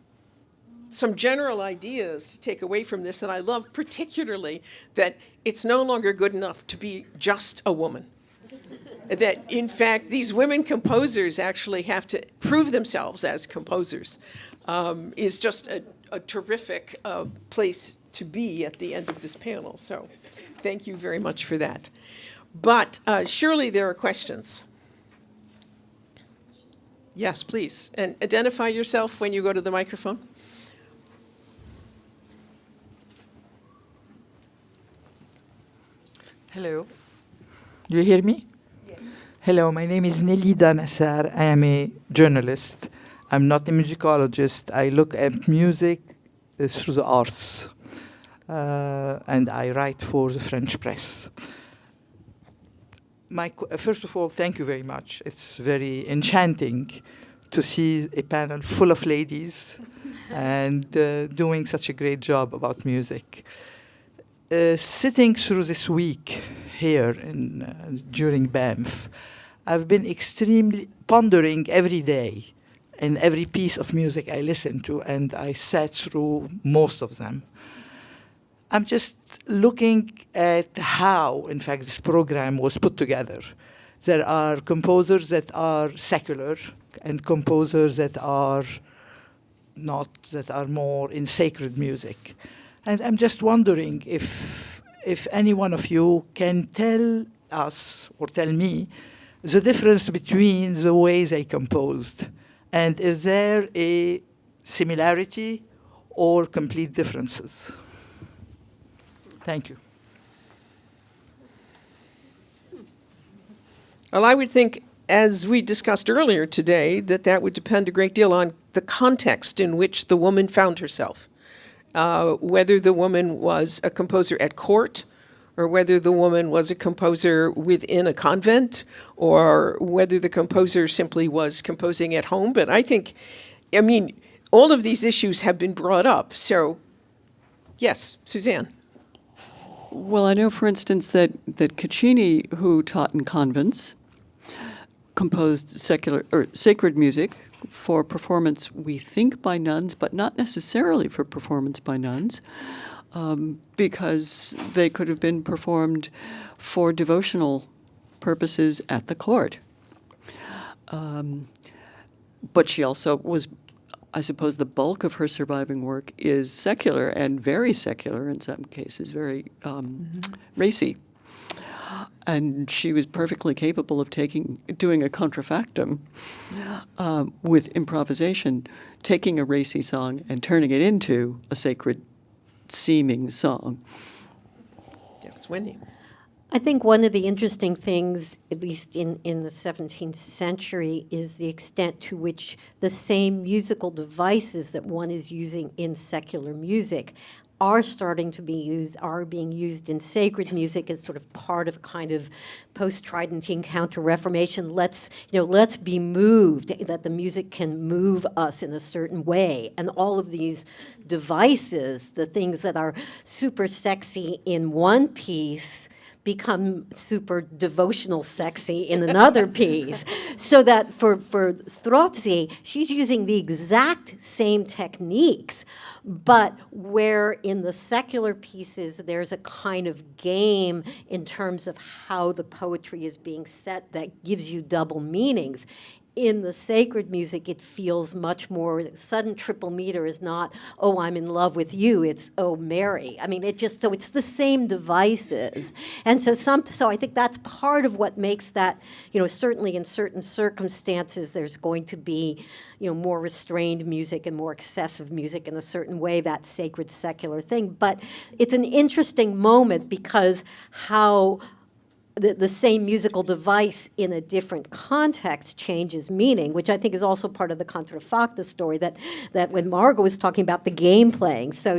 general ideas to take away from this. And I love particularly that it's no longer good enough to be just a woman. That, in fact, these women composers actually have to prove themselves as composers, is just a terrific place to be at the end of this panel. So thank you very much for that. But surely there are questions. Yes, please. And identify yourself when you go to the microphone. Hello. Do you hear me? Yes. Hello, my name is Nelida Nassar. I am a journalist. I'm not a musicologist. I look at music through the arts. And I write for the French press. First of all, thank you very much. It's very enchanting to see a panel full of ladies and doing such a great job about music. Sitting through this week here during Banff, I've been extremely pondering every day in every piece of music I listen to, and I sat through most of them. I'm just looking at how, in fact, this program was put together. There are composers that are secular and composers that are not, that are more in sacred music. And I'm just wondering if any one of you can tell us or tell me the difference between the ways they composed. And is there a similarity or complete differences? Thank you. Well, I would think, as we discussed earlier today, that would depend a great deal on the context in which the woman found herself. Whether the woman was a composer at court, or whether the woman was a composer within a convent, or whether the composer simply was composing at home. But I think, I mean, all of these issues have been brought up. So, yes, Suzanne. Well, I know, for instance, that Caccini, who taught in convents, composed secular or sacred music for performance, we think, by nuns, but not necessarily for performance by nuns, because they could have been performed for devotional purposes at the court. But she also was, I suppose, the bulk of her surviving work is secular, and very secular in some cases, very racy. And she was perfectly capable of doing a contrafactum with improvisation, taking a racy song and turning it into a sacred seeming song. Yes, Wendy. I think one of the interesting things, at least in the 17th century, is the extent to which the same musical devices that one is using in secular music are being used in sacred music as sort of part of a kind of post-Tridentine counter-Reformation. Let's be moved, that the music can move us in a certain way. And all of these devices, the things that are super sexy in one piece, become super devotional sexy in another piece. So that for Strozzi, she's using the exact same techniques, but where in the secular pieces there's a kind of game in terms of how the poetry is being set that gives you double meanings. In the sacred music, it feels much more, sudden triple meter is not, oh, I'm in love with you, it's, oh, Mary. I mean, so it's the same devices. And so I think that's part of what makes that, certainly in certain circumstances, there's going to be, more restrained music and more excessive music in a certain way, that sacred secular thing. But it's an interesting moment because how the same musical device in a different context changes meaning, which I think is also part of the contrafacta story, that when Margot was talking about the game playing. So,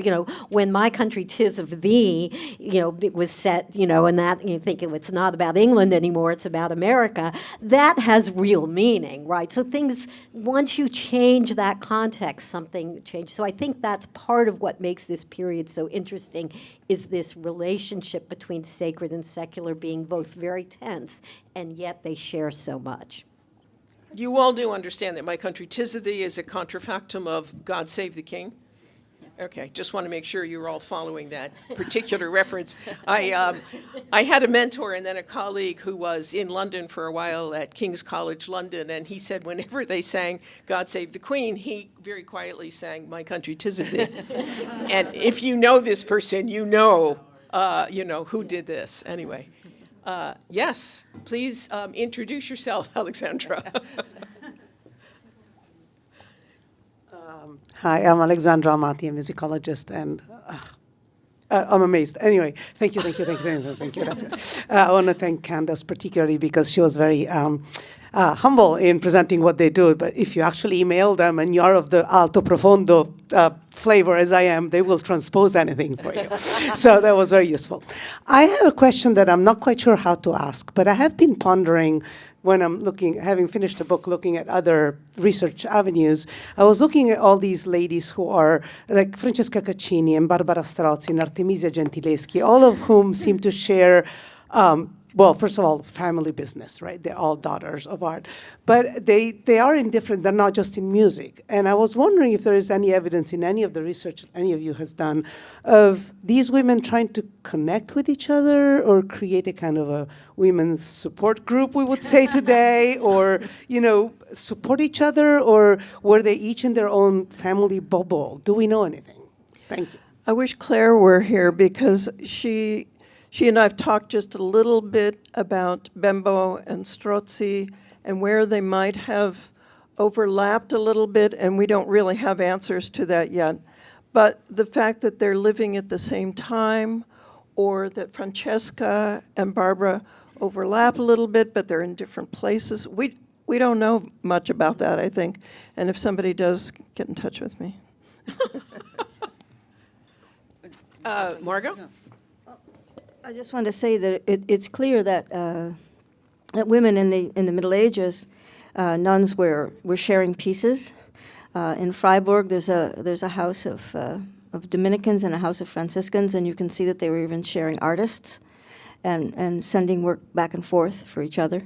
when My Country 'Tis of Thee, it was set, and that you think it's not about England anymore, it's about America, that has real meaning, right? So things, once you change that context, something changes. So I think that's part of what makes this period so interesting, is this relationship between sacred and secular being both very tense, and yet they share so much. You all do understand that My Country 'Tis of Thee is a contrafactum of God Save the King? Okay, just want to make sure you're all following that particular reference. I had a mentor and then a colleague who was in London for a while at King's College London, and he said whenever they sang God Save the Queen, he very quietly sang My Country 'Tis of Thee. And if you know this person, you know who did this. Anyway, yes, please introduce yourself, Alexandra. Hi, I'm Alexandra Amati, a musicologist, and I'm amazed. Anyway, thank you. That's good. I want to thank Candace particularly because she was very humble in presenting what they do. But if you actually email them and you're of the alto profondo flavor as I am, they will transpose anything for you. So that was very useful. I have a question that I'm not quite sure how to ask, but I have been pondering when I'm having finished the book, looking at other research avenues. I was looking at all these ladies who are like Francesca Caccini and Barbara Strozzi and Artemisia Gentileschi, all of whom seem to share well, first of all, family business, right? They're all daughters of art. But they are indifferent. They're not just in music. And I was wondering if there is any evidence in any of the research any of you has done of these women trying to connect with each other or create a kind of a women's support group, we would say today, or, support each other, or were they each in their own family bubble? Do we know anything? Thank you. I wish Claire were here because she and I have talked just a little bit about Bembo and Strozzi and where they might have overlapped a little bit, and we don't really have answers to that yet. But the fact that they're living at the same time, or that Francesca and Barbara overlap a little bit, but they're in different places, we don't know much about that, I think. And if somebody does, get in touch with me. Margot? I just want to say that it's clear that that women in the Middle Ages, nuns were sharing pieces. In Freiburg, there's a house of Dominicans and a house of Franciscans, and you can see that they were even sharing artists and sending work back and forth for each other.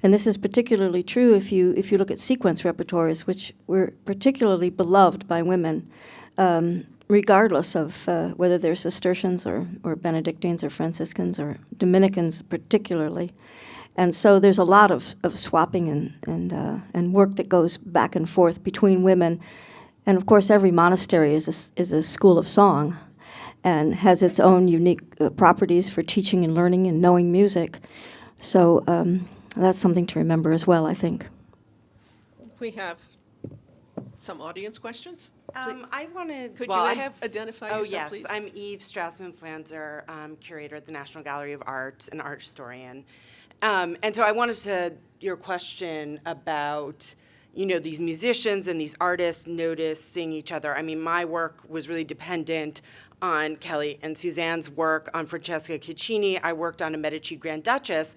And this is particularly true if you look at sequence repertories, which were particularly beloved by women. Regardless of whether they're Cistercians or Benedictines or Franciscans or Dominicans particularly. And so there's a lot of swapping and work that goes back and forth between women. And of course, every monastery is a school of song and has its own unique properties for teaching and learning and knowing music. So that's something to remember as well, I think. We have some audience questions. I wanted. Could well, you I have identify Oh yourself, yes, please? I'm Eve Strassman-Flanzer, curator at the National Gallery of Art and art historian. And so I wanted to your question about these musicians and these artists noticing each other. I mean, my work was really dependent on Kelly and Suzanne's work on Francesca Caccini. I worked on a Medici Grand Duchess.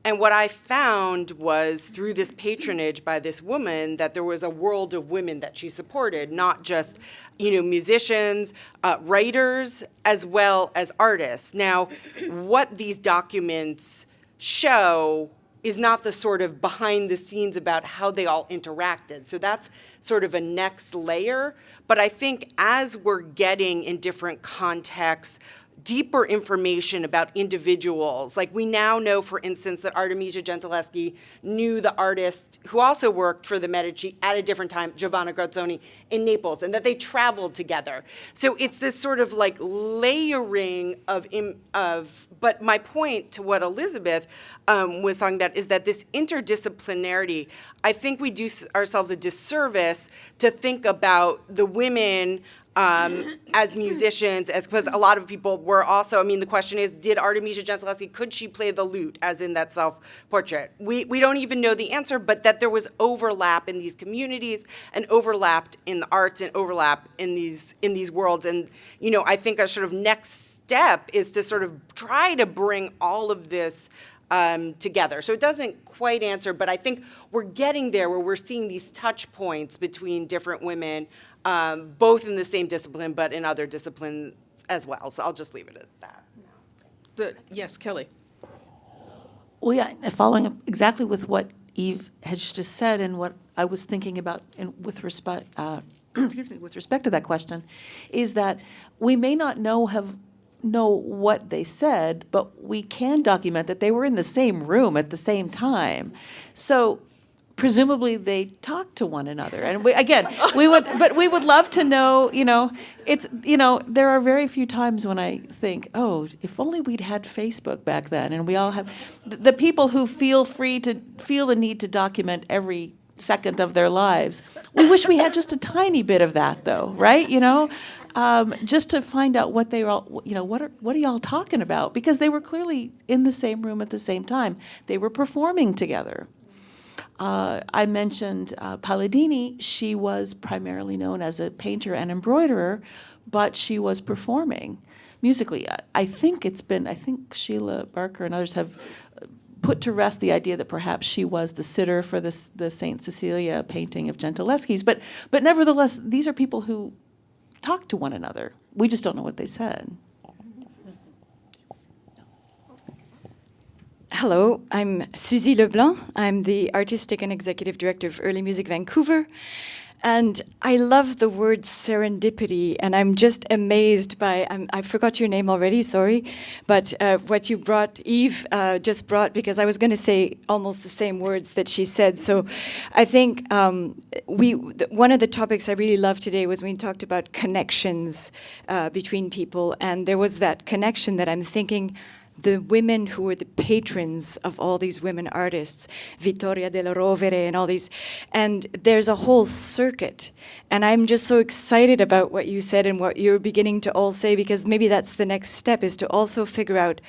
And what I found was through this patronage by this woman that there was a world of women that she supported, not just, musicians, writers, as well as artists. Now, what these documents show is not the sort of behind the scenes about how they all interacted. So that's sort of a next layer. But I think as we're getting in different contexts, deeper information about individuals. Like we now know, for instance, that Artemisia Gentileschi knew the artist who also worked for the Medici at a different time, Giovanna Grazzoni, in Naples, and that they traveled together. So it's this sort of like layering but my point to what Élisabeth was talking about is that this interdisciplinarity, I think we do ourselves a disservice to think about the women as musicians, because a lot of people were also, the question is, did Artemisia Gentileschi, could she play the lute, as in that self-portrait? We don't even know the answer, but that there was overlap in these communities and overlapped in the arts and overlap in these worlds. And, I think a sort of next step is to sort of try to bring all of this together. So it doesn't quite answer, but I think we're getting there where we're seeing these touch points between different women, both in the same discipline, but in other disciplines as well. So I'll just leave it at that. Yes, Kelly. Well, yeah, following up exactly with what Eve has just said and what I was thinking about with respect, with respect to that question, is that we may not know what they said, but we can document that they were in the same room at the same time. So presumably they talked to one another. And we would love to know, there are very few times when I think, oh, if only we'd had Facebook back then, and we all have, the people who feel the need to document every second of their lives. We wish we had just a tiny bit of that, though, right? Just to find out what they were all, what are y'all talking about? Because they were clearly in the same room at the same time. They were performing together. I mentioned Palladini. She was primarily known as a painter and embroiderer, but she was performing musically. I think Sheila Barker and others have put to rest the idea that perhaps she was the sitter for the St. Cecilia painting of Gentileschi's. But nevertheless, these are people who talk to one another. We just don't know what they said. Hello, I'm Suzy Leblanc. I'm the Artistic and Executive Director of Early Music Vancouver. And I love the word serendipity, and I'm just amazed by, I forgot your name already, sorry, but what you brought, Eve just brought, because I was going to say almost the same words that she said. So I think one of the topics I really loved today was when we talked about connections between people, and there was that connection that I'm thinking, the women who were the patrons of all these women artists, Vittoria della Rovere and all these, and there's a whole circuit. And I'm just so excited about what you said and what you're beginning to all say, because maybe that's the next step, is to also figure out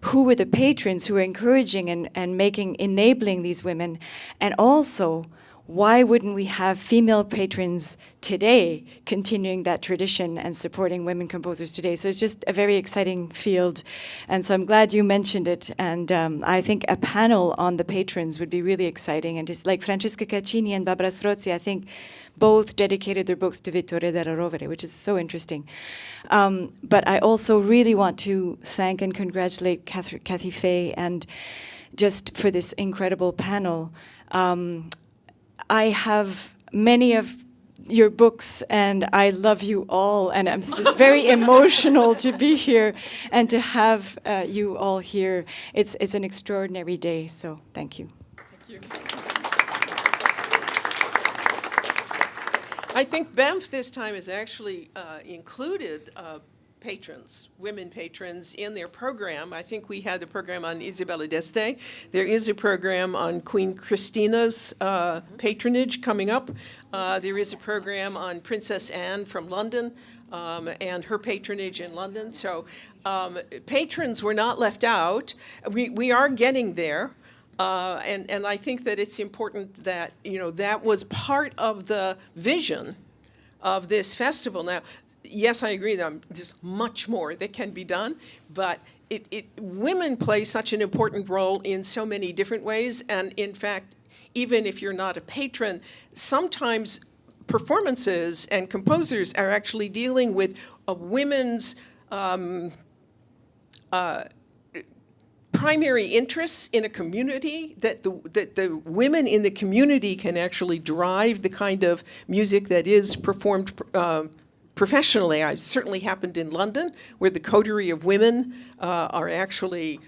who were the patrons who were encouraging and enabling these women, and also why wouldn't we have female patrons today continuing that tradition and supporting women composers today? So it's just a very exciting field. And so I'm glad you mentioned it. And I think a panel on the patrons would be really exciting. And just like Francesca Caccini and Barbara Strozzi, I think both dedicated their books to Vittoria della Rovere, which is so interesting. But I also really want to thank and congratulate Kathy Fay and just for this incredible panel. I have many of your books, and I love you all, and I'm just very emotional to be here and to have you all here. It's an extraordinary day, so thank you. Thank you. I think Banff this time has actually included patrons, women patrons, in their program. I think we had a program on Isabella d'Este. There is a program on Queen Christina's patronage coming up. There is a program on Princess Anne from London and her patronage in London. So patrons were not left out. We are getting there. And I think that it's important that, that was part of the vision of this festival. Now, yes, I agree that there's much more that can be done, but women play such an important role in so many different ways. And in fact, even if you're not a patron, sometimes performances and composers are actually dealing with women's primary interests in a community, that the women in the community can actually drive the kind of music that is performed professionally. It certainly happened in London, where the coterie of women are actually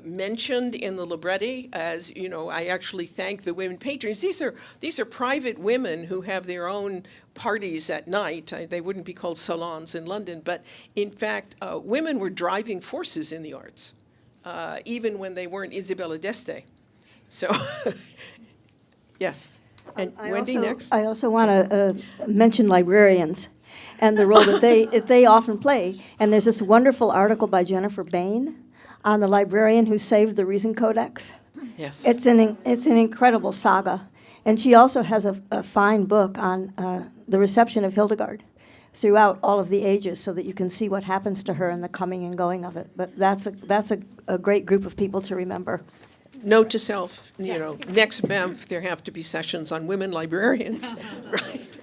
mentioned in the libretti as, I actually thank the women patrons. These are private women who have their own parties at night. They wouldn't be called salons in London, but in fact, women were driving forces in the arts, even when they weren't Isabella d'Este. So, yes. And Wendy, next. I also want to mention librarians and the role that they often play. And there's this wonderful article by Jennifer Bain on the librarian who saved the Reason Codex. Yes. It's an incredible saga. And she also has a fine book on the reception of Hildegard throughout all of the ages, so that you can see what happens to her and the coming and going of it. But that's a great group of people to remember. Note to self, next Banff, there have to be sessions on women librarians, right?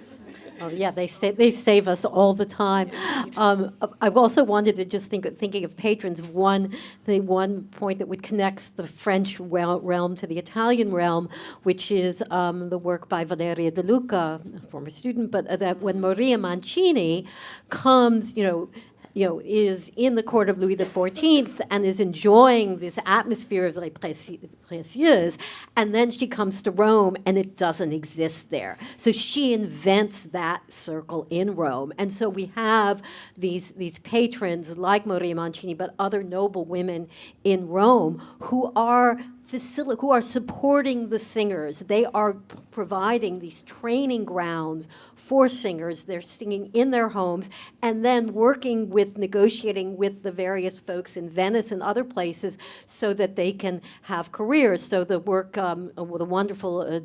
Oh, yeah, they save us all the time. I've also wanted to just thinking of patrons, the one point that would connect the French realm to the Italian realm, which is the work by Valeria De Luca, a former student, but that when Maria Mancini comes, is in the court of Louis XIV and is enjoying this atmosphere of Les Précieuses, and then she comes to Rome and it doesn't exist there. So she invents that circle in Rome. And so we have these patrons like Maria Mancini, but other noble women in Rome who are supporting the singers. They are providing these training grounds for singers. They're singing in their homes and then negotiating with the various folks in Venice and other places so that they can have careers. So the work, with a wonderful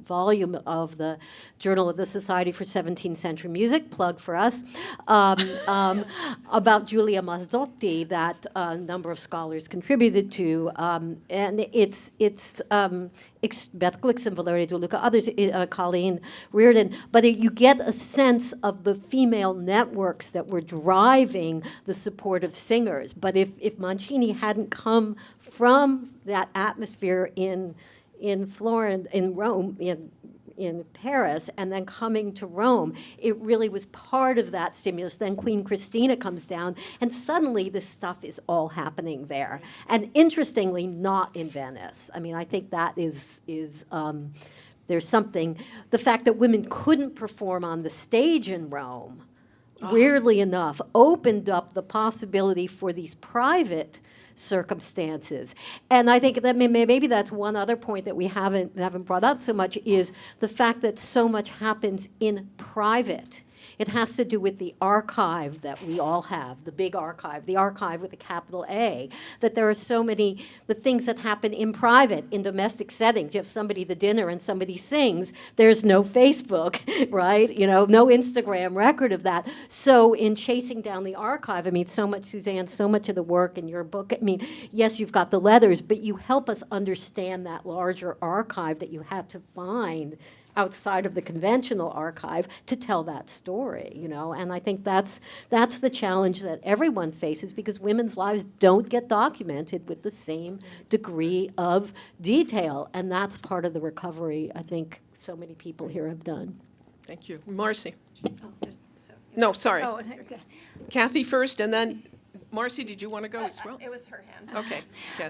volume of the Journal of the Society for 17th Century Music, plug for us, about Giulia Mazzotti that a number of scholars contributed to, and it's Beth Glickson, Valeria De Luca, others, Colleen Reardon, but you get a sense of the female networks that were driving the support of singers. But if Mancini hadn't come from that atmosphere in Florence, in Rome, in Paris, and then coming to Rome, it really was part of that stimulus. Then Queen Christina comes down, and suddenly this stuff is all happening there. And interestingly, not in Venice. I mean, I think that is there's something, the fact that women couldn't perform on the stage in Rome, weirdly enough, opened up the possibility for these private circumstances. And I think that maybe that's one other point that we haven't brought up so much, is the fact that so much happens in private. It has to do with the archive that we all have, the big archive, the archive with a capital A, that there are so many, the things that happen in private, in domestic settings. You have somebody at dinner and somebody sings, there's no Facebook, right? No Instagram record of that. So in chasing down the archive, I mean, so much, Suzanne, so much of the work in your book, I mean, yes, you've got the letters, but you help us understand that larger archive that you had to find outside of the conventional archive to tell that story, and I think that's the challenge that everyone faces, because women's lives don't get documented with the same degree of detail, and that's part of the recovery I think so many people here have done. Thank you. Marcie. No, sorry. Oh, okay. Kathy first, and then Marcie, did you want to go as well? It was her hand. Okay.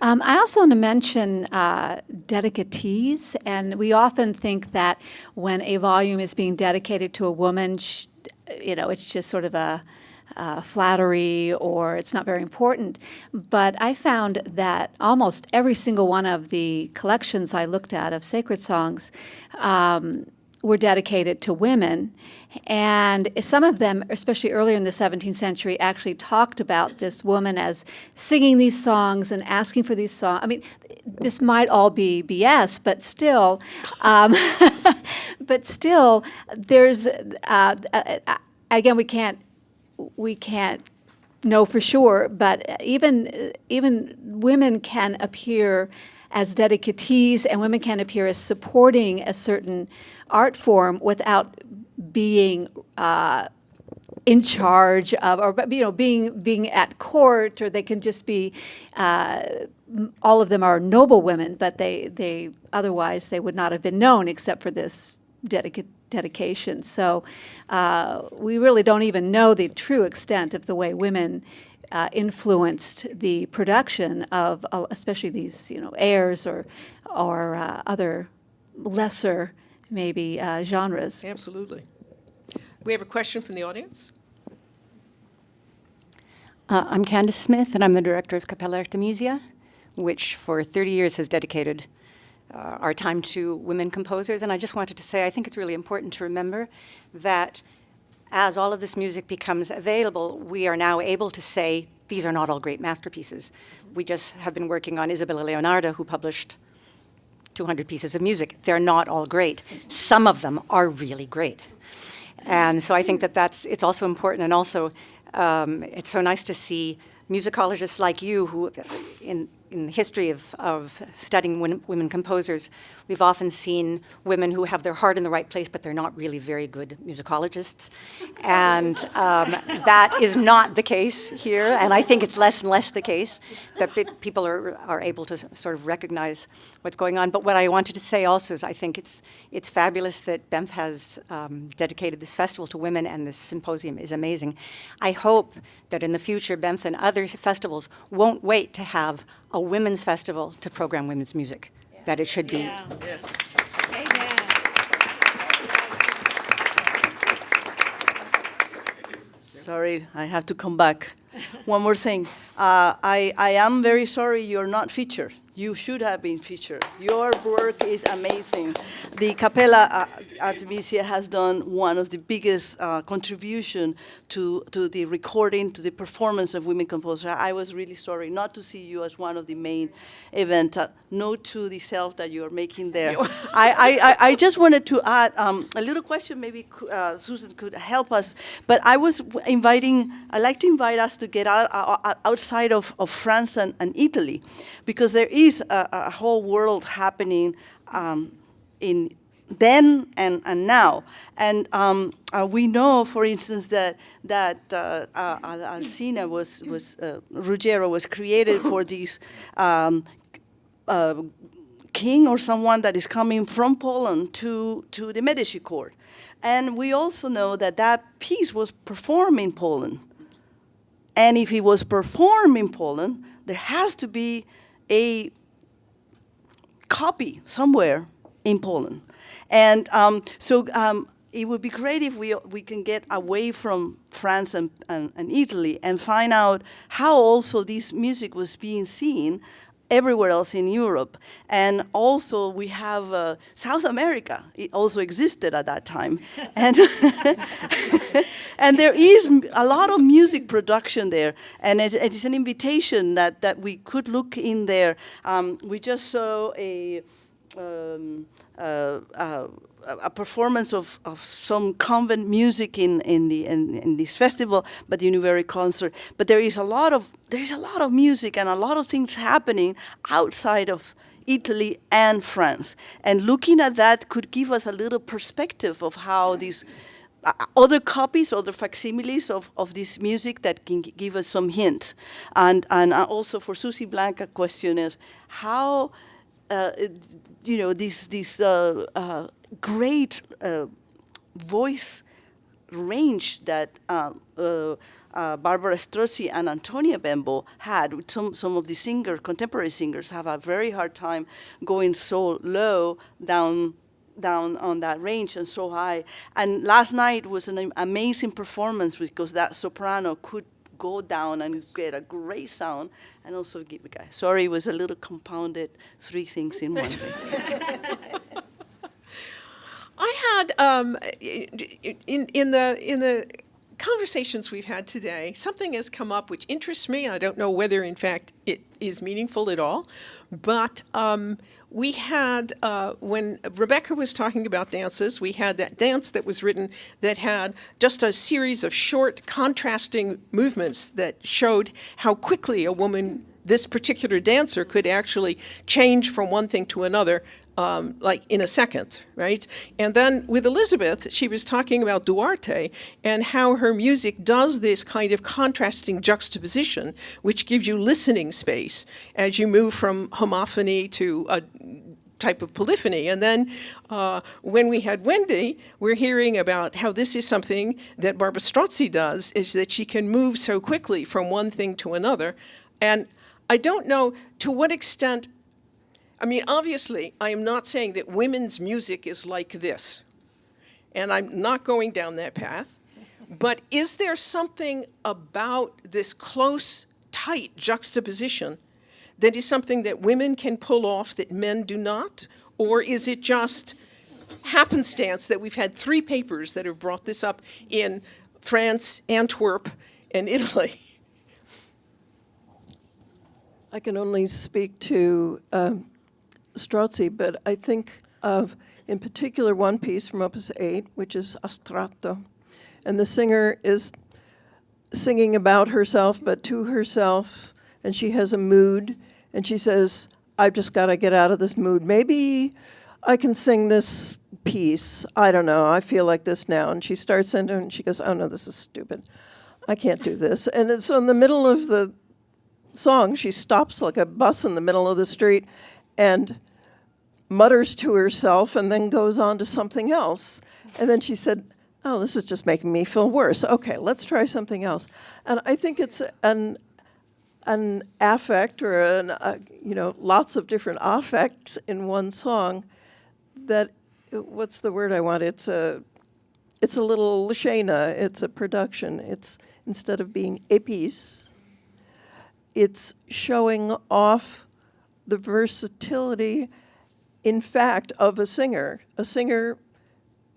I also want to mention dedicatees, and we often think that when a volume is being dedicated to a woman, it's just sort of a flattery, or it's not very important. But I found that almost every single one of the collections I looked at of sacred songs were dedicated to women. And some of them, especially earlier in the 17th century, actually talked about this woman as singing these songs and asking for these songs. I mean, this might all be BS, but still, there's again, we can't know for sure, but even women can appear as dedicatees, and women can appear as supporting a certain art form without being in charge of, or being at court, or they can just be. All of them are noble women, but they otherwise they would not have been known except for this dedication. So we really don't even know the true extent of the way women influenced the production of, especially these airs or other lesser maybe genres. Absolutely. We have a question from the audience. I'm Candace Smith, and I'm the director of Capella Artemisia, which for 30 years has dedicated our time to women composers. And I just wanted to say, I think it's really important to remember that as all of this music becomes available, we are now able to say, these are not all great masterpieces. We just have been working on Isabella Leonardo, who published 200 pieces of music. They're not all great. Some of them are really great. And so I think that it's also important, and also it's so nice to see musicologists like you who in the history of studying women composers, we've often seen women who have their heart in the right place, but they're not really very good musicologists. And that is not the case here, and I think it's less and less the case that people are able to sort of recognize what's going on. But what I wanted to say also is I think it's fabulous that BEMF has dedicated this festival to women, and this symposium is amazing. I hope that in the future BEMF and other festivals won't wait to have a women's festival to program women's music, that it should be. Yeah. Yes. Sorry, I have to come back. One more thing. I am very sorry you're not featured. You should have been featured. Your work is amazing. The Capella Artemisia has done one of the biggest contribution to the recording, to the performance of women composers. I was really sorry not to see you as one of the main event. Note to the self that you are making there. I just wanted to add a little question. Maybe Susan could help us. But I'd like to invite us to get outside of France and Italy, because there is a whole world happening in then and now. And we know, for instance, that Alcina Ruggiero was created for this king or someone that is coming from Poland to the Medici court. And we also know that that piece was performed in Poland. And if it was performed in Poland, there has to be a copy somewhere in Poland. And so it would be great if we can get away from France and Italy and find out how also this music was being seen everywhere else in Europe. And also we have South America. It also existed at that time. And, and there is a lot of music production there. And it's an invitation that we could look in there. We just saw a performance of some convent music in this festival, but the Univeri concert. But there is a lot of music and a lot of things happening outside of Italy and France. And looking at that could give us a little perspective of how these other copies, other facsimiles of this music that can give us some hints. And also for Susie Blanca question is how this great voice range that Barbara Strozzi and Antonia Bembo had. Some of the contemporary singers have a very hard time going so low down on that range and so high. And last night was an amazing performance because that soprano could go down and get a great sound and also give a guy. Sorry, it was a little compounded, three things in one thing. I had in the conversations we've had today, something has come up which interests me. I don't know whether, in fact, it is meaningful at all, but we had, when Rebecca was talking about dances, we had that dance that was written that had just a series of short contrasting movements that showed how quickly a woman, this particular dancer, could actually change from one thing to another like in a second, right? And then with Élisabeth, she was talking about Duarte and how her music does this kind of contrasting juxtaposition, which gives you listening space as you move from homophony to a type of polyphony. And then when we had Wendy, we're hearing about how this is something that Barbara Strozzi does, is that she can move so quickly from one thing to another. And I don't know to what extent, I mean, obviously, I am not saying that women's music is like this, and I'm not going down that path, but is there something about this close, tight juxtaposition that is something that women can pull off that men do not? Or is it just happenstance that we've had 3 papers that have brought this up in France, Antwerp, and Italy? I can only speak to Strozzi, but I think of, in particular, one piece from Opus 8, which is Astratto. And the singer is singing about herself, but to herself, and she has a mood, And she says, I've just got to get out of this mood. Maybe I can sing this piece. I don't know. I feel like this now. And she starts into it and she goes, oh no, this is stupid. I can't do this. And so in the middle of the song, she stops like a bus in the middle of the street and mutters to herself and then goes on to something else. And then she said, oh, this is just making me feel worse. Okay, let's try something else. And I think it's an affect or lots of different affects in one song that, what's the word I want? It's a little Shana, it's a production. It's, instead of being a piece, it's showing off the versatility, in fact, of a singer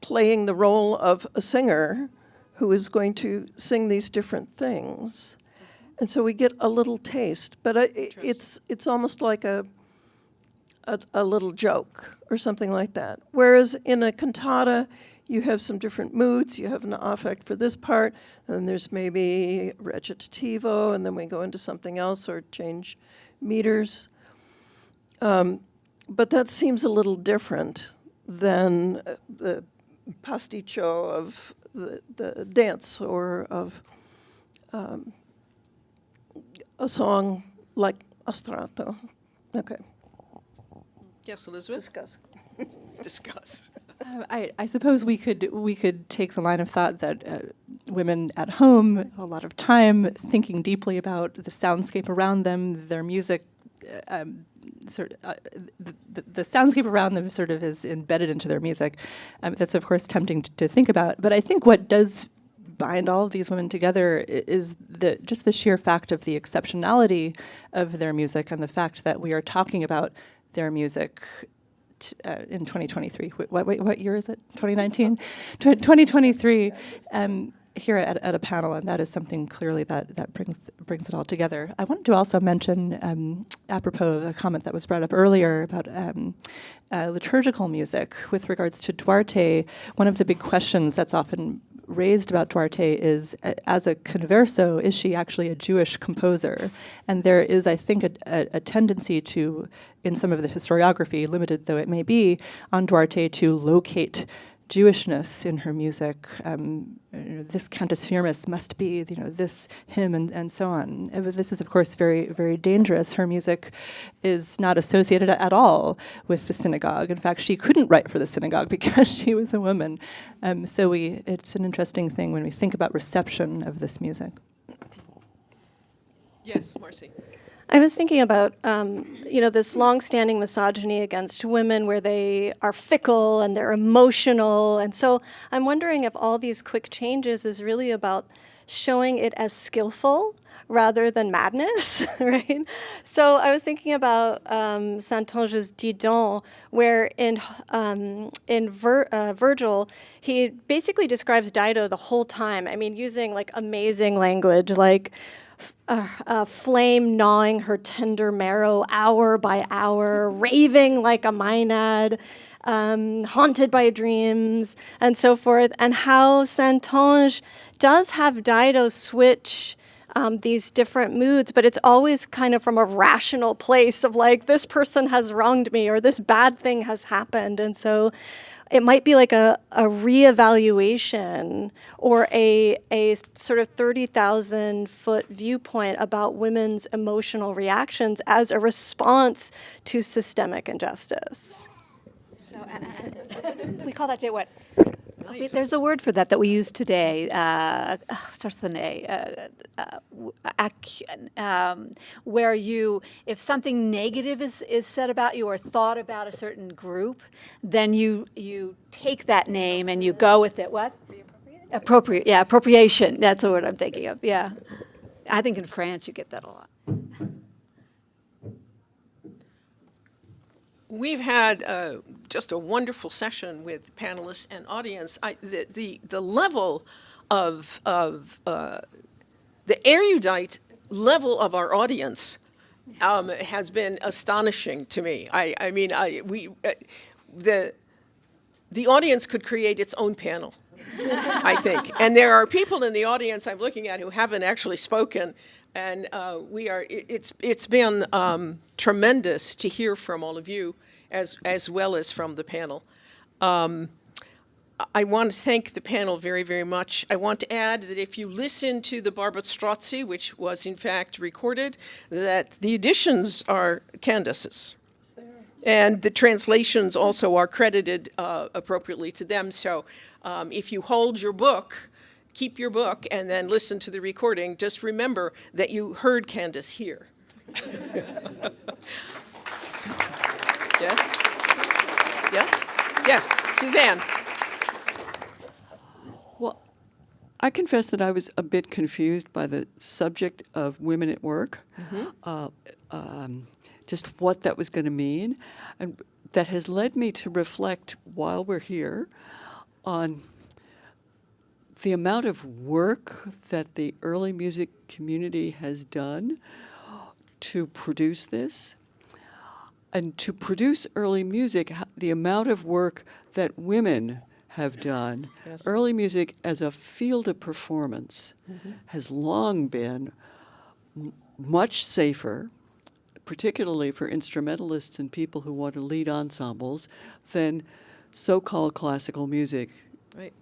playing the role of a singer who is going to sing these different things. And so we get a little taste, but it's almost like a little joke or something like that. Whereas in a cantata, you have some different moods. You have an affect for this part, and then there's maybe recitativo, and then we go into something else or change meters. But that seems a little different than the pasticcio of the dance or of a song like Astrato. Okay. Yes, Elizabeth? Discuss. Discuss. I suppose we could take the line of thought that women at home, a lot of time thinking deeply about the soundscape around them, their music, the soundscape around them sort of is embedded into their music. That's of course tempting to think about. But I think what does bind all of these women together is just the sheer fact of the exceptionality of their music and the fact that we are talking about their music in 2023. What year is it? 2019? 2023. Here at a panel, and that is something clearly that brings it all together. I wanted to also mention, apropos of a comment that was brought up earlier about liturgical music with regards to Duarte. One of the big questions that's often raised about Duarte is, as a converso, is she actually a Jewish composer? And there is, I think, a tendency to, in some of the historiography, limited though it may be, on Duarte to locate Jewishness in her music. This cantus firmus must be, this hymn, and so on. This is, of course, very, very dangerous. Her music is not associated at all with the synagogue. In fact, she couldn't write for the synagogue because she was a woman. So it's an interesting thing when we think about reception of this music. Yes, Marcie. I was thinking about, this long-standing misogyny against women where they are fickle and they're emotional. And so I'm wondering if all these quick changes is really about showing it as skillful rather than madness, right? So I was thinking about Saintonge's Didon, where in Virgil, he basically describes Dido the whole time. I mean, using like amazing language, like a flame gnawing her tender marrow hour by hour, raving like a maenad, haunted by dreams, and so forth, and how Saintonge does have Dido switch these different moods, but it's always kind of from a rational place of like, this person has wronged me or this bad thing has happened. And so it might be like a reevaluation or a sort of 30,000-foot viewpoint about women's emotional reactions as a response to systemic injustice. So we call that what? There's a word for that we use today. Starts with an A. Where if something negative is said about you or thought about a certain group, then you take that name and you go with it. What? Appropriate. Yeah, appropriation. That's the word I'm thinking of. Yeah, I think in France you get that a lot. We've had just a wonderful session with panelists and audience. The level of the erudite level of our audience has been astonishing to me. The audience could create its own panel, I think. And there are people in the audience I'm looking at who haven't actually spoken. And it's been tremendous to hear from all of you as well as from the panel. I want to thank the panel very, very much. I want to add that if you listen to the Barbara Strozzi, which was in fact recorded, that the editions are Candace's. And the translations also are credited appropriately to them. So if you hold your book, keep your book, and then listen to the recording, just remember that you heard Candace here. Yes? Yeah? Yes, Suzanne. Well, I confess that I was a bit confused by the subject of women at work, just what that was going to mean. And that has led me to reflect while we're here on the amount of work that the early music community has done to produce this. And to produce early music, the amount of work that women have done. Yes. Early music as a field of performance has long been much safer, particularly for instrumentalists and people who want to lead ensembles, than so-called classical music. Right.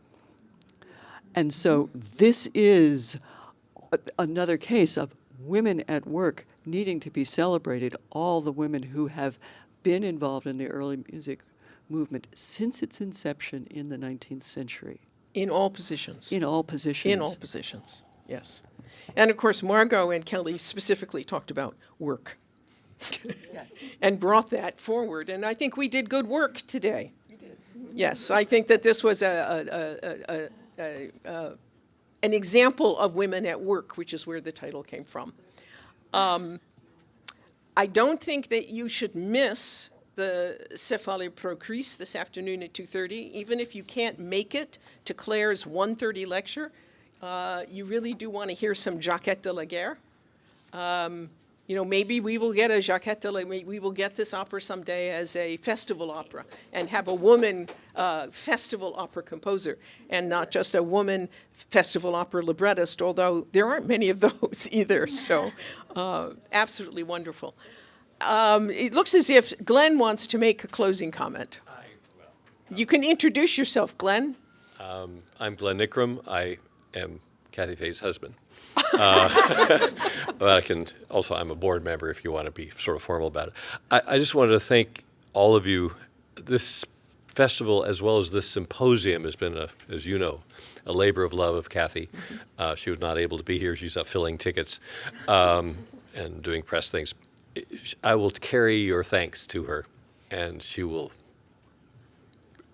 And so this is another case of women at work needing to be celebrated, all the women who have been involved in the early music movement since its inception in the 19th century. In all positions. In all positions. In all positions, yes. And of course, Margot and Kelly specifically talked about work. Yes. And brought that forward. And I think we did good work today. We did. Yes, I think that this was an example of women at work, which is where the title came from. I don't think that you should miss the Cephale Procris this afternoon at 2:30. Even if you can't make it to Claire's 1:30 lecture, you really do want to hear some Jacquet de la Guerre. Maybe we will get a Jacquet de la Guerre. We will get this opera someday as a festival opera and have a woman festival opera composer and not just a woman festival opera librettist, although there aren't many of those either. So absolutely wonderful. It looks as if Glenn wants to make a closing comment. You can introduce yourself, Glenn. I'm Glenn Nickram. I am Kathy Faye's husband. But I'm a board member if you want to be sort of formal about it. I just wanted to thank all of you. This festival, as well as this symposium, has been, as you know, a labor of love of Kathy. She was not able to be here. She's filling tickets and doing press things. I will carry your thanks to her, and she will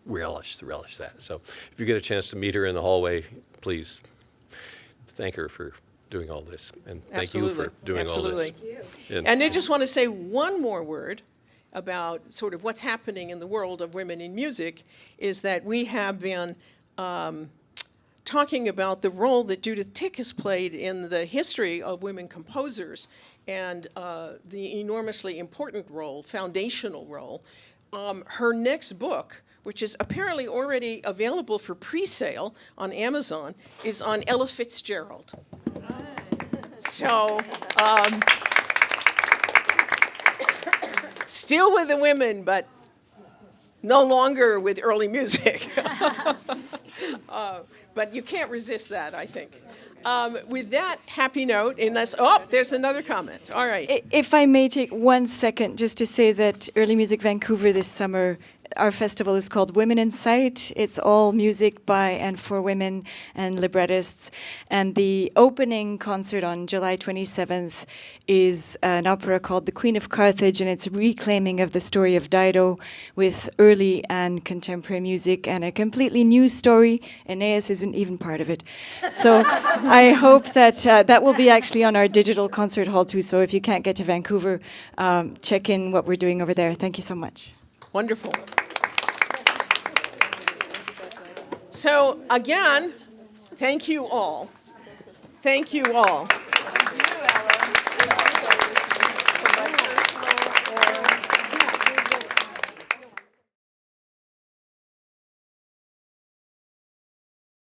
relish that. So if you get a chance to meet her in the hallway, please thank her for doing all this, and thank you for doing all this. And I just want to say one more word about sort of what's happening in the world of women in music, is that we have been talking about the role that Judith Tick has played in the history of women composers and the enormously important role, foundational role. Her next book, which is apparently already available for pre-sale on Amazon, is on Ella Fitzgerald. So, still with the women, but no longer with early music. But you can't resist that, I think. With that happy note, there's another comment. All right. If I may take 1 second just to say that Early Music Vancouver this summer, our festival is called Women in Sight. It's all music by and for women and librettists. And the opening concert on July 27th is an opera called The Queen of Carthage, and it's a reclaiming of the story of Dido with early and contemporary music and a completely new story. Aeneas isn't even part of it. So I hope that that will be actually on our digital concert hall too. So if you can't get to Vancouver, check in what we're doing over there. Thank you so much. Wonderful. So again, thank you all. Thank you all.